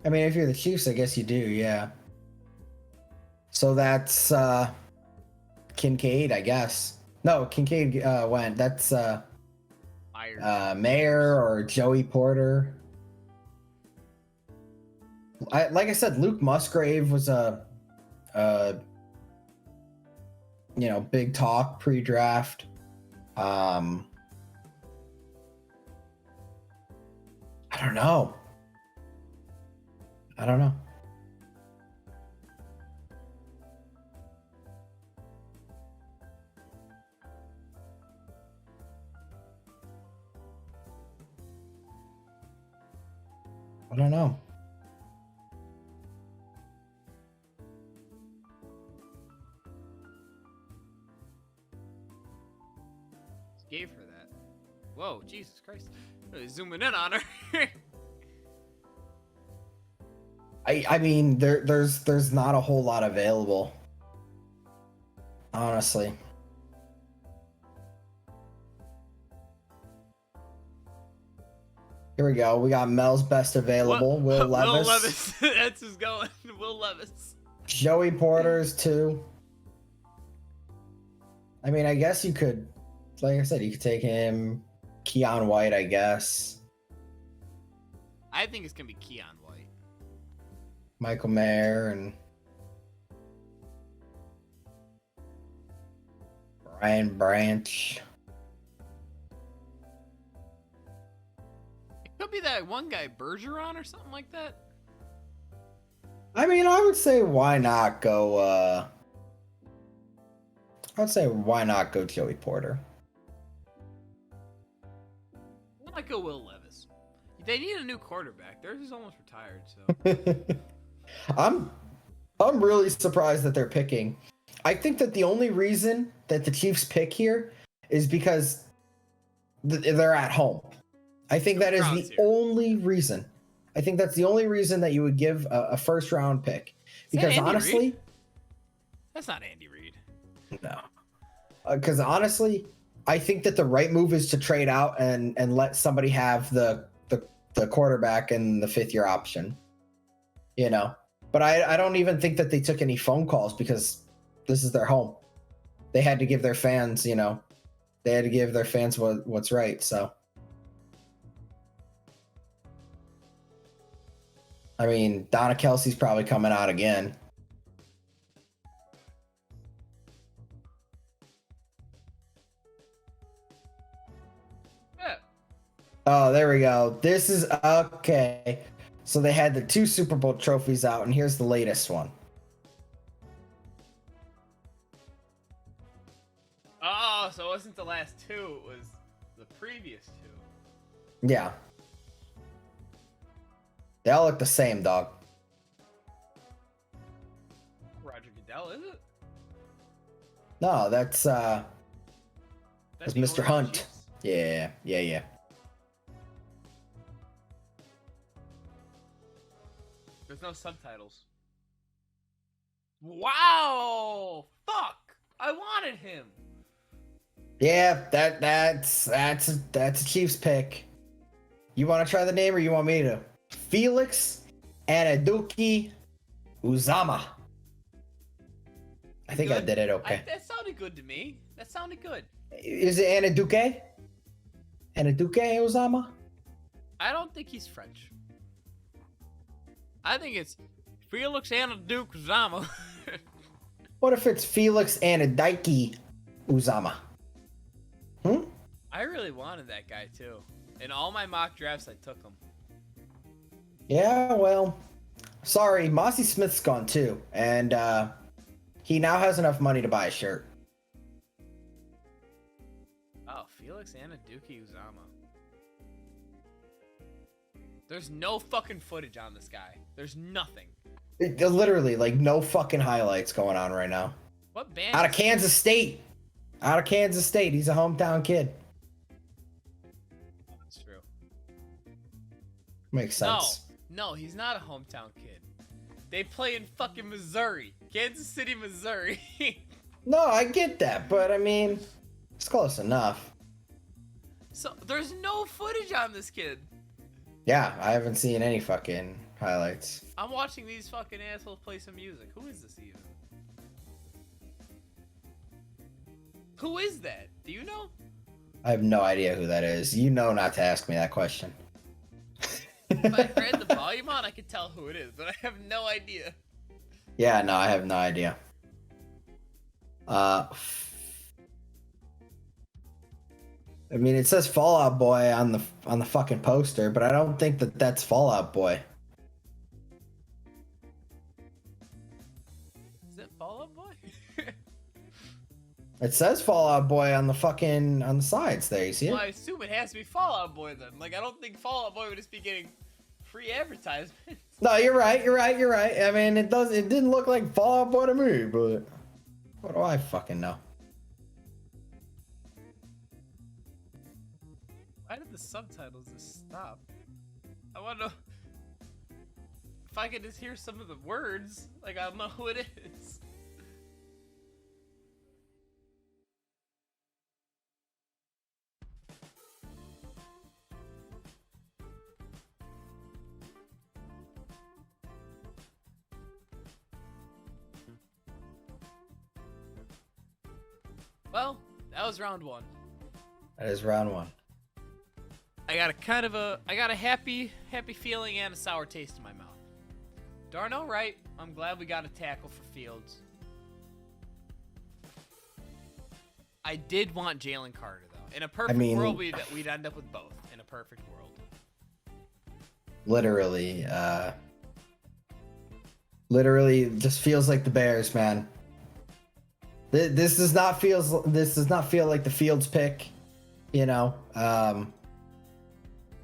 B: I mean, if you're the Chiefs, I guess you do, yeah. So that's Kincaid, I guess. No, Kincaid went. That's Mayer or Joey Porter. Like I said, Luke Musgrave was a big talk pre-draft. I don't know.
A: Gave her that. Whoa, Jesus Christ. Really zooming in on her.
B: I mean, there's not a whole lot available, honestly. Here we go. We got Mel's best available. Will Levis.
A: Will Levis. That's who's going. Will Levis.
B: Joey Porter's too. I mean, I guess you could, like I said, you could take him. Keon White, I guess.
A: I think it's gonna be Keon White.
B: Michael Mayer and Brian Branch.
A: It could be that one guy, Bergeron or something like that.
B: I mean, I would say why not go Joey Porter.
A: Why not go Will Levis? They need a new quarterback. Theirs is almost retired, so.
B: I'm really surprised that they're picking. I think that the only reason that the Chiefs pick here is because they're at home. I think that is the only reason. I think that's the only reason that you would give a first round pick. Because honestly,
A: Reed? That's not Andy Reid.
B: No. Because honestly, I think that the right move is to trade out and let somebody have the quarterback and the 5th-year option. You know, but I don't even think that they took any phone calls because this is their home. They had to give their fans, what's right. So I mean, Donna Kelsey's probably coming out again.
A: Yeah.
B: Oh, there we go. This is okay. So they had the 2 Super Bowl trophies out, and here's the latest one.
A: Oh, so it wasn't the last 2, it was the previous 2.
B: Yeah. They all look the same, dog.
A: Roger Goodell, is it?
B: No, that's
A: That's
B: Mr.
A: the owner of the
B: Hunt.
A: Chiefs?
B: Yeah.
A: There's no subtitles. Wow! Fuck! I wanted him.
B: Yeah, that's a Chiefs pick. You want to try the name or you want me to? Felix Anaduki Uzama. I think I
A: Good?
B: did it okay.
A: That sounded good to me. That sounded good.
B: Is it Anaduke? Anaduke Uzama?
A: I don't think he's French. I think it's Felix Duke Zama.
B: What if it's Felix Anadike Uzama?
A: I really wanted that guy too. In all my mock drafts, I took him.
B: Yeah, well, sorry, Mossy Smith's gone too, and he now has enough money to buy a shirt.
A: Oh, Felix Anaduki Uzama. There's no fucking footage on this guy. There's nothing.
B: Literally, like, no fucking highlights going on right now.
A: What band?
B: Out of
A: is-
B: Kansas State. Out of Kansas State. He's a hometown kid.
A: That's true.
B: Makes sense.
A: No, he's not a hometown kid. They play in fucking Missouri. Kansas City, Missouri.
B: No, I get that, but I mean, it's close enough.
A: So, there's no footage on this kid.
B: Yeah, I haven't seen any fucking highlights.
A: I'm watching these fucking assholes play some music. Who is this even? Who is that? Do you know?
B: I have no idea who that is. You know not to ask me that question.
A: If I heard the volume on, I could tell who it is, but I have no idea.
B: Yeah, no, I have no idea. I mean, it says Fall Out Boy on the fucking poster, but I don't think that that's Fall Out Boy.
A: Is it Fall Out Boy?
B: It says Fall Out Boy on the sides there. You see
A: Well, I
B: it?
A: assume it has to be Fall Out Boy then. Like, I don't think Fall Out Boy would just be getting free advertisements.
B: No, you're right. I mean, it didn't look like Fall Out Boy to me, but what do I fucking know?
A: Why did the subtitles just stop? I want to know if I could just hear some of the words. Like, I'll know who it is. Well, that was round 1.
B: That is round 1.
A: I got a happy feeling and a sour taste in my mouth. Darnell Wright, I'm glad we got a tackle for Fields. I did want Jalen Carter though. In a perfect world, we'd end up with both. In a perfect world.
B: Literally it just feels like the Bears, man. This does not feel like the Fields pick, you know.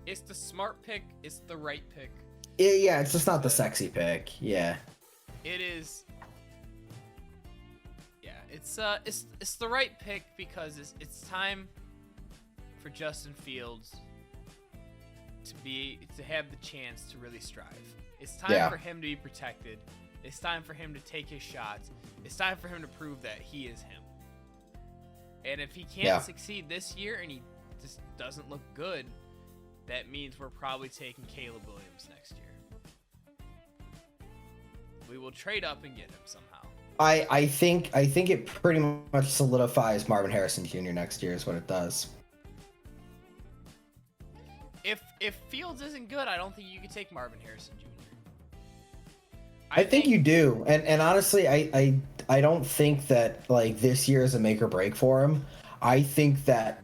A: It's the smart pick. It's the right pick.
B: Yeah, it's just not the sexy pick. Yeah.
A: It is. Yeah, it's the right pick because it's time for Justin Fields to have the chance to really strive. It's time for him to be protected. It's time for him to take his shots. It's time for him to prove that he is him. And if he can't succeed this year and he just doesn't look good, that means we're probably taking Caleb Williams next year. We will trade up and get him somehow.
B: I think it pretty much solidifies Marvin Harrison Jr. next year is what it does.
A: If Fields isn't good, I don't think you could take Marvin Harrison Jr.
B: I think you do, and honestly, I don't think that like this year is a make or break for him. I think that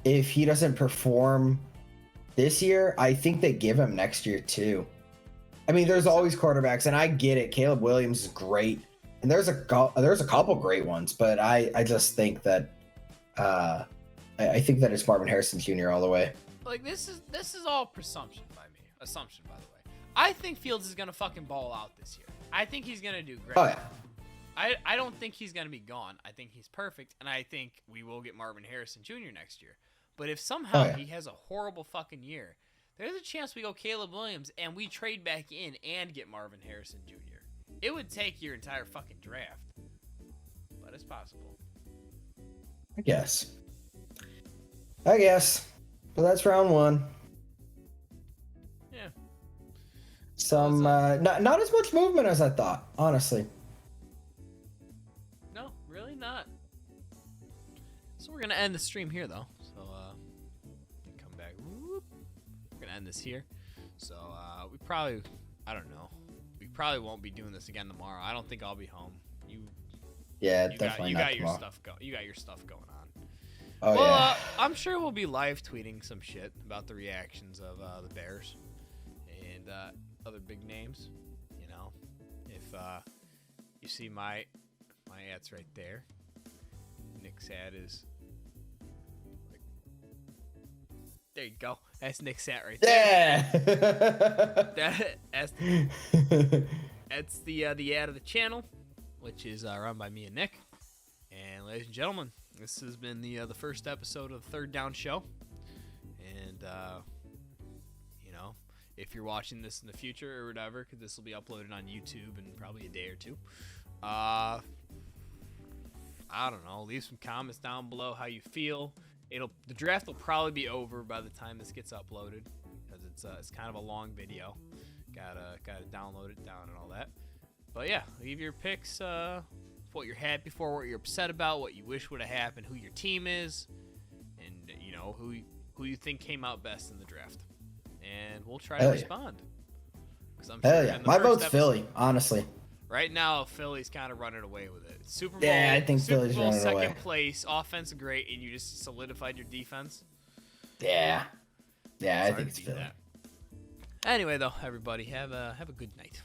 B: if he doesn't perform this year, I think they give him next year too. I mean, there's always quarterbacks, and I get it. Caleb Williams is great, and there's a couple great ones, but I just think that I think that it's Marvin Harrison Jr. all the way.
A: Like this is all assumption by me. Assumption, by the way. I think Fields is gonna fucking ball out this year. I think he's gonna do great.
B: Oh yeah.
A: I don't think he's gonna be gone. I think he's perfect, and I think we will get Marvin Harrison Jr. next year. But if somehow he has a horrible fucking year, there's a chance we go Caleb Williams and we trade back in and get Marvin Harrison Jr. It would take your entire fucking draft, but it's possible.
B: I guess. But that's round one.
A: Yeah.
B: Some not as much movement as I thought, honestly.
A: No, really not. So we're gonna end the stream here, though. So come back. Whoop. We're gonna end this here. So we probably, I don't know. We probably won't be doing this again tomorrow. I don't think I'll be home.
B: Yeah, definitely
A: you
B: not
A: got
B: tomorrow.
A: your stuff you got your stuff going on.
B: Oh
A: well,
B: yeah.
A: I'm sure we'll be live tweeting some shit about the reactions of the Bears and other big names. You know, if you see my ads right there, Nick's ad is like, there you go. That's Nick's ad right there.
B: Yeah.
A: That's the ad of the channel, which is run by me and Nick. And ladies and gentlemen, this has been the first episode of the Third Down Show. And you know, if you're watching this in the future or whatever, because this will be uploaded on YouTube in probably a day or two, I don't know. Leave some comments down below how you feel. The draft will probably be over by the time this gets uploaded, because it's kind of a long video. Gotta download it down and all that. But yeah, leave your picks. What you're happy for, what you're upset about, what you wish would have happened, who your team is, and you know who you think came out best in the draft. And we'll try to respond. Because I'm
B: Hell
A: sure
B: yeah.
A: in the
B: My
A: first
B: vote's
A: episode,
B: Philly, honestly.
A: Right now, Philly's kind of running away with it. Super Bowl,
B: Yeah, I think
A: Super
B: Philly's
A: Bowl
B: running
A: second
B: away.
A: place, offense great, and you just solidified your defense.
B: Yeah. Yeah, I
A: Hard
B: think
A: to
B: it's
A: beat
B: Philly.
A: that. Anyway, though, everybody, have a good night.